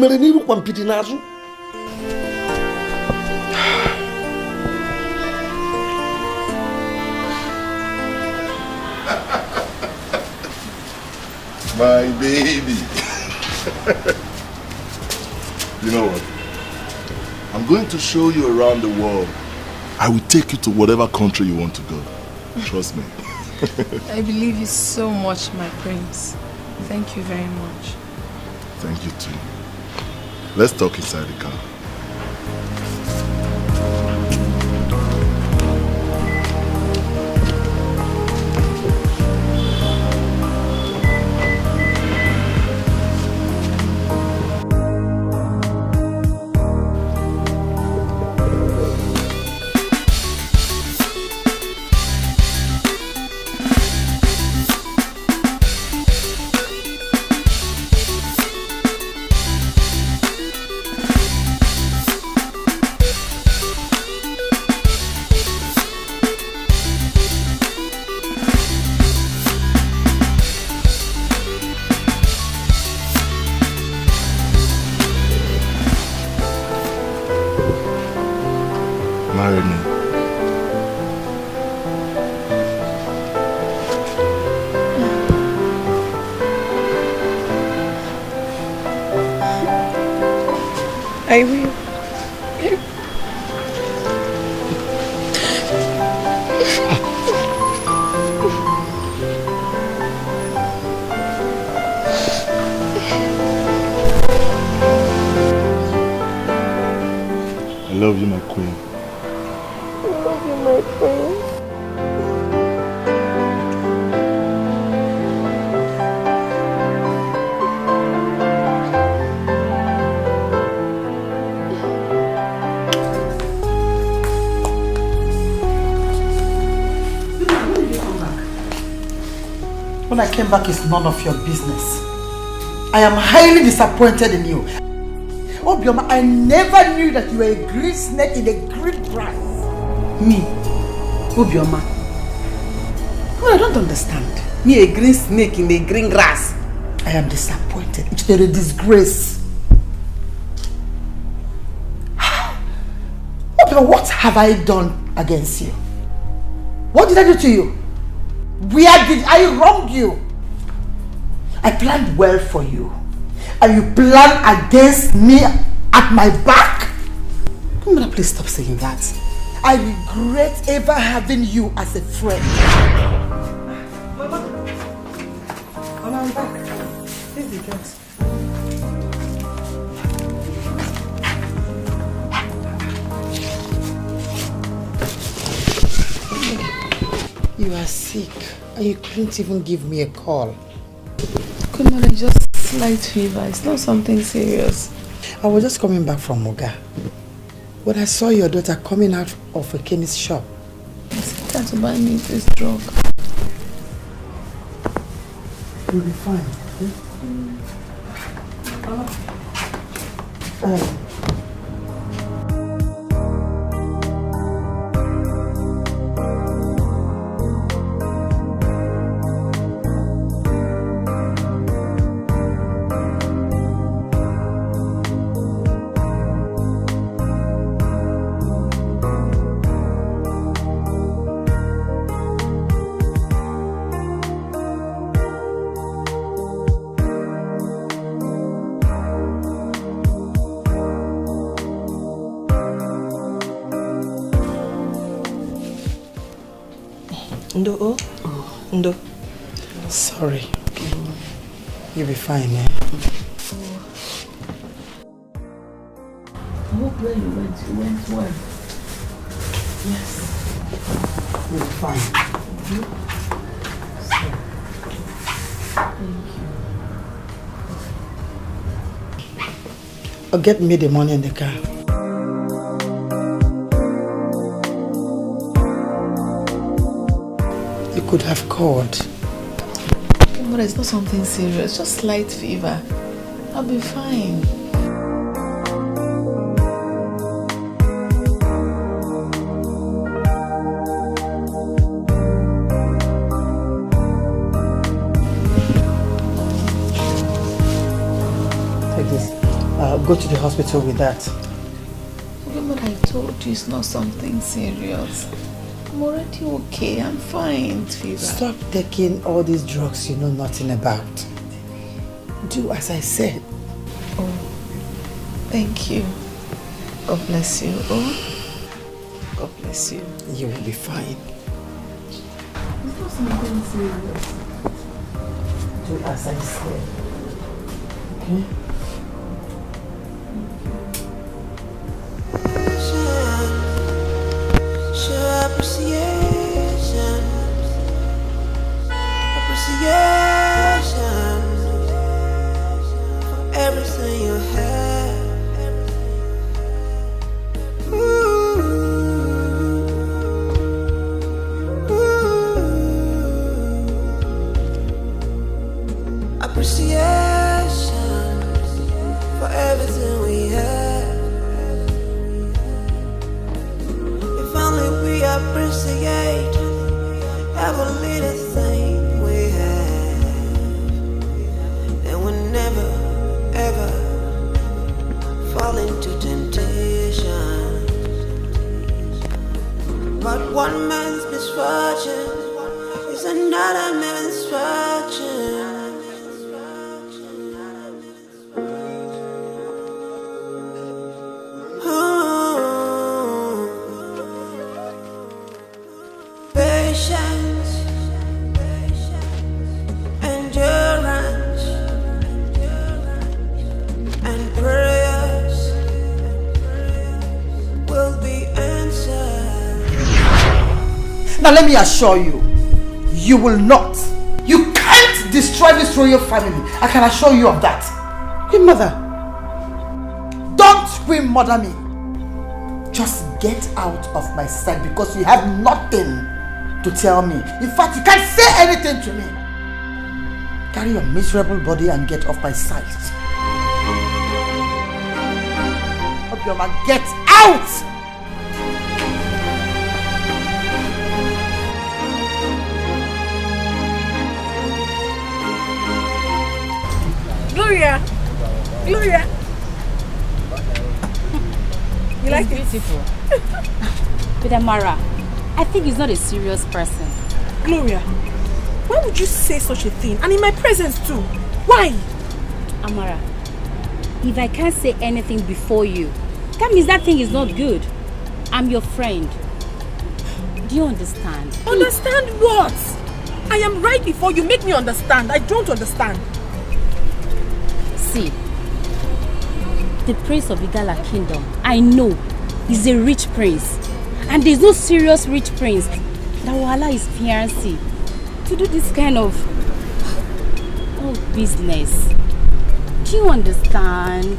baby. You know what? I'm going to show you around the world. I will take you to whatever country you want to go. Trust me. I believe you so much, my prince. Thank you very much. Thank you too. Let's talk inside the car. Marry me. I will. I love you, my queen. I love you, my prince. When I came back, it's none of your business. I am highly disappointed in you. Oh, Bioma, I never knew that you were a green snake in a green grass. Me? Oh, Bioma. Well, I don't understand. Me, a green snake in a green grass. I am disappointed. It's a disgrace. Oh, Bioma, what have I done against you? What did I do to you? Where did I wrong you? I planned well for you. And you plan against me at my back? Come on, please stop saying that. I regret ever having you as a friend. Mama, I'm back. This is the drugs. You are sick and you couldn't even give me a call. Good morning, just slight fever. It's not something serious. I was just coming back from Moga when I saw your daughter coming out of a chemist shop. I said to buy me this drug. You'll be fine. Ndo, Ndo. Sorry. You'll be fine, eh? I hope where you went well. Yes. You'll be fine. Thank you. Or get me the money in the car. You could have called. But it's not something serious, just slight fever. I'll be fine. Take this. Go to the hospital with that. Okay, but I told you it's not something serious. I'm already okay. I'm fine, fever. Stop taking all these drugs you know nothing about. Do as I said. Oh, thank you. God bless you. Oh, God bless you. You will be fine. It's not something serious. Do as I said. Okay? Appreciation for everything you have. Appreciation for everything we have. If only we appreciate every little thing we have, and we'll never ever fall into temptation. But one man's misfortune is another man's fortune. Patience, endurance, and prayers will be answered. Now let me assure you, you will not. You can't destroy this royal family. I can assure you of that. Queen Mother, don't Queen Mother me. Just get out of my sight because you have nothing to tell me. In fact, you can't say anything to me. Carry your miserable body and get off my sight. Obioma, get out! Gloria! Gloria! You like it? Beautiful. But Amara, I think he's not a serious person. Gloria, why would you say such a thing? And in my presence too. Why? Amara, if I can't say anything before you, that means that thing is not good. I'm your friend. Do you understand? Understand what? I am right before you. Make me understand. I don't understand. See, the prince of Igala kingdom, I know, is a rich prince. And there's no serious rich prince that will allow his fiancé to do this kind of business. Do you understand?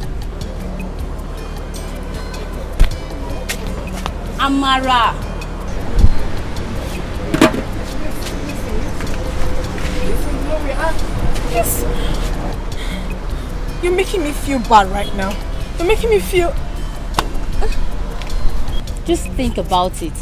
Amara. Yes. You're making me feel bad right now. You're making me feel... Just think about it.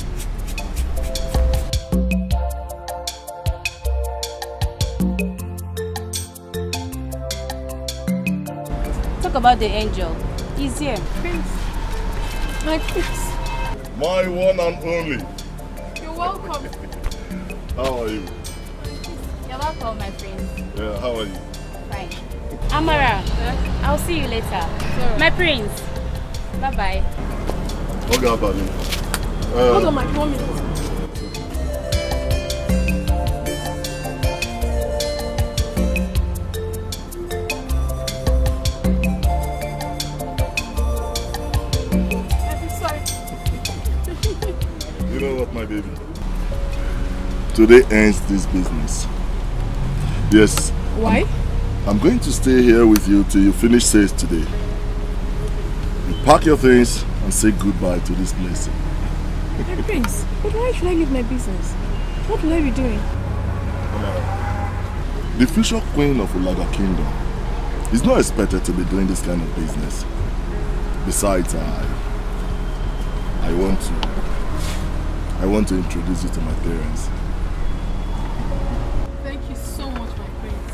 Talk about the angel. He's here. Prince. My prince. My one and only. You're welcome. How are you? You're welcome, my friend. Yeah, how are you? Fine. Amara, I'll see you later. Sure. My prince. Bye-bye. Okay, Abali. Hold on, my 1 minute. You know what, my baby? Today ends this business. Yes. Why? I'm going to stay here with you till you finish sales today. You pack your things and say goodbye to this place. My prince, but why should I leave my business? What will I be doing? The future queen of Ulaga Kingdom is not expected to be doing this kind of business. Besides, I want to introduce you to my parents. Thank you so much, my prince.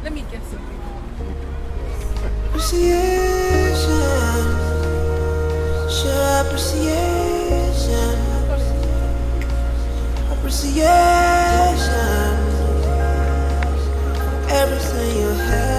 Let me get something. Appreciation, show appreciation, appreciation, everything you have.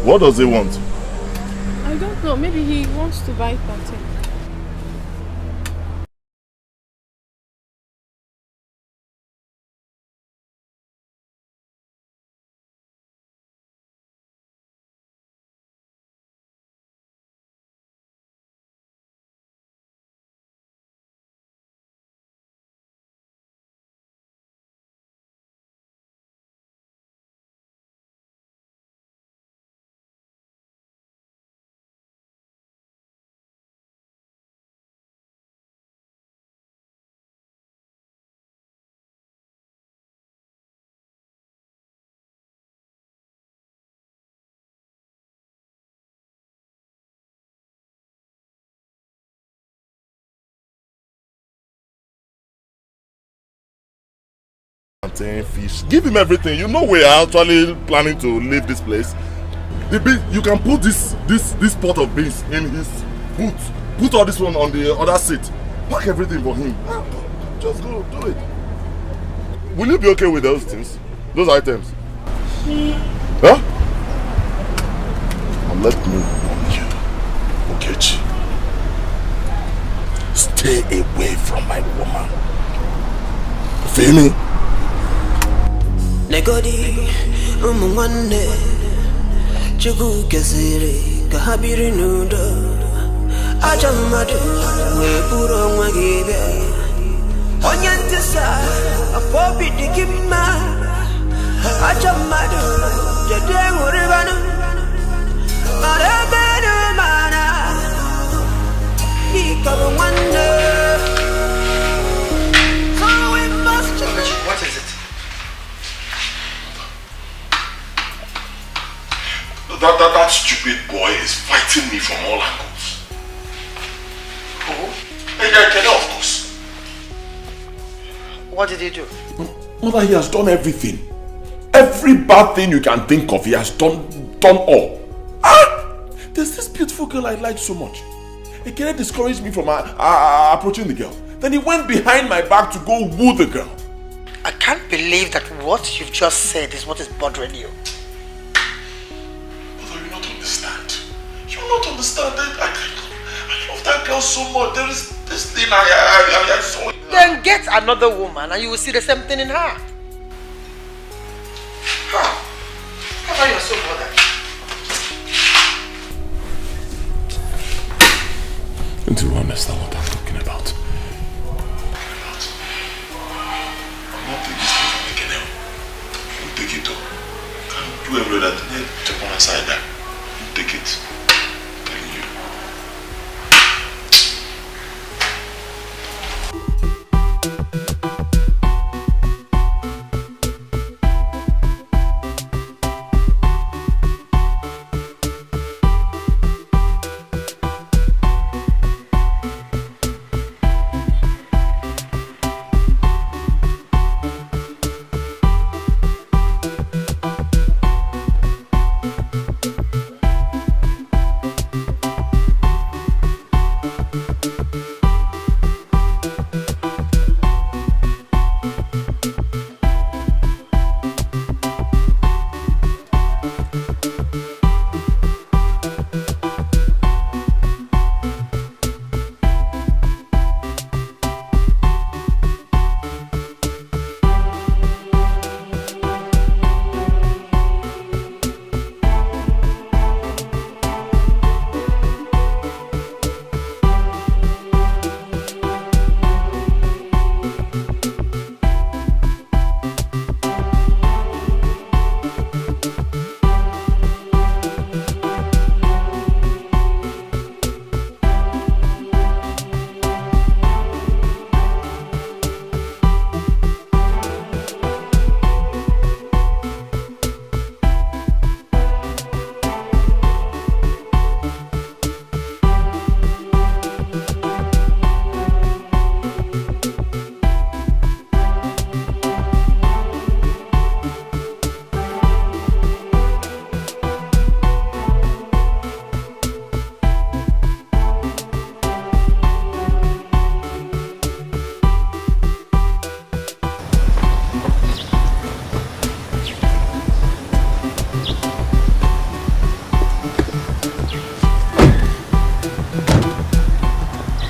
What does he want? I don't know. Maybe he wants to buy plantain. Fish. Give him everything. You know we are actually planning to leave this place. You can put this pot of beans in his boot. Put all this one on the other seat. Pack everything for him. Just go do it. Will you be okay with those things? Those items? Huh? And let me warn you, Okechi. Stay away from my woman. Feel me? Negodi umwane chugu kesiri kahabiri nudo ajamadu we puro mwagebe onyantisa apobi dikima ajamadu jade nguribanu marabenu mana ikabwane. So we must. What is it? That stupid boy is fighting me from all angles. Who? Of course. What did he do? Mother, he has done everything. Every bad thing you can think of, he has done all. There's this beautiful girl I like so much. It can't discourage me from approaching the girl. Then he went behind my back to go woo the girl. I can't believe that what you've just said is what is bothering you. But you not understand. You not understand that I love that girl so much. There is this thing I saw in her. Then get another woman and you will see the same thing in her. How you're so bothered? Don't you understand what I'm talking about? I'm not taking this thing from making help. You take it though. Can't do every other thing. Take one aside there. You take it. I'm telling you.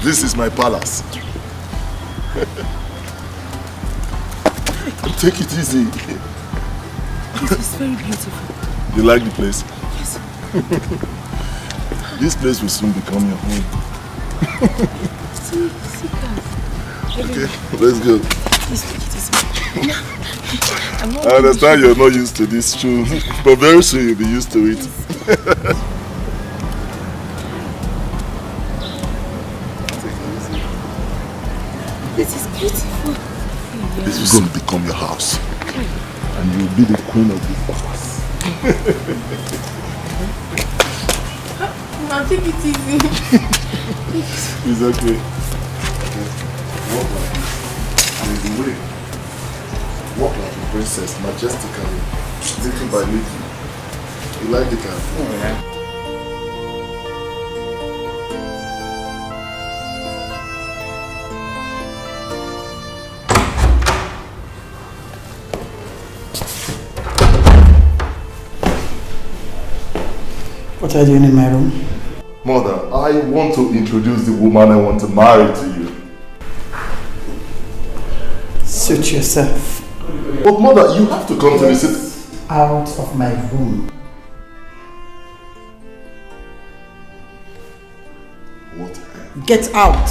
This is my palace. Take it easy. It is very beautiful. You like the place? Yes. This place will soon become your home. Okay, let's go. Please take it easy. I understand you're not used to this shoe, but very soon you'll be used to it. This is beautiful. This is going to become your house. And you'll be the queen of this palace. Now take it easy. It's okay. Walk like this. And in the way, walk like a princess, majestically, little by little. You like the car? Oh, yeah. What are you doing in my room? Mother, I want to introduce the woman I want to marry to you. Suit yourself. But mother, you have to come to visit. Out of my room. Whatever. Get out.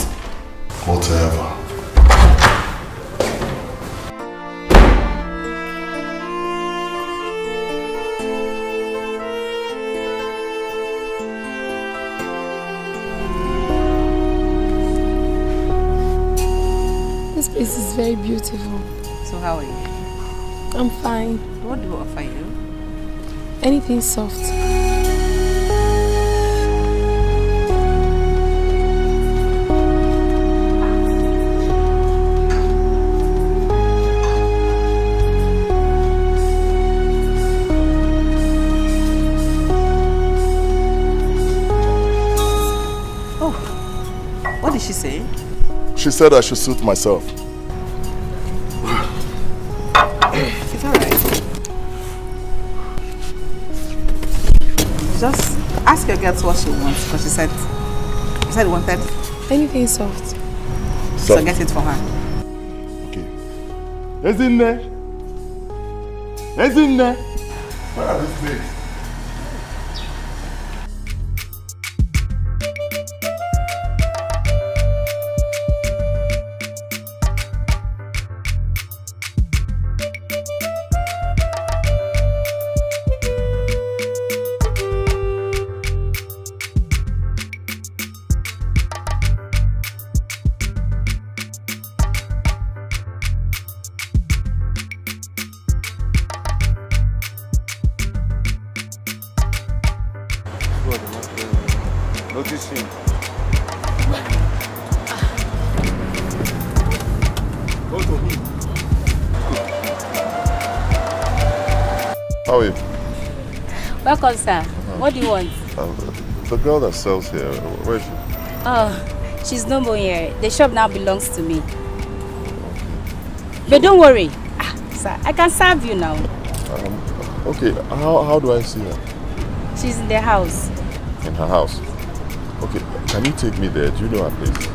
Whatever. This place is very beautiful. So how are you? I'm fine. What do I offer you? Anything soft. Oh, what did she say? She said I should suit myself. It's alright. Just ask your girl what she wants, because she said you wanted anything soft. So get it for her. Okay. Ezinne! Ezinne! Where are these things? How are you? Welcome, sir. What do you want? The girl that sells here, where is she? Oh, she's no more here. The shop now belongs to me. But don't worry. Sir, I can serve you now. Okay, how do I see her? She's in the house. In her house? Okay, can you take me there? Do you know her place?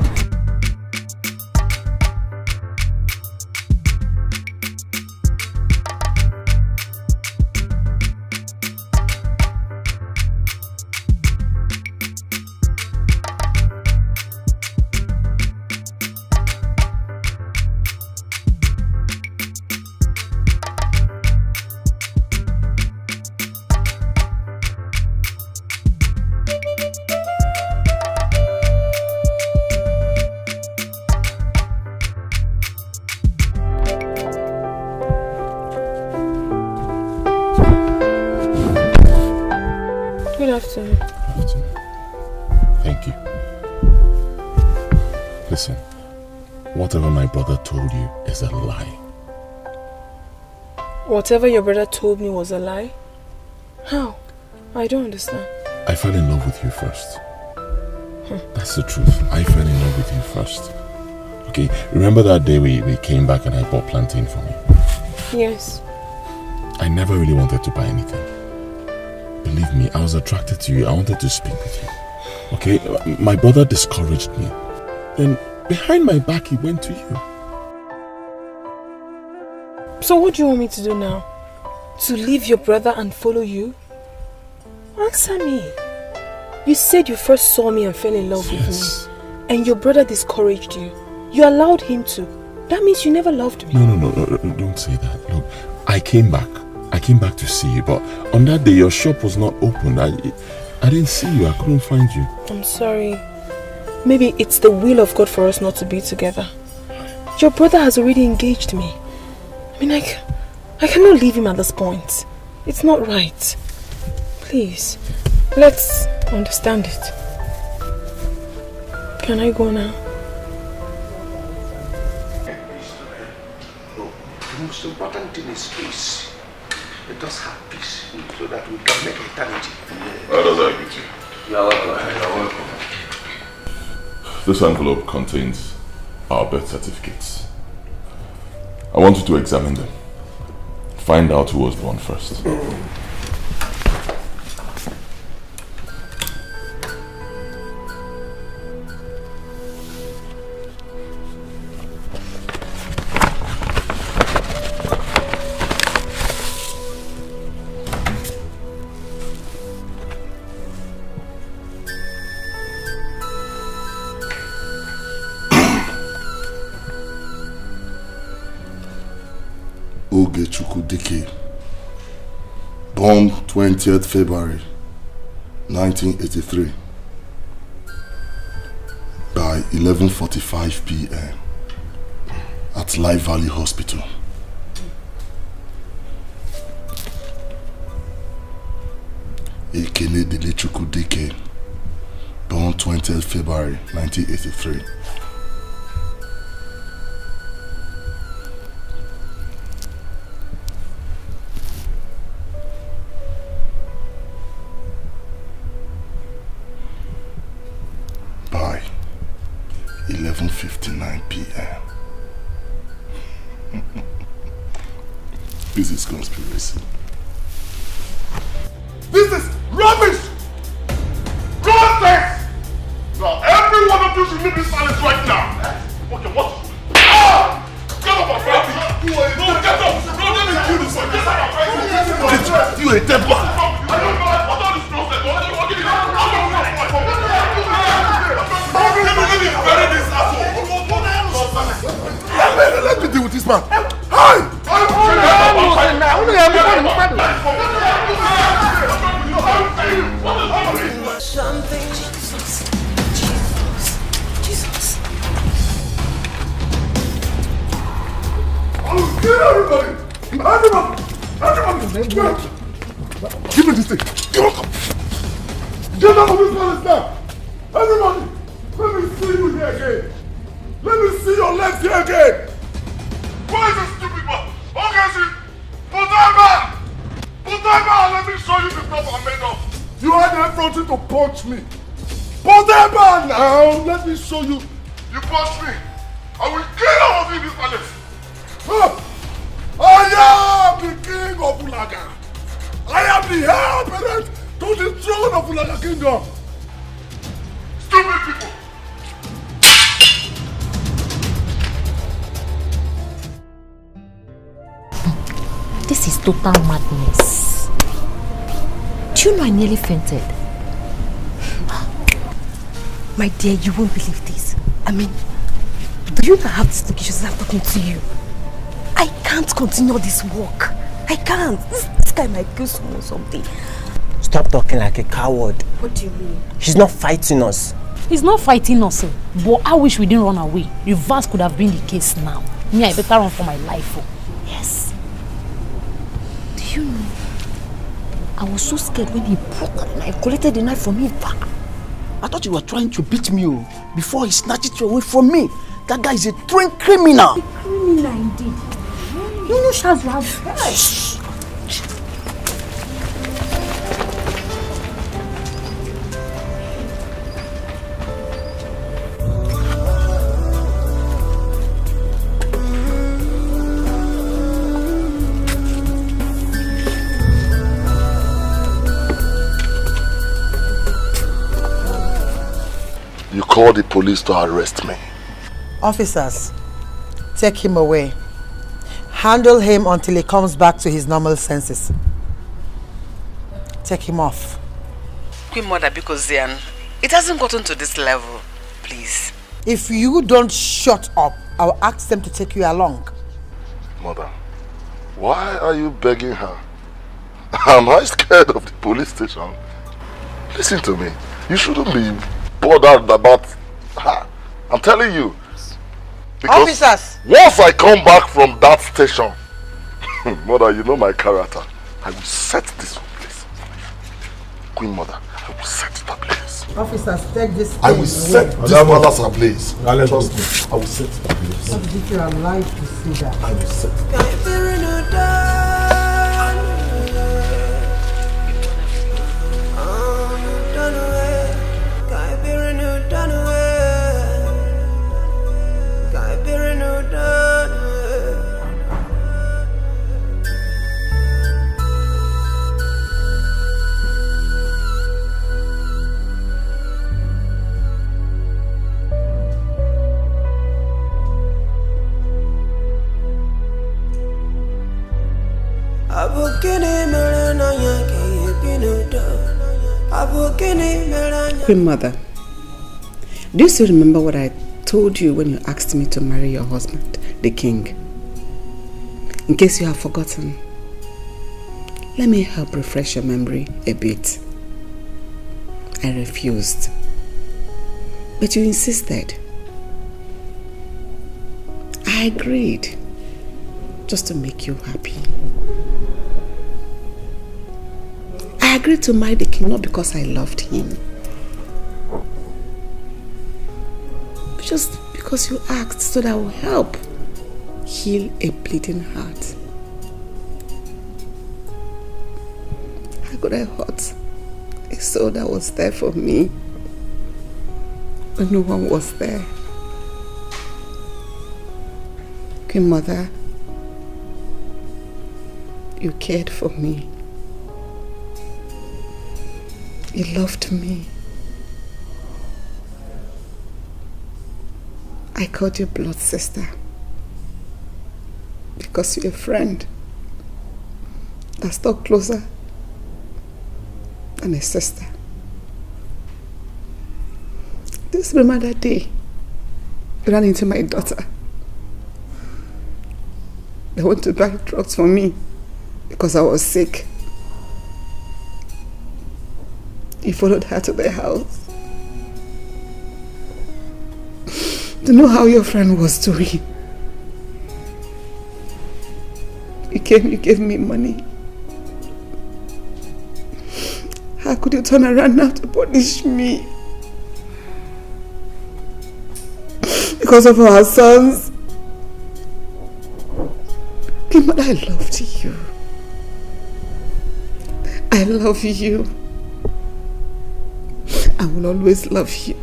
Thank you. Listen, whatever my brother told you is a lie. Whatever your brother told me was a lie? How? I don't understand. I fell in love with you first. That's the truth. I fell in love with you first. Okay, remember that day we came back and I bought plantain for me? Yes. I never really wanted to buy anything. Believe me, I was attracted to you. I wanted to speak with you. Okay, my brother discouraged me. Then, behind my back, he went to you. So what do you want me to do now? To leave your brother and follow you? Answer me. You said you first saw me and fell in love with me. And your brother discouraged you. You allowed him to. That means you never loved me. No, don't say that. Look, I came back to see you, but on that day your shop was not open. I didn't see you. I couldn't find you. I'm sorry. Maybe it's the will of God for us not to be together. Your brother has already engaged me. I mean, I cannot leave him at this point. It's not right. Please, let's understand it. Can I go now? The most important thing is peace. Let us have peace so that we can make eternity. How does that get you? You are welcome. You are welcome. This envelope contains our birth certificates. I want you to examine them. Find out who was born first. Etiko, born 20th February 1983 by 11:45 p.m. at Live Valley Hospital. Etiko, born 20th February 1983. By 11:59 This is conspiracy. This is rubbish! Nonsense! Now, every one of you should leave this palace right now. Okay, what? Ah! Get up and fight me! No, get up! No, let me kill this one! Get up and fight me! You a dead man! I don't know what all this nonsense. What are you walking in? Let me bury this asshole! Let me deal with this man! Hi! Something. Jesus. I'll kill everybody! Everybody! Give me this thing! Get out of this palace now! Everybody! Let me see you here again! Let me see your legs here again! Why is this stupid man? Okay, see! Put them back! Let me show you the stuff I'm made of! You had the effrontery to punch me! Put them back now! Let me show you! You punched me! I will kill all of you in this palace! I am the king of Ulaga! I am the heir apparent to the throne of Ulaga Kingdom! Stupid people! This is total madness. Do you know I nearly fainted? My dear, you won't believe this. I mean, do you not have this location as I'm talking to you? I can't continue this work. I can't. This guy might kill someone or something. Stop talking like a coward. What do you mean? He's not fighting us. He's not fighting us, but I wish we didn't run away. Reverse could have been the case now. Me, I better run for my life. Yes. Do you know? I was so scared when he broke out and I collected the knife from him. I thought you were trying to beat me before he snatched it away from me. That guy is a trained criminal. A criminal indeed. You know Shaz will have... Shh. You called the police to arrest me. Officers, take him away. Handle him until he comes back to his normal senses. Take him off. Queen Mother, because it hasn't gotten to this level, please. If you don't shut up, I'll ask them to take you along. Mother, why are you begging her? Am I scared of the police station? Listen to me. You shouldn't be bothered about her. I'm telling you. Because officers! Once I come back from that station, Mother, you know my character. I will set this place. Queen Mother, I will set it ablaze. Officers, take this. I will set this palace ablaze. Trust me. I will set it ablaze. What if you are alive to see that? I will set it. Queen Mother, do you still remember what I told you when you asked me to marry your husband, the king? In case you have forgotten, let me help refresh your memory a bit. I refused, but you insisted. I agreed, just to make you happy. I agreed to marry the king not because I loved him, but just because you asked, so that I will help heal a bleeding heart. How could I hurt a soul that was there for me when no one was there? Queen Mother, You cared for me. You loved me. I called you blood sister because you're a friend that stuck closer than a sister. This remember that day you ran into my daughter. They went to buy drugs for me because I was sick. You followed her to the house to know how your friend was doing. You came, you gave me money. How could you turn around now to punish me? Because of our sons. But I loved you. I love you. I will always love you.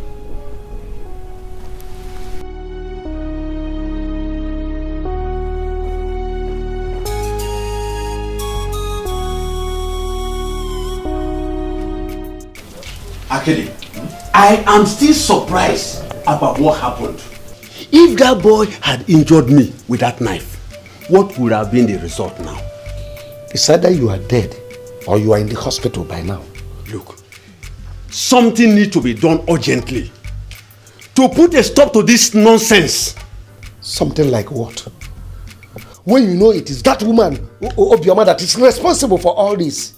Actually, I am still surprised about what happened. If that boy had injured me with that knife, what would have been the result now? It's either you are dead or you are in the hospital by now. Look, something needs to be done urgently to put a stop to this nonsense. Something like what? When you know it is that woman, Obioma, that is responsible for all this.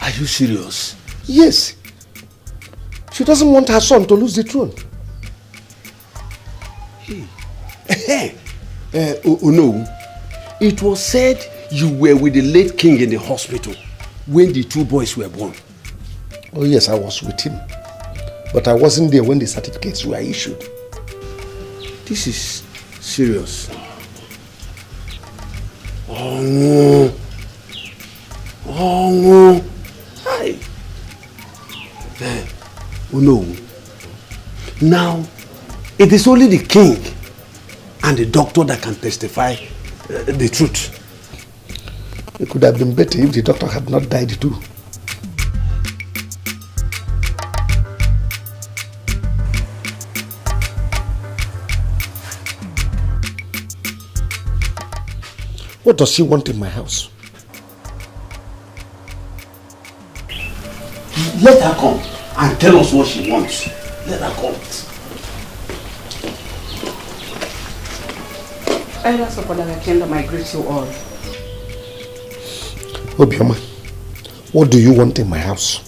Are you serious? Yes. She doesn't want her son to lose the throne. Hey. No, it was said you were with the late king in the hospital when the two boys were born. Oh yes, I was with him. But I wasn't there when the certificates were issued. This is serious. Oh no. Oh no. Hi. Oh no. Now, it is only the king and the doctor that can testify the truth. It could have been better if the doctor had not died too. What does she want in my house? Let her come and tell us what she wants. Let her come. Elders of Other Kingdom, I greet you all. Obioma, what do you want in my house?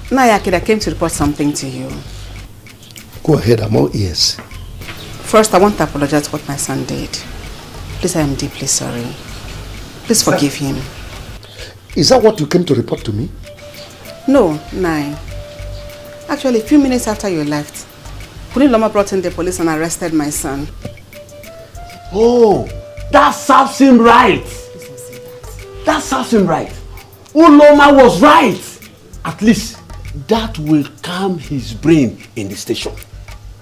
Nayakid, I came to report something to you. Go ahead, I'm all ears. First, I want to apologize for what my son did. Please, I am deeply sorry. Please forgive him. Is that what you came to report to me? No, Nai. Actually, a few minutes after you left, Queen Loma brought in the police and arrested my son. Oh, that serves him right. That serves him right. Uloma was right. At least that will calm his brain in the station.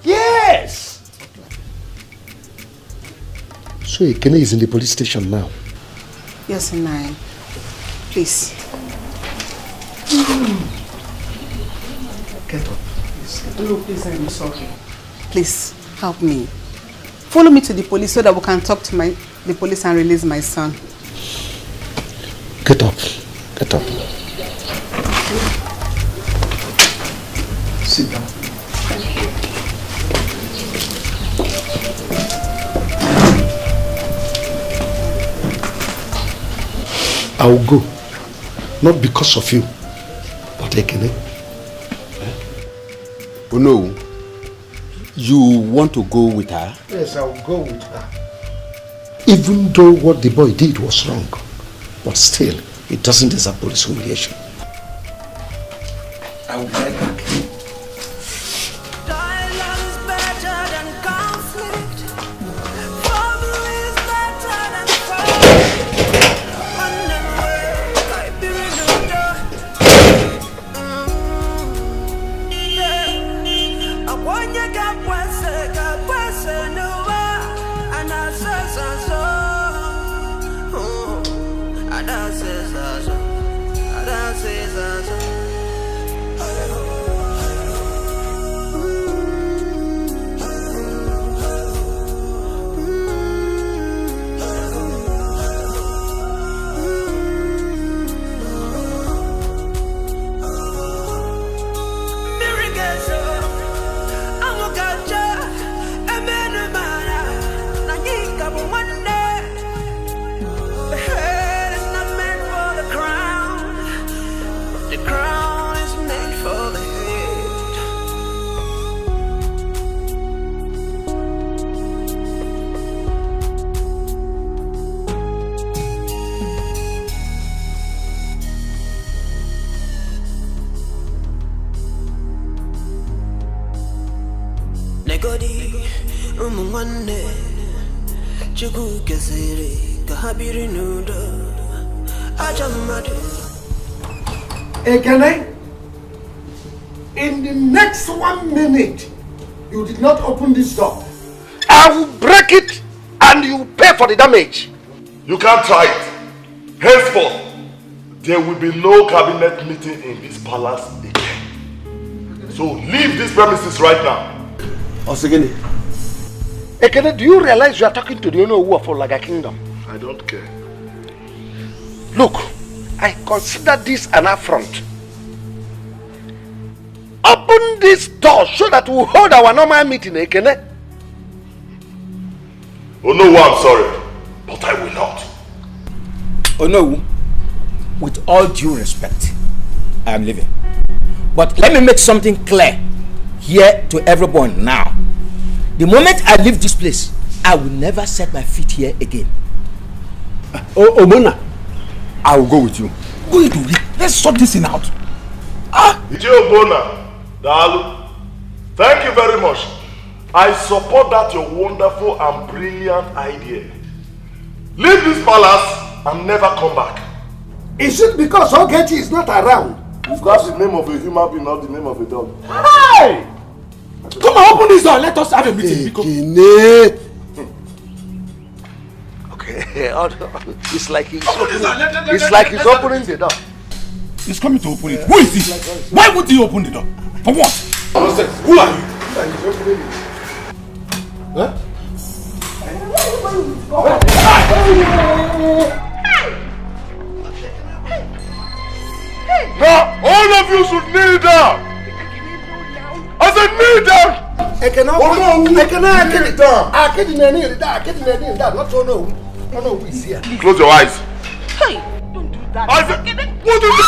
Yes. So Ekene is in the police station now? Yes, Nai. Please. Get up. No, please, I'm sorry. Please, help me. Follow me to the police so that we can talk to the police and release my son. Get up. Get up. Sit down. Thank you. I will go. Not because of you, but Ekene. Oh no. You want to go with her? Yes, I will go with her. Even though what the boy did was wrong, but still, it doesn't deserve police humiliation. I will be right back. Ekene, in the next 1 minute, you did not open this door, I will break it and you pay for the damage. You can't try it. Henceforth, there will be no cabinet meeting in this palace again. So leave these premises right now. Osegene. Ekene, do you realize you are talking to the owner of Olaga Kingdom? I don't care. Look, I consider this an affront. Open this door so that we'll hold our normal meeting, Ekene. Oh no, I'm sorry, but I will not. Oh no, with all due respect, I am leaving. But let me make something clear here to everyone now. The moment I leave this place, I will never set my feet here again. Obona, I will go with you. Go into it. Let's sort this thing out. Obona, Dalu, thank you very much. I support that your wonderful and brilliant idea. Leave this palace and never come back. Is it because Ogechi is not around? Is that the name of a human being, not the name of a dog? Hey! Come on, open this door. Let us have a meeting. Okay, it's like he's opening. It's like he's opening the door. He's coming to open it. Who is he? Why would he open the door? For what? Who are you? Huh? Now, all of you should kneel down. I said kneel down. Close your eyes. Hey, don't do that. I said, what is it?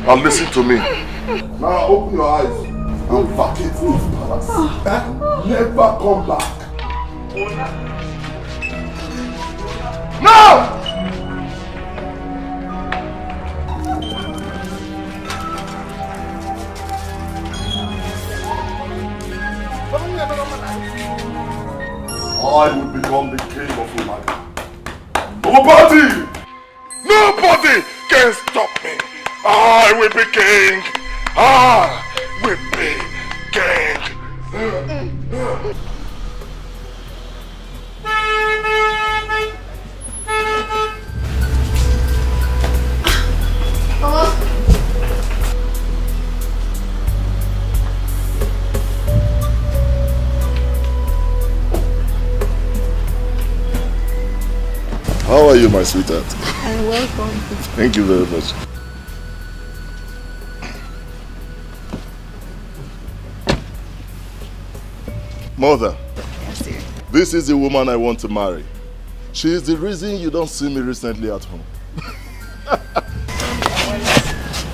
Now listen to me. Now open your eyes and vacate this palace. Never come back. Now! I will become the king of Umaga. Nobody can stop me. I will be king. I will be king. How are you, my sweetheart? I'm welcome. Thank you very much. Mother, Yes, dear. this is the woman I want to marry. She is the reason you don't see me recently at home.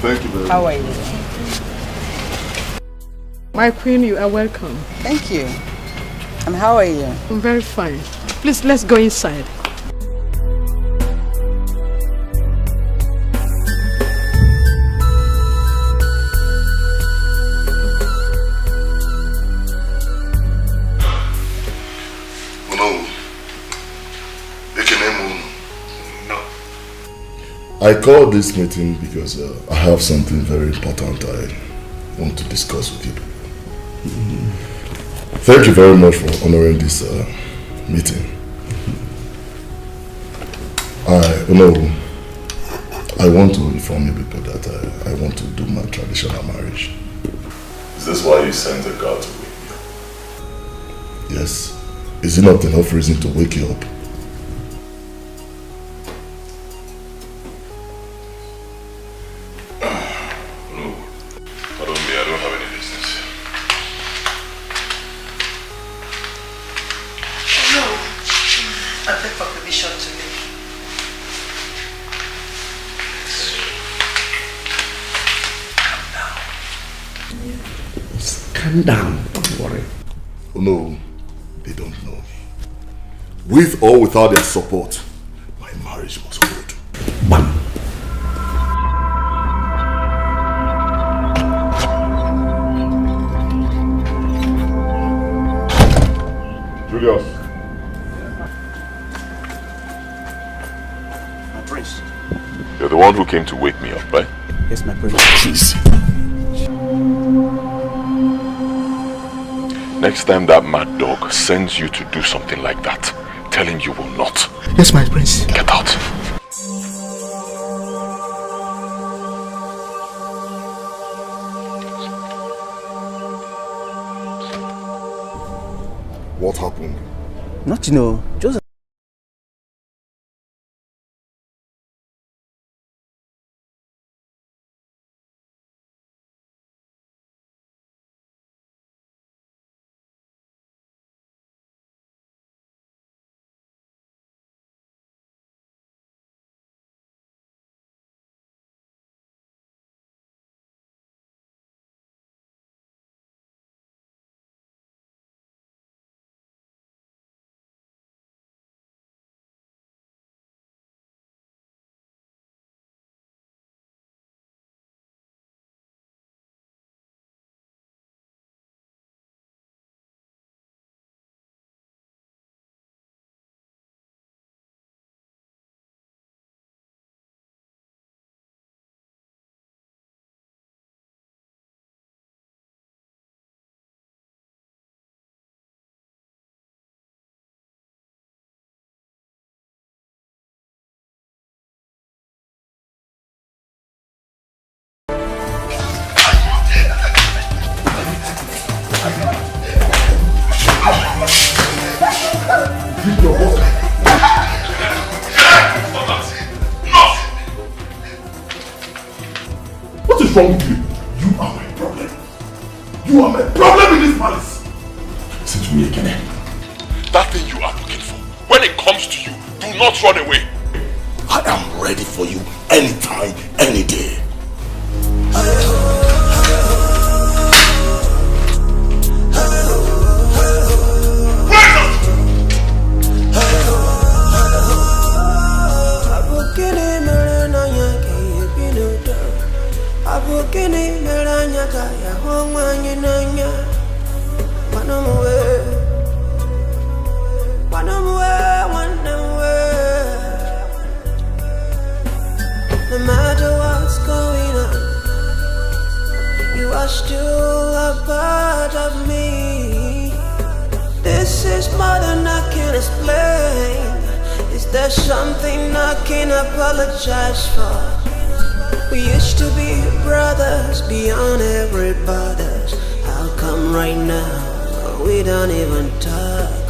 Thank you very much. How are you? My queen, you are welcome. Thank you. And how are you? I'm very fine. Please, let's go inside. I called this meeting because I have something very important I want to discuss with you. Thank you very much for honoring this meeting. I want to inform you people that I want to do my traditional marriage. Is this why you sent a girl to wake me up? Yes. Is it not enough reason to wake you up? Calm down, don't worry. Oh no, they don't know me. With or without their support, my marriage must hold. Bam. Julius. My prince. You're the one who came to wake me up, right? Yes, my prince. Please. Next time that mad dog sends you to do something like that, tell him you will not. Yes, my prince. Get out. What happened? Nothing, just What is wrong with you? You are my problem. You are my problem in this palace. Listen to me again. That thing you are looking for, when it comes to you, do not run away. I am ready for you anytime, any day. No matter what's going on, you are still a part of me. This is more than I can explain. Is there something I can apologize for? We used to be brothers beyond every borders. How come right now we don't even talk?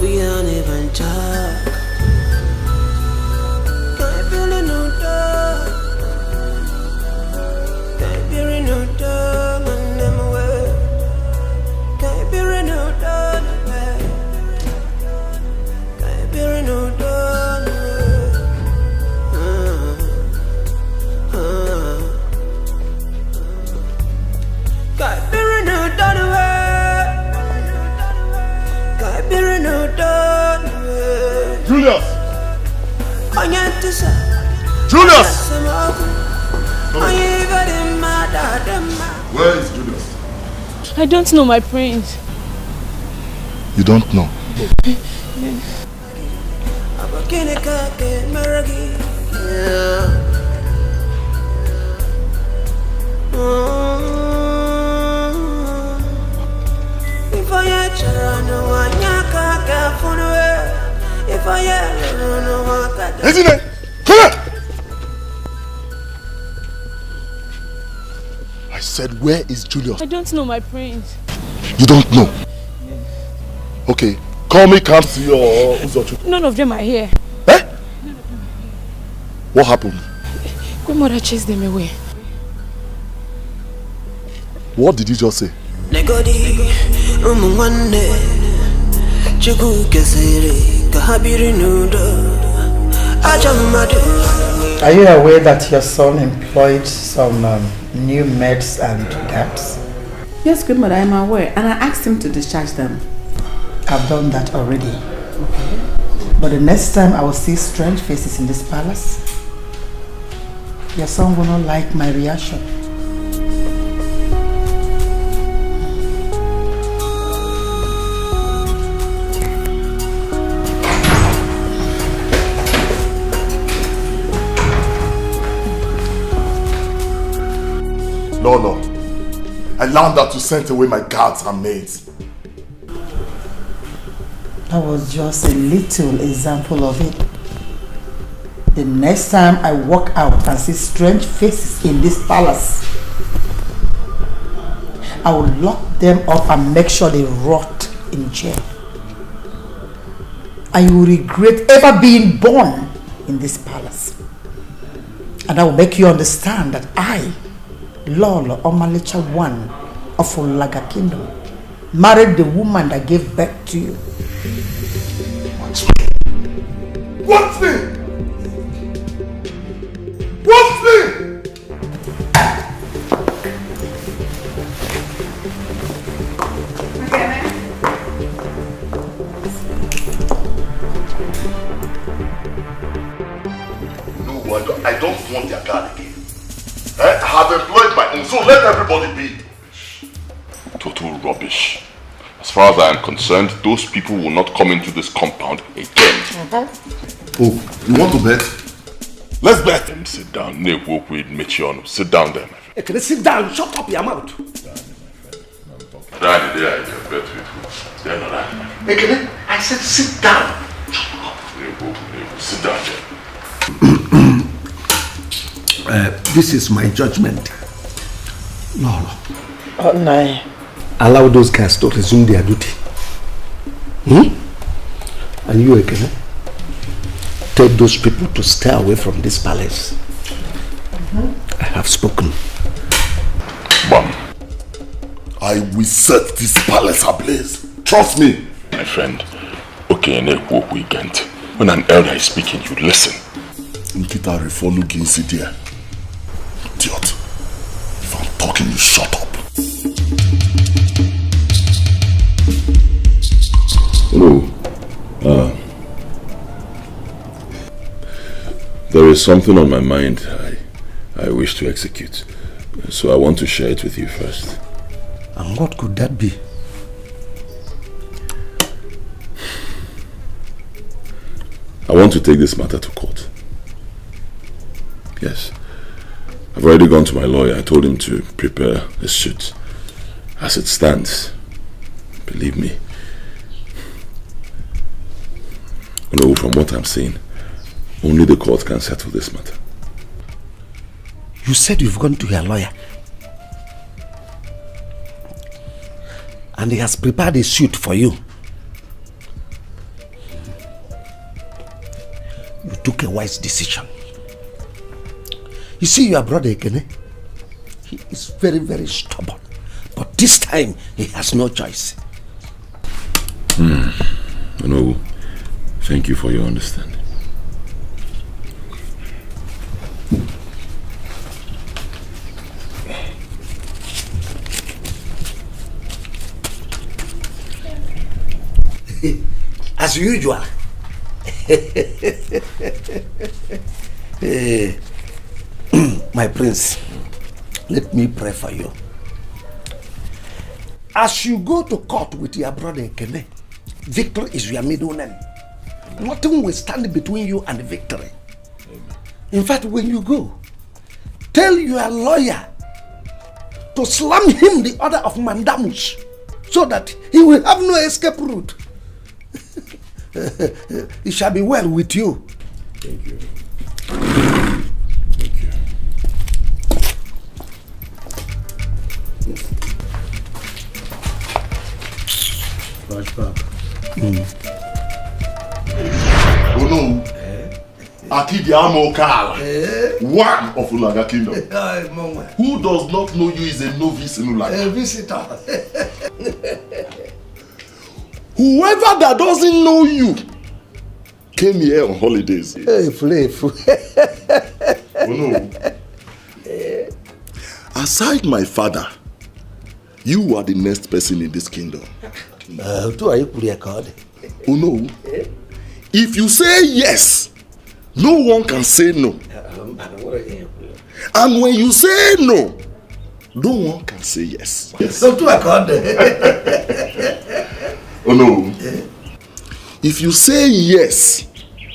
We don't even talk. Can't build a new dog. Can't build a new dog on them away. Can't build a new dog away. Can't build a new dog away. Can't build a new dog away. Julius! Julius! Where is Julius? I don't know, my prince. You don't know? Isn't it? Come here! I said, where is Julius? I don't know, my prince. You don't know? Okay, call me Kamsi or Uzochu. None of them are here. Eh? What happened? Grandmother chased them away. What did you just say? Are you aware that your son employed some new maids and guards? Yes, good mother, I am aware, and I asked him to discharge them. I've done that already. Okay. But the next time I will see strange faces in this palace, your son will not like my reaction. No, no. I learned that to send away my guards and maids. That was just a little example of it. The next time I walk out and see strange faces in this palace, I will lock them up and make sure they rot in jail. And you will regret ever being born in this palace. And I will make you understand that I, Lolo Omalicha I of Ulaga Kingdom, married the woman that gave birth to you. Watch me! Watch me! No, I don't want their guard again. I have employed my own, so let everybody be. Total rubbish. As far as I am concerned, those people will not come into this compound again. Oh, you want to bet? Let's bet. Then sit down. Sit down there, my friend. Can you sit down? Shut up your mouth. Daddy, there I can bet with you. I said sit down. Sit down there. This is my judgment. No. Oh, no. Allow those guys to resume their duty. And you again, tell those people to stay away from this palace. I have spoken. Mom, I will set this palace ablaze. Trust me. My friend, okay, weekend. When an elder is speaking, you listen. Nkita refolu ginsi there. Idiot. If I'm talking, you shut up. Hello. There is something on my mind I wish to execute. So I want to share it with you first. And what could that be? I want to take this matter to court. Yes. I've already gone to my lawyer. I told him to prepare a suit. As it stands, believe me, no, from what I'm seeing, only the court can settle this matter. You said you've gone to your lawyer. And he has prepared a suit for you. You took a wise decision. You see your brother Ekene? He is very, very stubborn. But this time, he has no choice. No, thank you for your understanding. As usual. My prince, let me pray for you. As you go to court with your brother Ekene, victory is your middle name. Nothing will stand between you and victory. In fact, when you go, tell your lawyer to slam him the order of mandamus so that he will have no escape route. It shall be well with you. Thank you. Flashback. Oh no. Akidi Amokala, one of Ulaga Kingdom. Who does not know you is a novice in Ulaga? A visitor. Whoever that doesn't know you came here on holidays. Hey, Flav. Oh no. Aside my father, you are the next person in this kingdom. Oh no. If you say yes, no one can say no. And when you say no, no one can say yes. Yes. Oh no. If you say yes,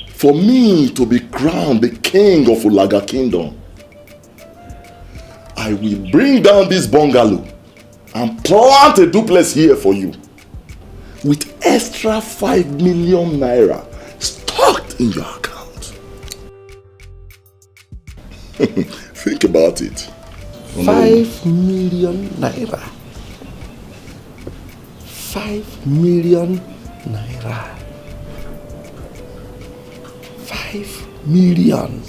for me to be crowned the king of Ulaga Kingdom, I I will bring down this bungalow and plant a duplex here for you with extra 5 million naira stocked in your account. Think about it. 5 million naira. 5 million naira. 5 million.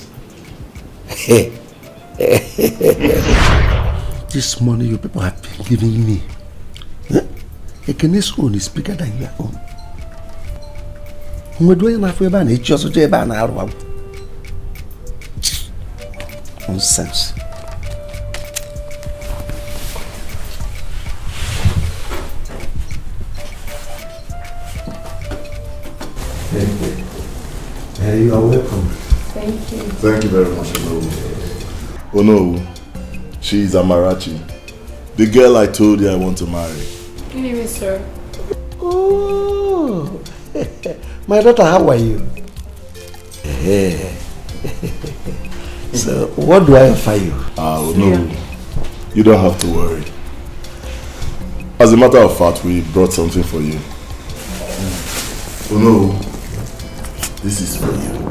This money you people have been giving me, Ekene's own is bigger than your own. Nonsense. You are welcome. Thank you. Thank you very much, Onowu. She is Amarachi, the girl I told you I want to marry. Good evening, sir. Oh, my daughter, how are you? So, what do I offer you? No, you don't have to worry. As a matter of fact, we brought something for you. Oh no, this is for you.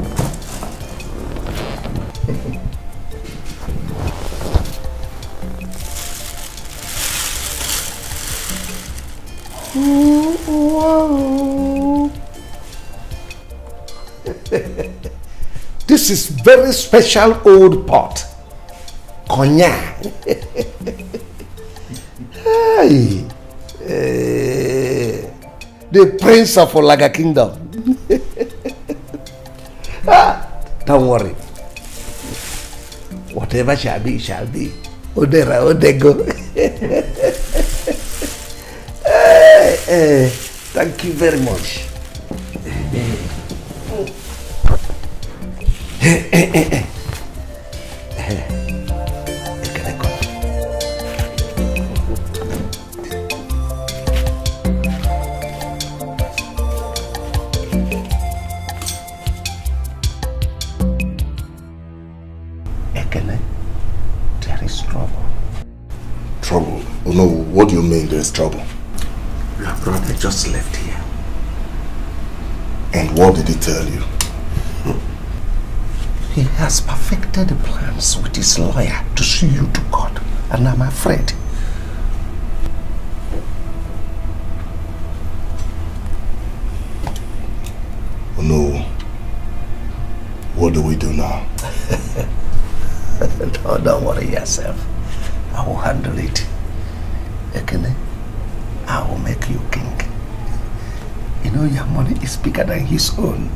This is very special old pot. Cognac. Hey. The prince of Olaga Kingdom. Don't worry. Whatever shall be, shall be. Odera, Odego. Thank you very much. There is trouble. Trouble? Oh no, what do you mean there is trouble? Your brother just left here. And what did he tell you? He has perfected the plans with his lawyer to sue you to court, and I'm afraid. Oh no. What do we do now? No, don't worry yourself. I will handle it. Ekene, I will make you king. You know your money is bigger than his own.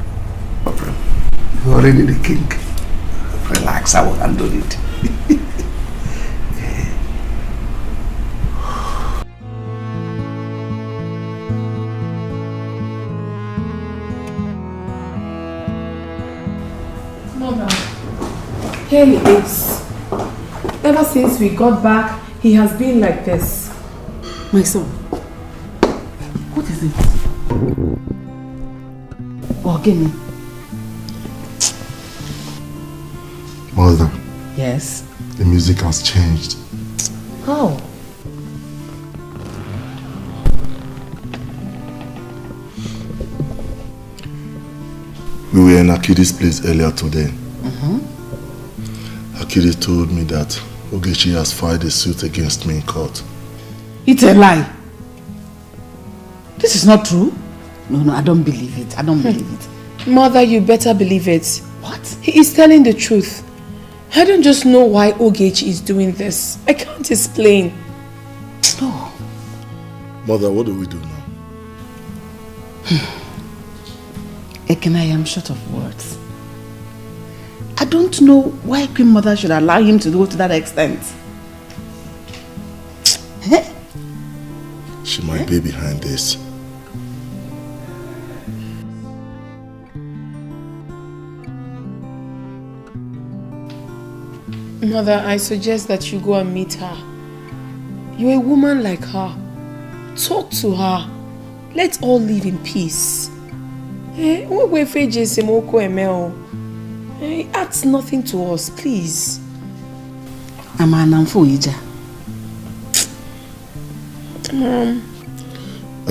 You're already the king. Relax, I will handle it. Mother, here he is. Ever since we got back, he has been like this. My son, what is it? Ogini. Mother. Yes? The music has changed. How? We were in Akidi's place earlier today. Akidi told me that Ogechi has filed a suit against me in court. It's a lie. This is not true. No, I don't believe it. I don't believe it. Mother, you better believe it. What? He is telling the truth. I don't just know why Ogechi is doing this. I can't explain. Oh. Mother, what do we do now? Ekene, I am short of words. I don't know why Queen Mother should allow him to go to that extent. She might be behind this. Mother, I suggest that you go and meet her. You're a woman like her. Talk to her. Let's all live in peace. It adds nothing to us, please. I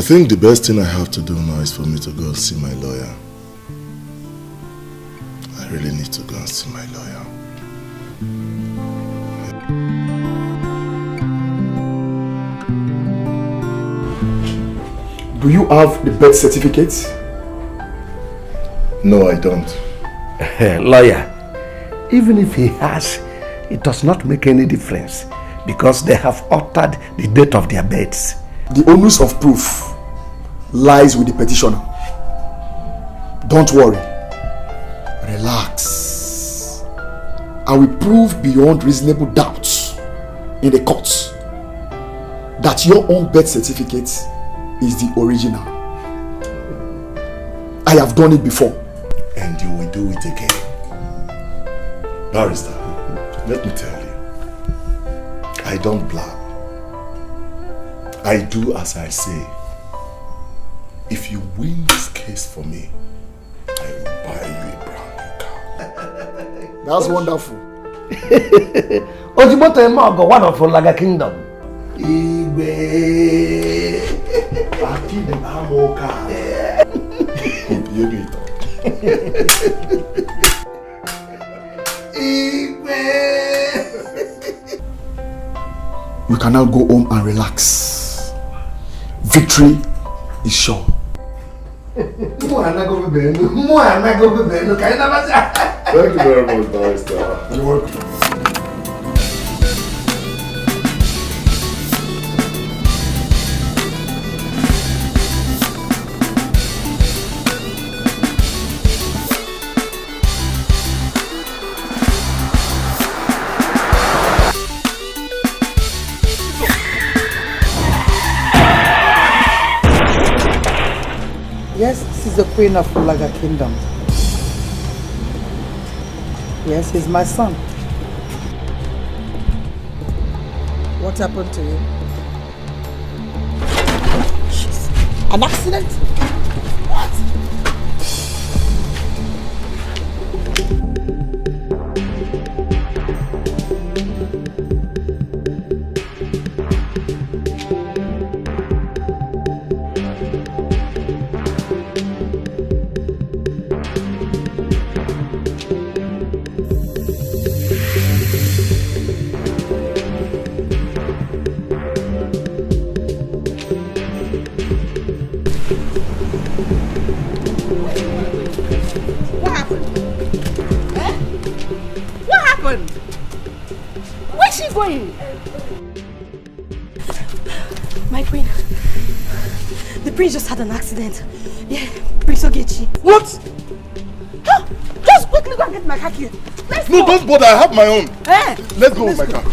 think the best thing I have to do now is for me to go and see my lawyer. I really need to go and see my lawyer. Do you have the birth certificate? No, I don't. Lawyer, even if he has, it does not make any difference because they have altered the date of their births. The onus of proof lies with the petitioner. Don't worry. Relax. I will prove beyond reasonable doubts in the courts that your own birth certificate is the original. I have done it before. And you will do it again. Barrister, let me tell you, I don't blab. I do as I say. If you win this case for me, I will buy you a brand new car. That's wonderful. Ojimoto Emago, one of Olaga Kingdom. Igwe. We can now go home and relax. Victory is sure. Thank you very much, Barrister. You're welcome. Yes, this is the Queen of Ulaga Kingdom. Yes, he's my son. What happened to him? An accident? What? My queen, the prince just had an accident. Yeah, Prince Ogechi. What? Huh? Just quickly go and get my car key. Let's go. Don't bother, I have my own. Eh? Let's go with my car.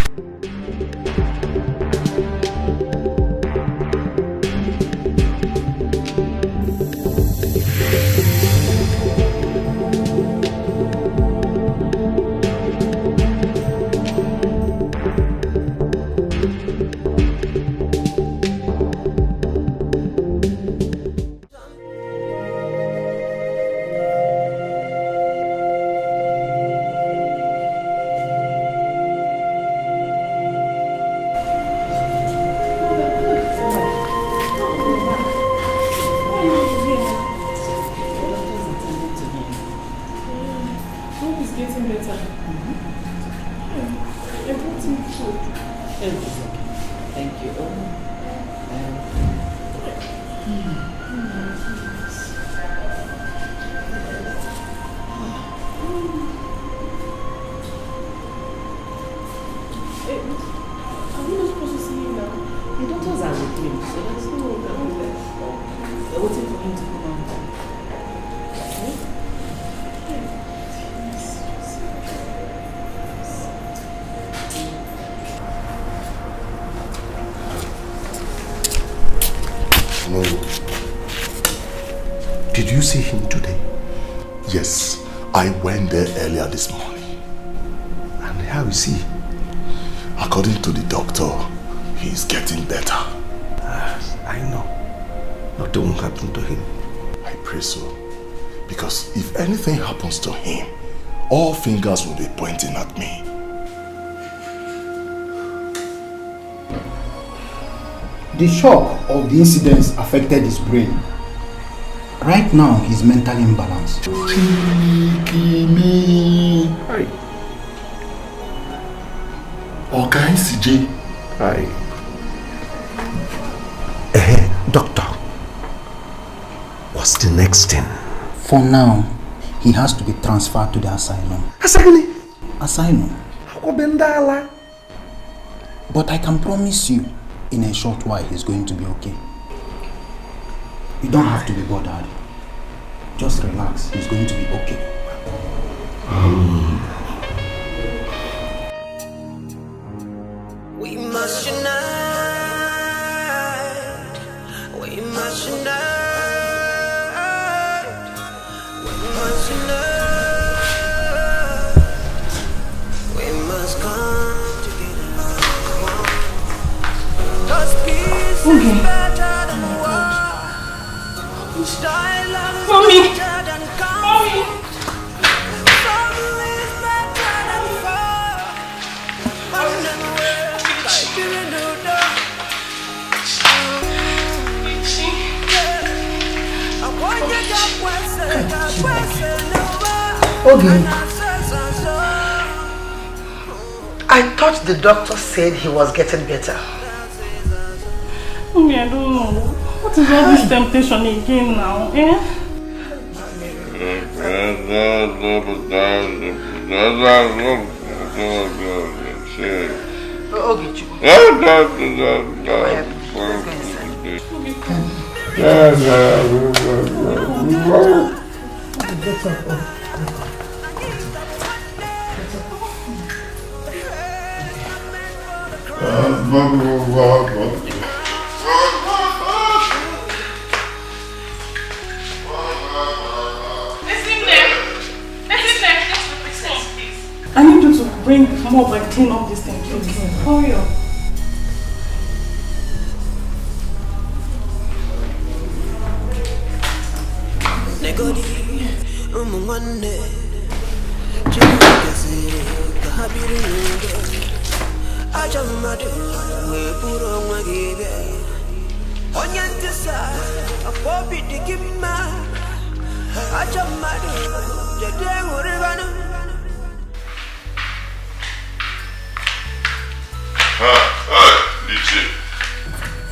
Did you see him today? Yes, I went there earlier this morning. And how is he? According to the doctor, he is getting better. I know. Nothing will happen to him. I pray so. Because if anything happens to him, all fingers will be pointing at me. The shock of the incidents affected his brain. Right now, he's mentally imbalanced. Okay, CJ. Doctor, what's the next thing? For now, he has to be transferred to the asylum. Asylum. But I can promise you, in a short while, he's going to be okay. You don't have to be bothered. Just relax, he's going to be okay. We must unite. We must unite. We must unite. We must come together. 'Cause peace is better than war. Silence is better than conflict. Family is better than war. And then we're like doing no dog. I want you to I thought the doctor said he was getting better. Mommy, I don't know. What is all this temptation again now, eh? I need you to bring more and clean up this thing, please. Hurry up.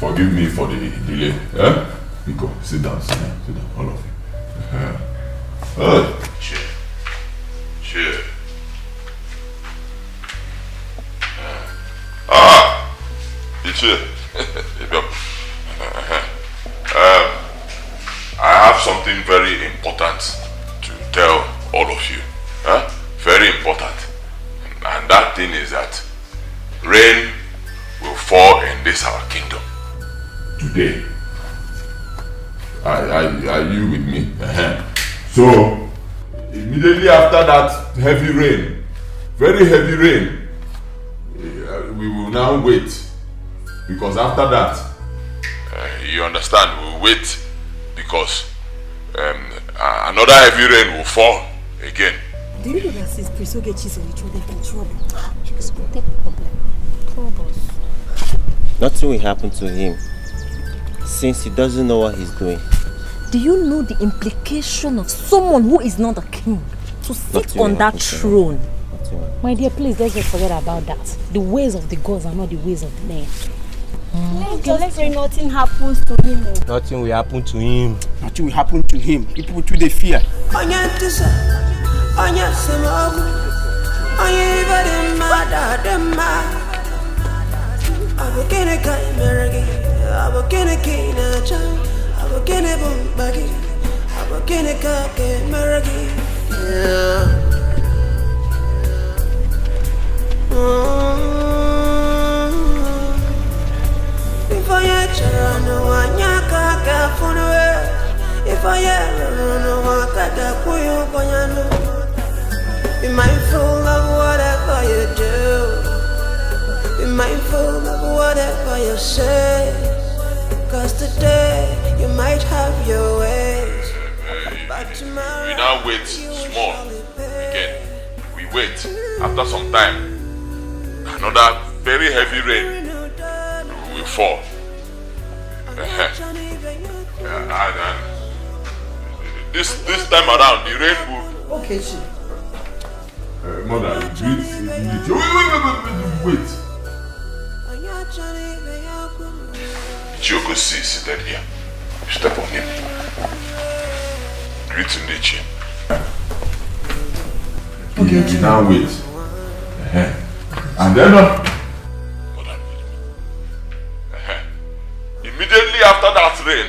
Forgive me for the delay. Eh? Nico, sit down, all of you. Cheer. Ichi. I have something very important to tell all of you. Very important. And that thing is that rain will fall in this our kingdom today. Are you with me? So, immediately after that heavy rain, very heavy rain, we will now wait. Because after that, you understand, we will wait because another heavy rain will fall again. Do you know that since Prisogechi is on each other in trouble? Troubles. Nothing will happen to him since he doesn't know what he's doing. Do you know the implication of someone who is not a king to sit on that throne? My dear, please let's just forget about that. The ways of the gods are not the ways of the men. Let's say nothing happens to him. Nothing will happen to him. Nothing will happen to him. People to the fear. If I be mindful of whatever you do. Be mindful of whatever you say. 'Cause today you might have your ways. But tomorrow We now wait small again. We wait. After some time, another very heavy rain will fall. This time around, the rain will... Okay, she. Mother, wait. Joko seated here. Step on him. Greet him, Nichi. Okay, now wait. And then... Immediately after that rain,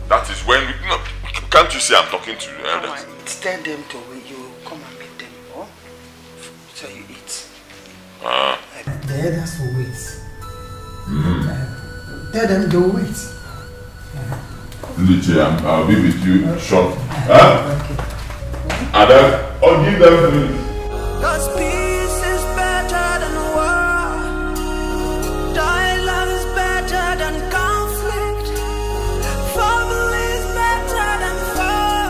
that is when we... No, can't you see I'm talking to the elders? Tell them to wait. You come and meet them, oh? So you eat. The elders will wait. Tell them to wait. Liche, I'll be with you short. And then I'll give them food. Cause peace is better than war. Dialogue is better than conflict. Family is better than war.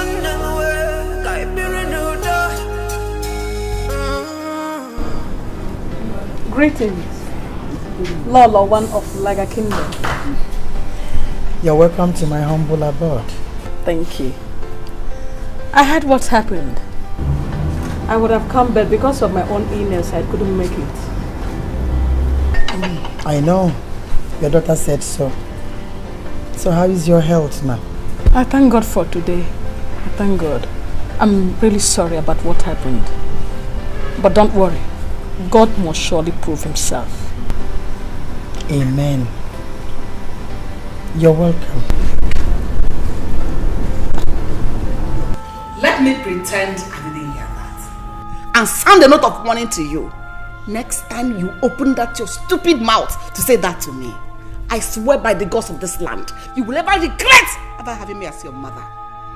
And then work, I be renewed. Greetings, Lolo, one of Laga Kingdom. You're welcome to my humble abode. Thank you. I heard what happened. I would have come, but because of my own illness, I couldn't make it. I know. Your daughter said so. So how is your health now? I thank God for today. I thank God. I'm really sorry about what happened. But don't worry. God must surely prove himself. Amen. You're welcome. Let me pretend I didn't hear that. And sound a note of warning to you. Next time you open that your stupid mouth to say that to me, I swear by the gods of this land, you will never regret ever having me as your mother.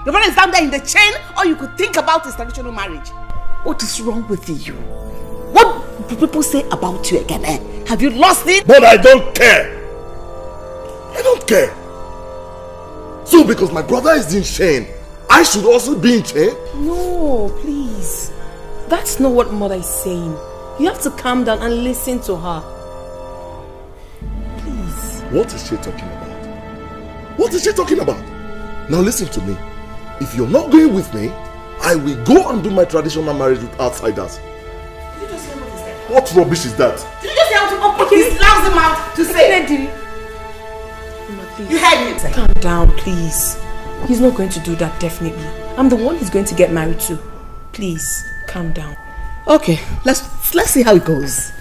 Your mother is down there in the chain, or you could think about his traditional marriage. What is wrong with you? What do people say about you again, eh? Have you lost it? But I don't care. I don't care. So because my brother is in chain, I should also be in chain? No, please. That's not what mother is saying. You have to calm down and listen to her. Please. What is she talking about? What is she talking about? Now listen to me. If you're not going with me, I will go and do my traditional marriage with outsiders. Did you just hear what he said? What rubbish is that? Did you just hear how to open his lousy mouth to say? You heard me. Calm down, please. He's not going to do that, definitely. I'm the one he's going to get married to. Please, calm down. Okay, let's see how it goes.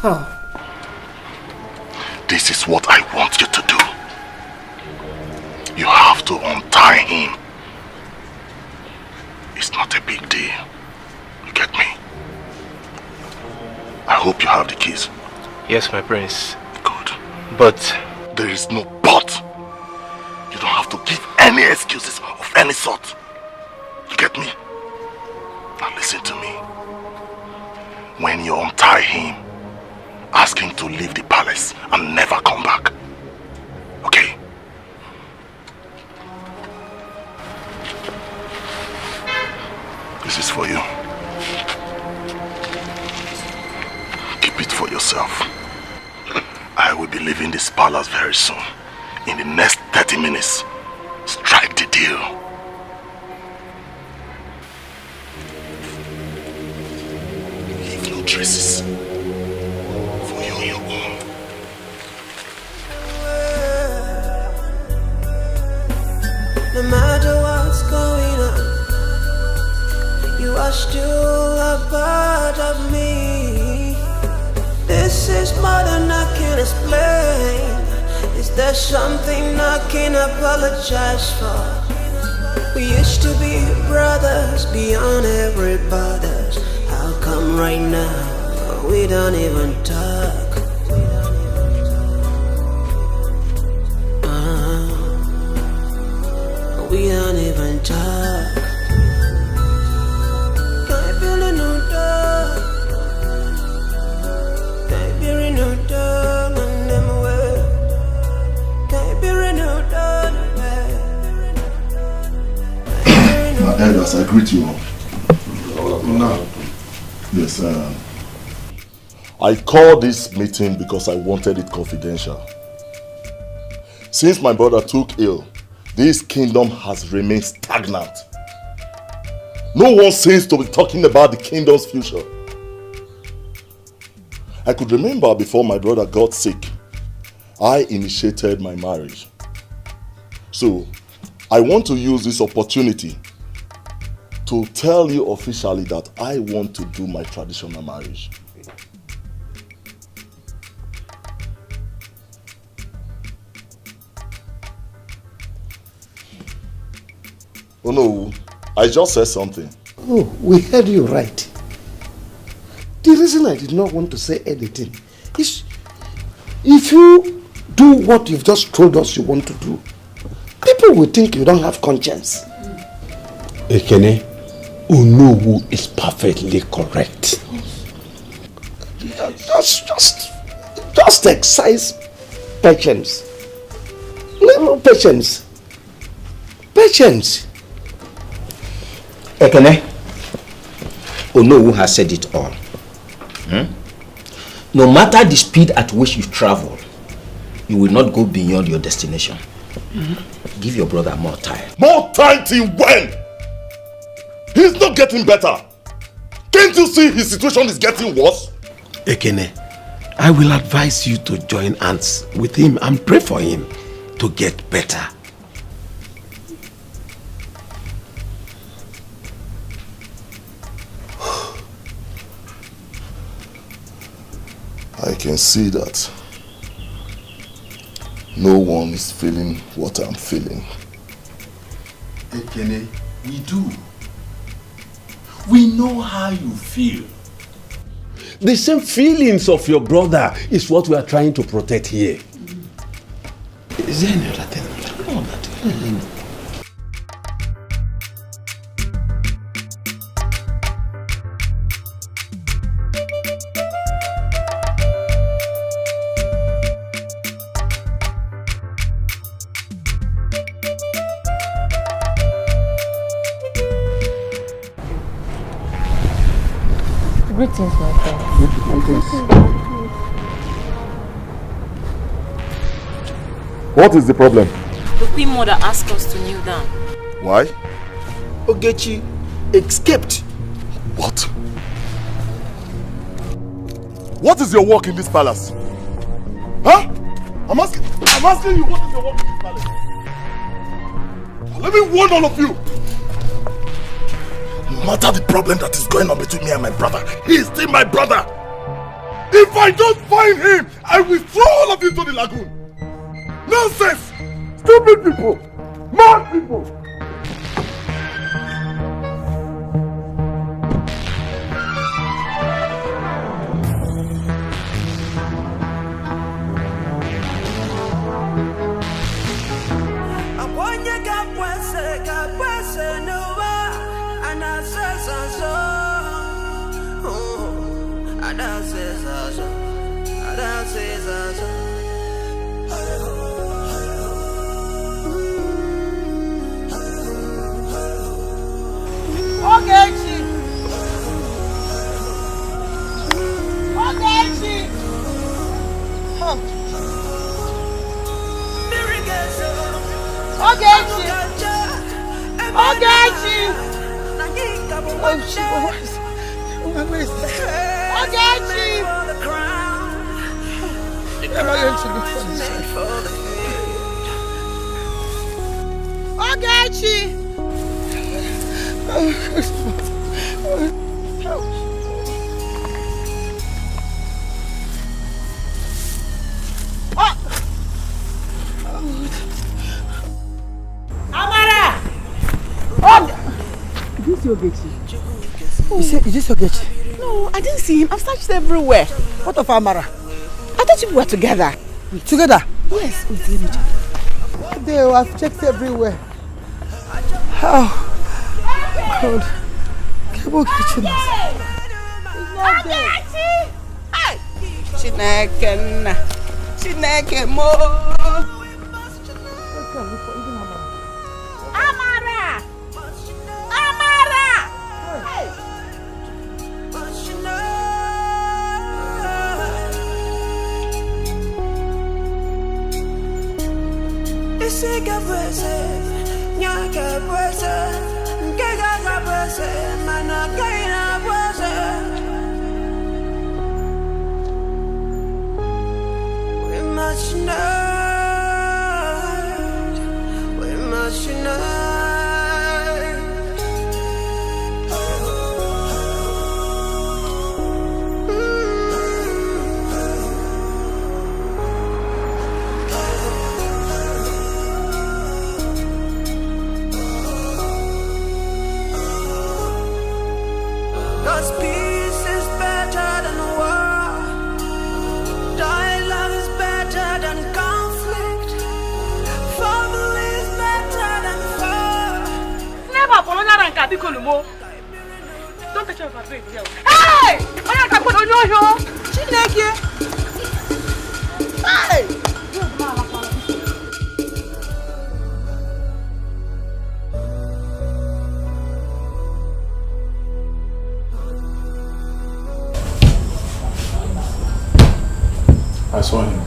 Huh. This is what I want you to do. You have to untie him. It's not a big deal. You get me? I hope you have the keys. Yes, my prince. Good. But... There is no but. You don't have to give any excuses of any sort. You get me? Now listen to me. When you untie him, ask him to leave the palace and never come back. Okay? This is for you. Keep it for yourself. I will be leaving this palace very soon. In the next 30 minutes, strike the deal. Leave no traces for you and your own. No matter what's going on, you are still a part of me. This is more than I can explain. Is there something I can apologize for? We used to be brothers beyond every borders. How come right now we don't even talk? We don't even talk. Can't build a new door. Can't be renewed on them way. Can't be renewed on Now, elders, I greet you all. Now, yes, I called this meeting because I wanted it confidential. Since my brother took ill, this kingdom has remained stagnant. No one seems to be talking about the kingdom's future. I could remember before my brother got sick, I initiated my marriage. So, I want to use this opportunity to tell you officially that I want to do my traditional marriage. Oh no, I just said something. Oh, we heard you right. The reason I did not want to say anything is if you do what you've just told us you want to do, people will think you don't have conscience. Ekene, Onowu is perfectly correct. Just exercise patience. Little patience. Patience. Ekene, Onowu has said it all. No matter the speed at which you travel, you will not go beyond your destination. Give your brother more time. More time till when? He's not getting better. Can't you see his situation is getting worse? Ekene, I will advise you to join hands with him and pray for him to get better. I can see that no one is feeling what I'm feeling. Ekene, we do. We know how you feel. The same feelings of your brother is what we are trying to protect here. Is there any other thing? No, nothing. Greetings, my friend. What is the problem? The Queen Mother asked us to kneel down. Why? Ogechi escaped. What? What is your work in this palace? Huh? I'm asking you, what is your work in this palace? Let me warn all of you. No matter the problem that is going on between me and my brother, he is still my brother. If I don't find him, I will throw all of you to the lagoon. Nonsense! Stupid people! Mad people! Is this Ogechi? No, I didn't see him. I've searched everywhere. What of Amara? I thought you were together. Together? Yes. Wait, let me check. I've checked everywhere. How? God. Ogechi is not there. Chineke mo. Amara! Amara! Hey! Don't touch your baby. Hey! I can't put on your Hey! I saw him.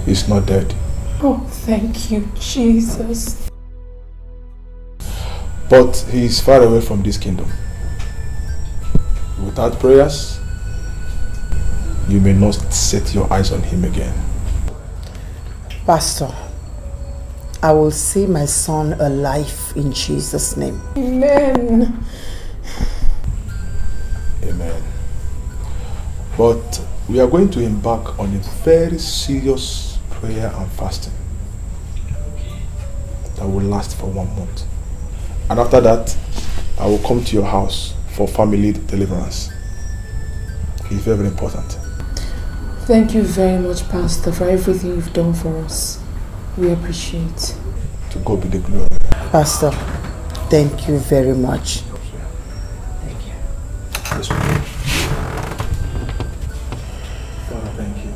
He's not dead. Oh, thank you, Jesus. But he is far away from this kingdom. Without prayers, you may not set your eyes on him again. Pastor, I will see my son alive in Jesus' name. Amen. Amen. But we are going to embark on a very serious prayer and fasting that will last for 1 month. And after that, I will come to your house for family deliverance. It's very, very important. Thank you very much, Pastor, for everything you've done for us. We appreciate. To God be the glory. Pastor, thank you very much. Thank you. Yes, Father, thank you.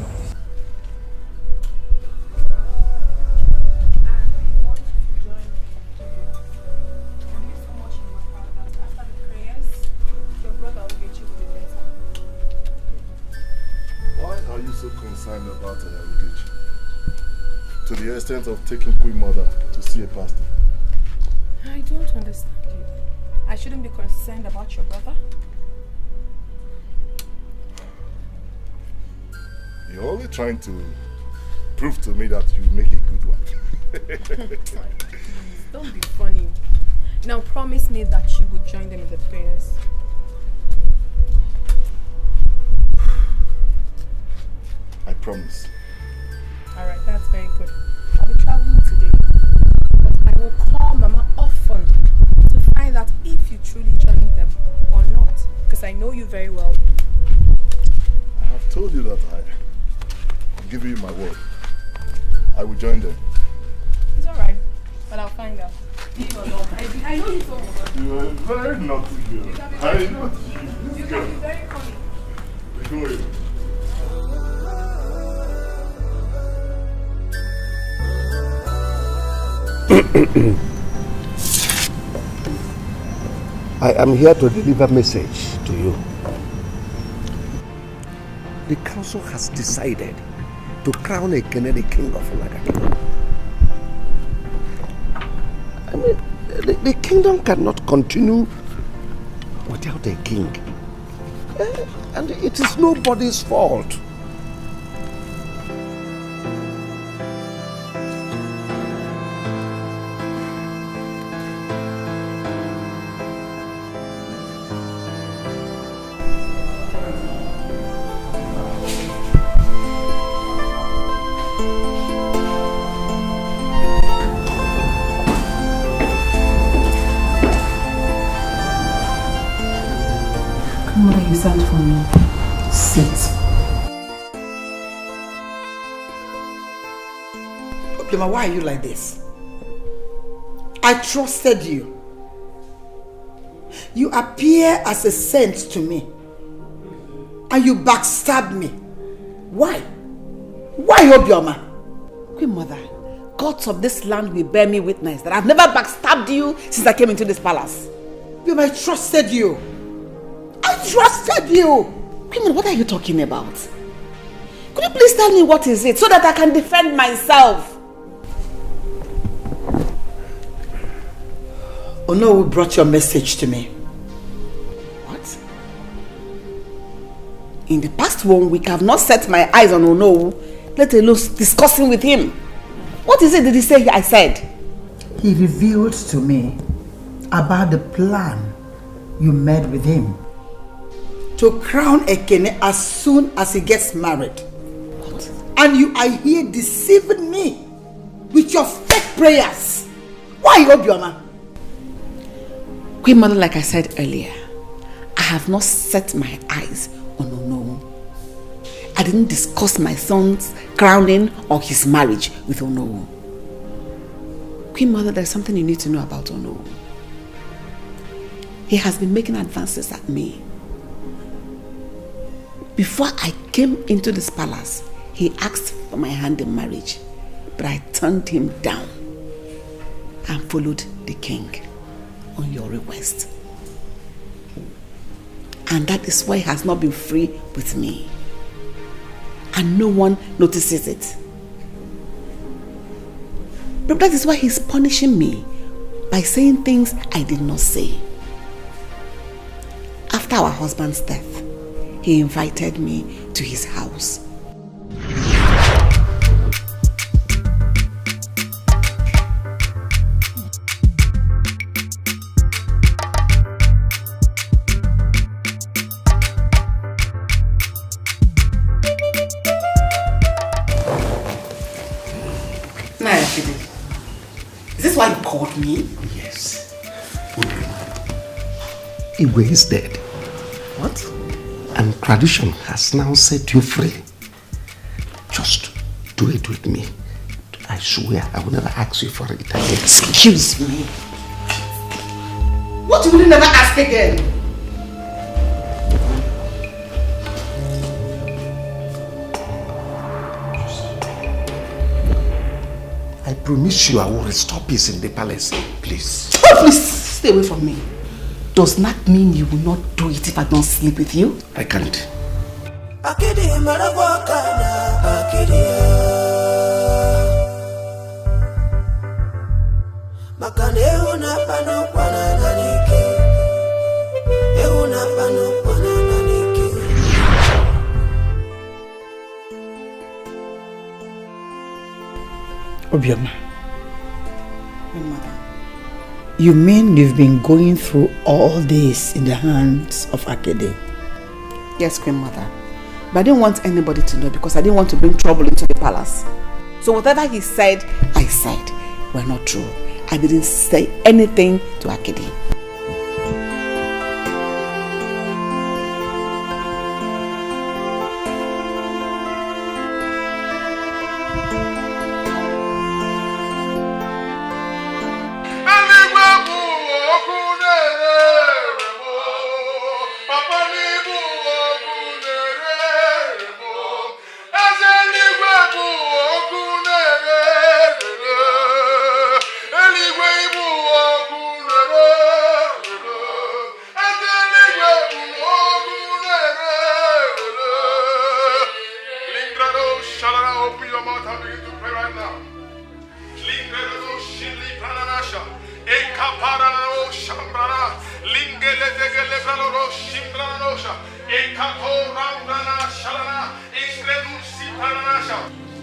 Why are you so concerned about Ugechi? To the extent of taking Queen Mother to see a pastor? I don't understand you. I shouldn't be concerned about your brother. You're only trying to prove to me that you make a good one. Don't be funny. Now promise me that you would join them in the prayers. I promise. Alright, that's very good. I'll be traveling today. But I will call Mama often to find out if you truly joined them or not. Because I know you very well. I have told you that I'm giving you my word. I will join them. It's alright, but I'll find out. I know you so much. You are very naughty girl. I know you. You can be very funny. Go ahead. I am here to deliver a message to you. The council has decided to crown a Kennedy king of Ulaga. I mean, the kingdom cannot continue without a king. And it is nobody's fault. Mother, you sent for me. Sit. Oplema, why are you like this? I trusted you. You appear as a saint to me. And you backstabbed me. Why? Why, Obioma? Queen Mother, gods of this land will bear me witness that I've never backstabbed you since I came into this palace. Obioma, I trusted you. I trusted you! Queen Mother, what are you talking about? Could you please tell me what is it so that I can defend myself? Ono brought your message to me. What? In the past 1 week, I have not set my eyes on Ono, let alone discussing with him. What is it did he say I said? He revealed to me about the plan you made with him. To crown Ekene as soon as he gets married. What? And you are here deceiving me with your fake prayers. Why, Obioma? Queen Mother, like I said earlier, I have not set my eyes on Ono. I didn't discuss my son's crowning or his marriage with Ono. Queen Mother, there's something you need to know about Ono. He has been making advances at me. Before I came into this palace, he asked for my hand in marriage, but I turned him down and followed the king on your request. And that is why he has not been free with me. And no one notices it. But that is why he's punishing me by saying things I did not say. After our husband's death, he invited me to his house. Is this why you called me? Yes. Iwe is dead. What? And tradition has now set you free. Just do it with me. I swear I will never ask you for it again. Excuse me. What will you never ask again? I promise you I will restore peace in the palace. Please. Oh, please stay away from me. Does not mean you will not do it if I don't sleep with you. I can't. Obioma. You mean you've been going through all this in the hands of Akede? Yes, Queen Mother. But I didn't want anybody to know because I didn't want to bring trouble into the palace. So whatever he said, I said were not true. I didn't say anything to Akede.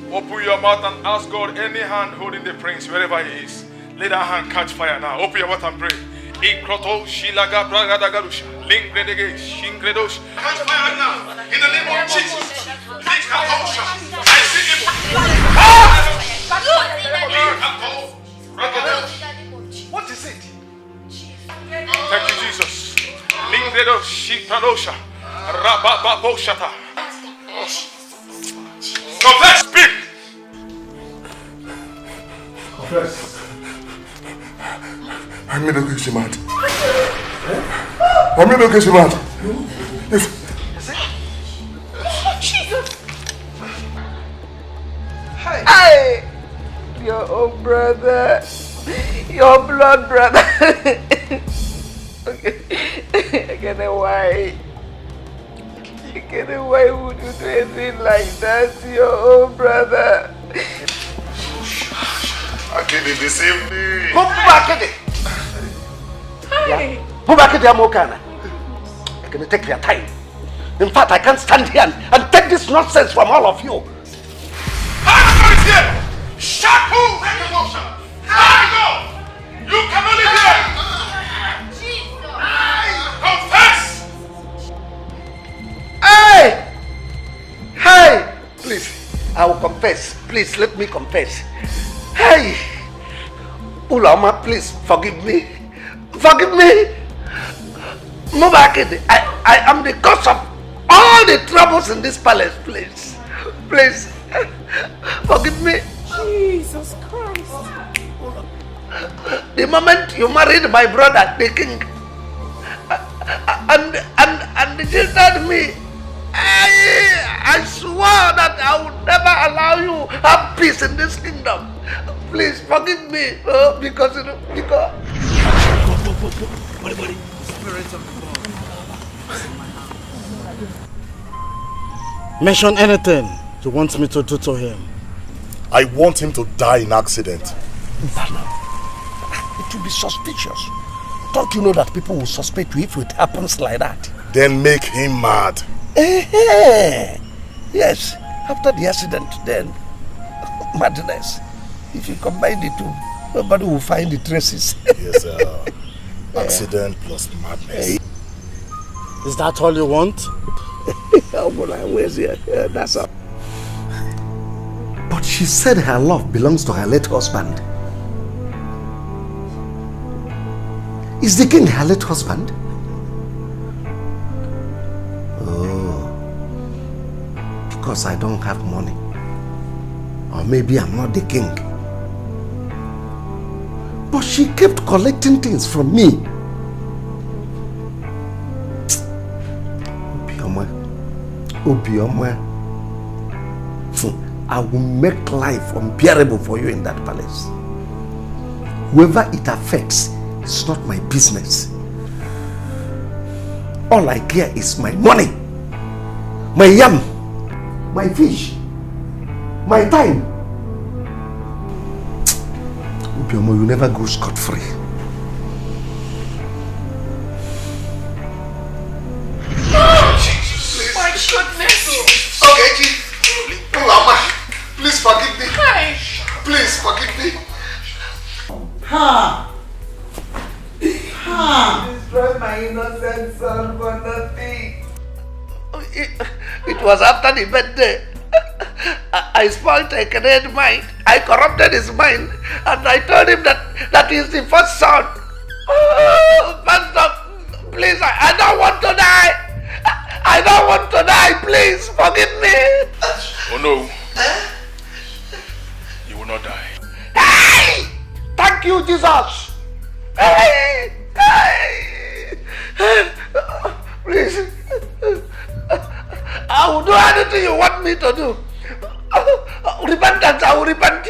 Open your mouth and ask God any hand holding the prince wherever he is. Let that hand catch fire now. Open your mouth and pray. Catch fire now. In the name of Jesus. I see him. What is it? Thank you, Jesus. Confess, speak. Confess. I made a case mad. I made a case mad. Jesus! Hey! Your own brother. Your blood brother. Okay. I get it. Why? Why would you do anything like that to your own brother? Akede deceived me. Akede! Hi! Akede, I'm okay. I'm going to take your time. In fact, I can't stand here and take this nonsense from all of you. Shut who? Go! You cannot live here! Confess! Hey! Please, I will confess. Please, let me confess. Hey! Ulama, please, forgive me. Forgive me! Mubakid, I am the cause of all the troubles in this palace, please. Please, forgive me. Jesus Christ. The moment you married my brother, the king, and jilted me, I swore that I would never allow you to have peace in this kingdom. Please forgive me, because. Spirit of the Lord. Mention anything you want me to do to him. I want him to die in accident. It will be suspicious. Don't you know that people will suspect you if it happens like that? Then make him mad. Yes, after the accident, then madness. If you combine the two, nobody will find the traces. Yes, accident plus madness. Is that all you want? That's all. But she said her love belongs to her late husband. Is the king her late husband? Oh, because I don't have money. Or maybe I'm not the king. But she kept collecting things from me. Obioma, I will make life unbearable for you in that palace. Whoever it affects, it's not my business. All I care is my money, my yam, my fish, my time. Obioma, you never go scot-free. My goodness! Okay, Mama, please forgive me. Hi. Please forgive me. Ha! Destroy my innocent son for nothing. It was after the birthday. I spoiled a Canadian mind. I corrupted his mind, and I told him that he's the first son. Oh, Pastor, please, I don't want to die. I don't want to die. Please forgive me. Oh no. You will not die. Hey! Thank you, Jesus. Hey! Please. I will do anything you want me to do. Repentance, I will repent,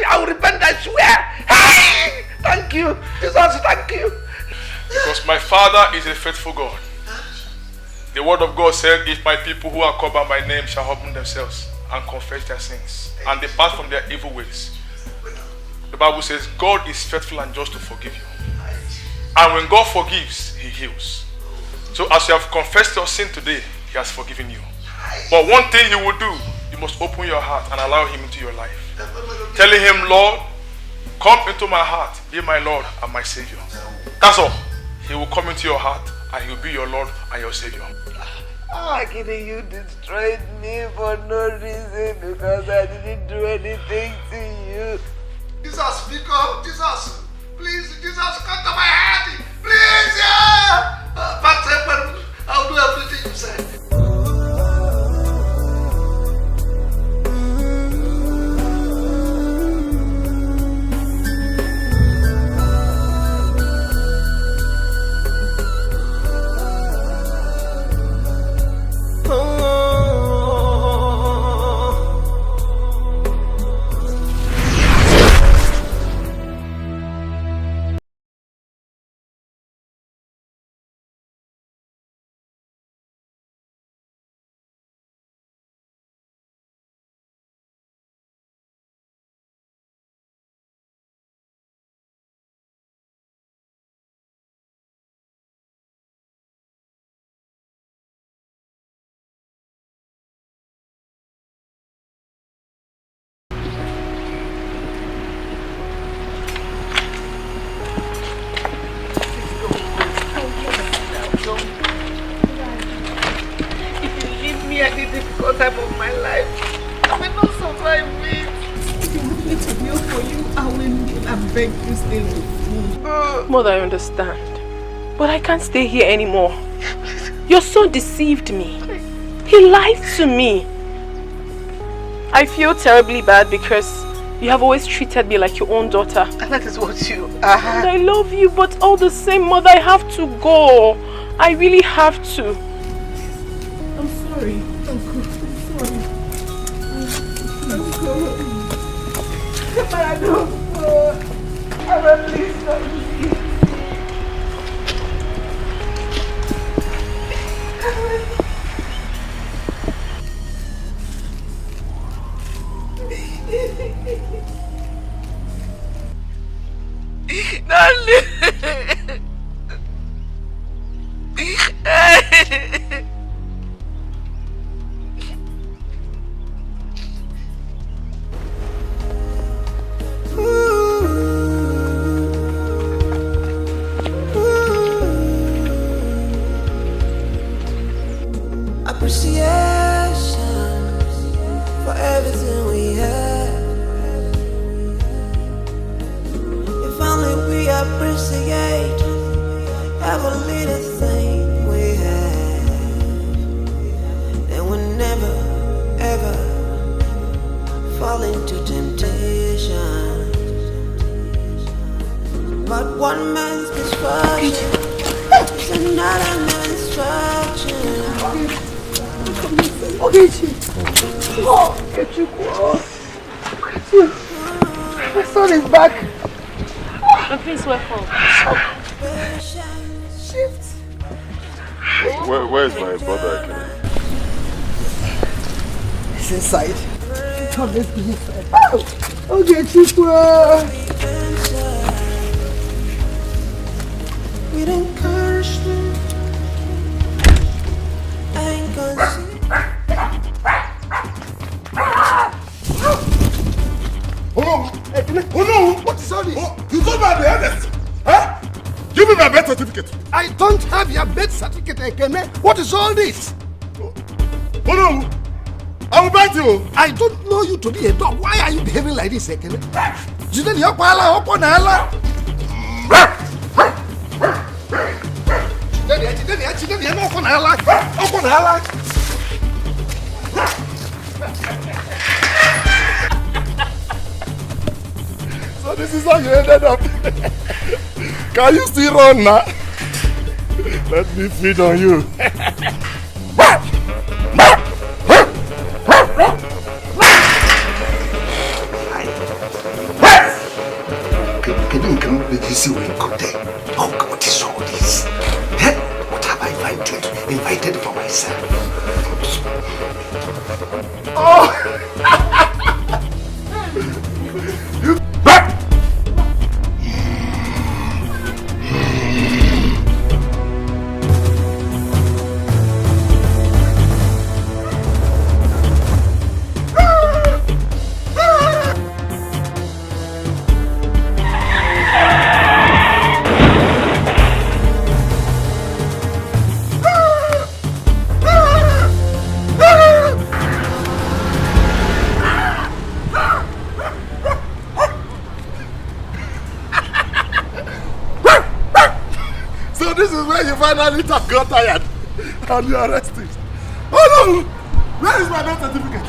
I swear. Hey! Thank you, Jesus, thank you. Because my Father is a faithful God. The word of God said, if my people who are called by my name shall humble themselves and confess their sins and depart from their evil ways. The Bible says God is faithful and just to forgive you. And when God forgives, He heals. So as you have confessed your sin today, He has forgiven you. But one thing you will do, you must open your heart and allow Him into your life. Telling Him, Lord, come into my heart, be my Lord and my Savior. That's all. He will come into your heart and He will be your Lord and your Savior. Akide, you destroyed me for no reason because I didn't do anything to you. Jesus, speak up. Jesus, please, Jesus, come to my heart. Please, yeah. But I'll do everything you say. stay with me. Mother, I understand. But I can't stay here anymore. Your son deceived me. He lied to me. I feel terribly bad because you have always treated me like your own daughter. And that is what you And I love you, but all the same, Mother, I have to go. I really have to. I'm sorry. I'm sorry. I'm sorry. But I don't know. Please don't leave. Darling. Appreciation for everything we have. If only we appreciate every little thing we have, then we'll never ever fall into temptation. But one man's misfortune is another man's misfortune. Ogechi. Oh, my son is back. Please welcome. Shift. Where is my brother? He's inside. Come, let's go inside. Oh, Ogechi. We didn't curse me. I ain't gonna see. Oh no! What is all this? You told me I'm the eldest! Huh? Give me my birth certificate! I don't have your birth certificate, Ekene! What is all this? Oh no! I will bite you! I don't know you to be a dog. Why are you behaving like this, Ekene? Jideni Yokwala, Oponala! Jideni, Oponala! So this is how you ended up. Can you still run now? Let me feed on you. Can you see where you go there? Oh, what is all this? What have I invited for myself? Oh! Finally got tired and you arrested. Oh no! Where is my birth certificate?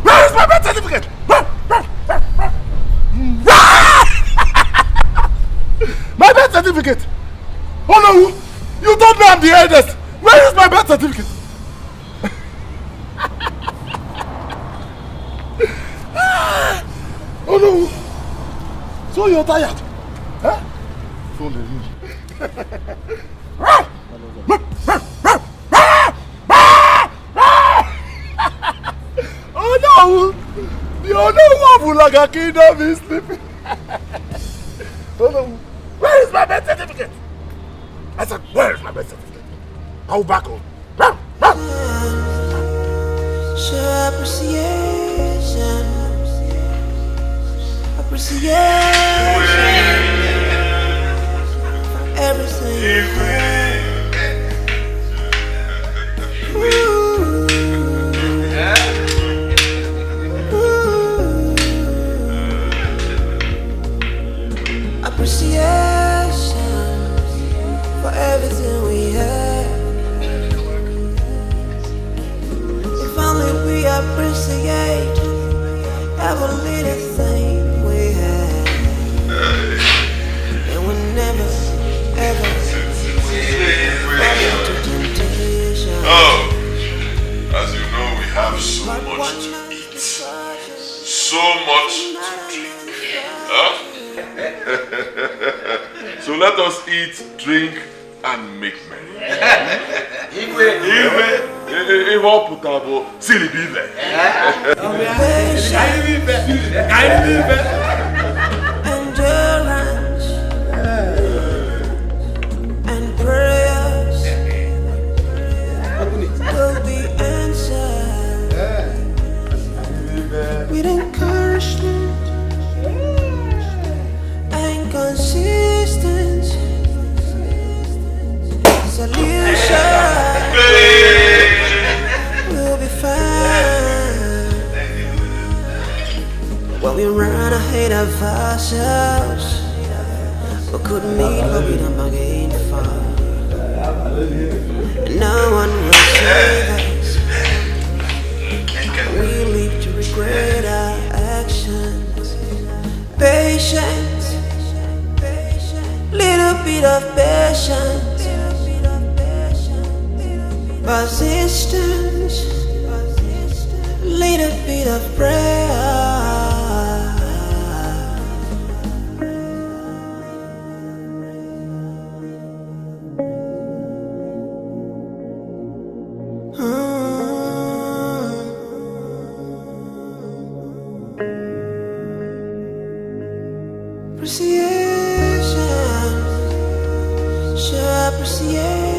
Where is my birth certificate? My birth certificate! Oh no! You told me I'm the eldest! Where is my birth certificate? Oh no! So you're tired? Huh? Don't leave me. Oh no! The owner of Ulaga Kingdom is sleeping. Oh no! Where is my birth certificate? I said, where is my birth certificate? I'll back home. Show appreciation. Appreciation for everything you have. appreciation for everything we have. If only we appreciate every little thing we have, and we'll never ever fall into temptation. Oh, as you know, we have so much to eat, so much to drink. Huh? So let us eat, drink, and make merry. Endurance and prayers will be answered with encouragement and consistency. Solution will be found when we run ahead of ourselves. We could meet, but we don't bargain far. No one will save us. We live to regret our actions. Patience, little bit of patience. Persistence, little bit of prayer. Appreciation, sure appreciation.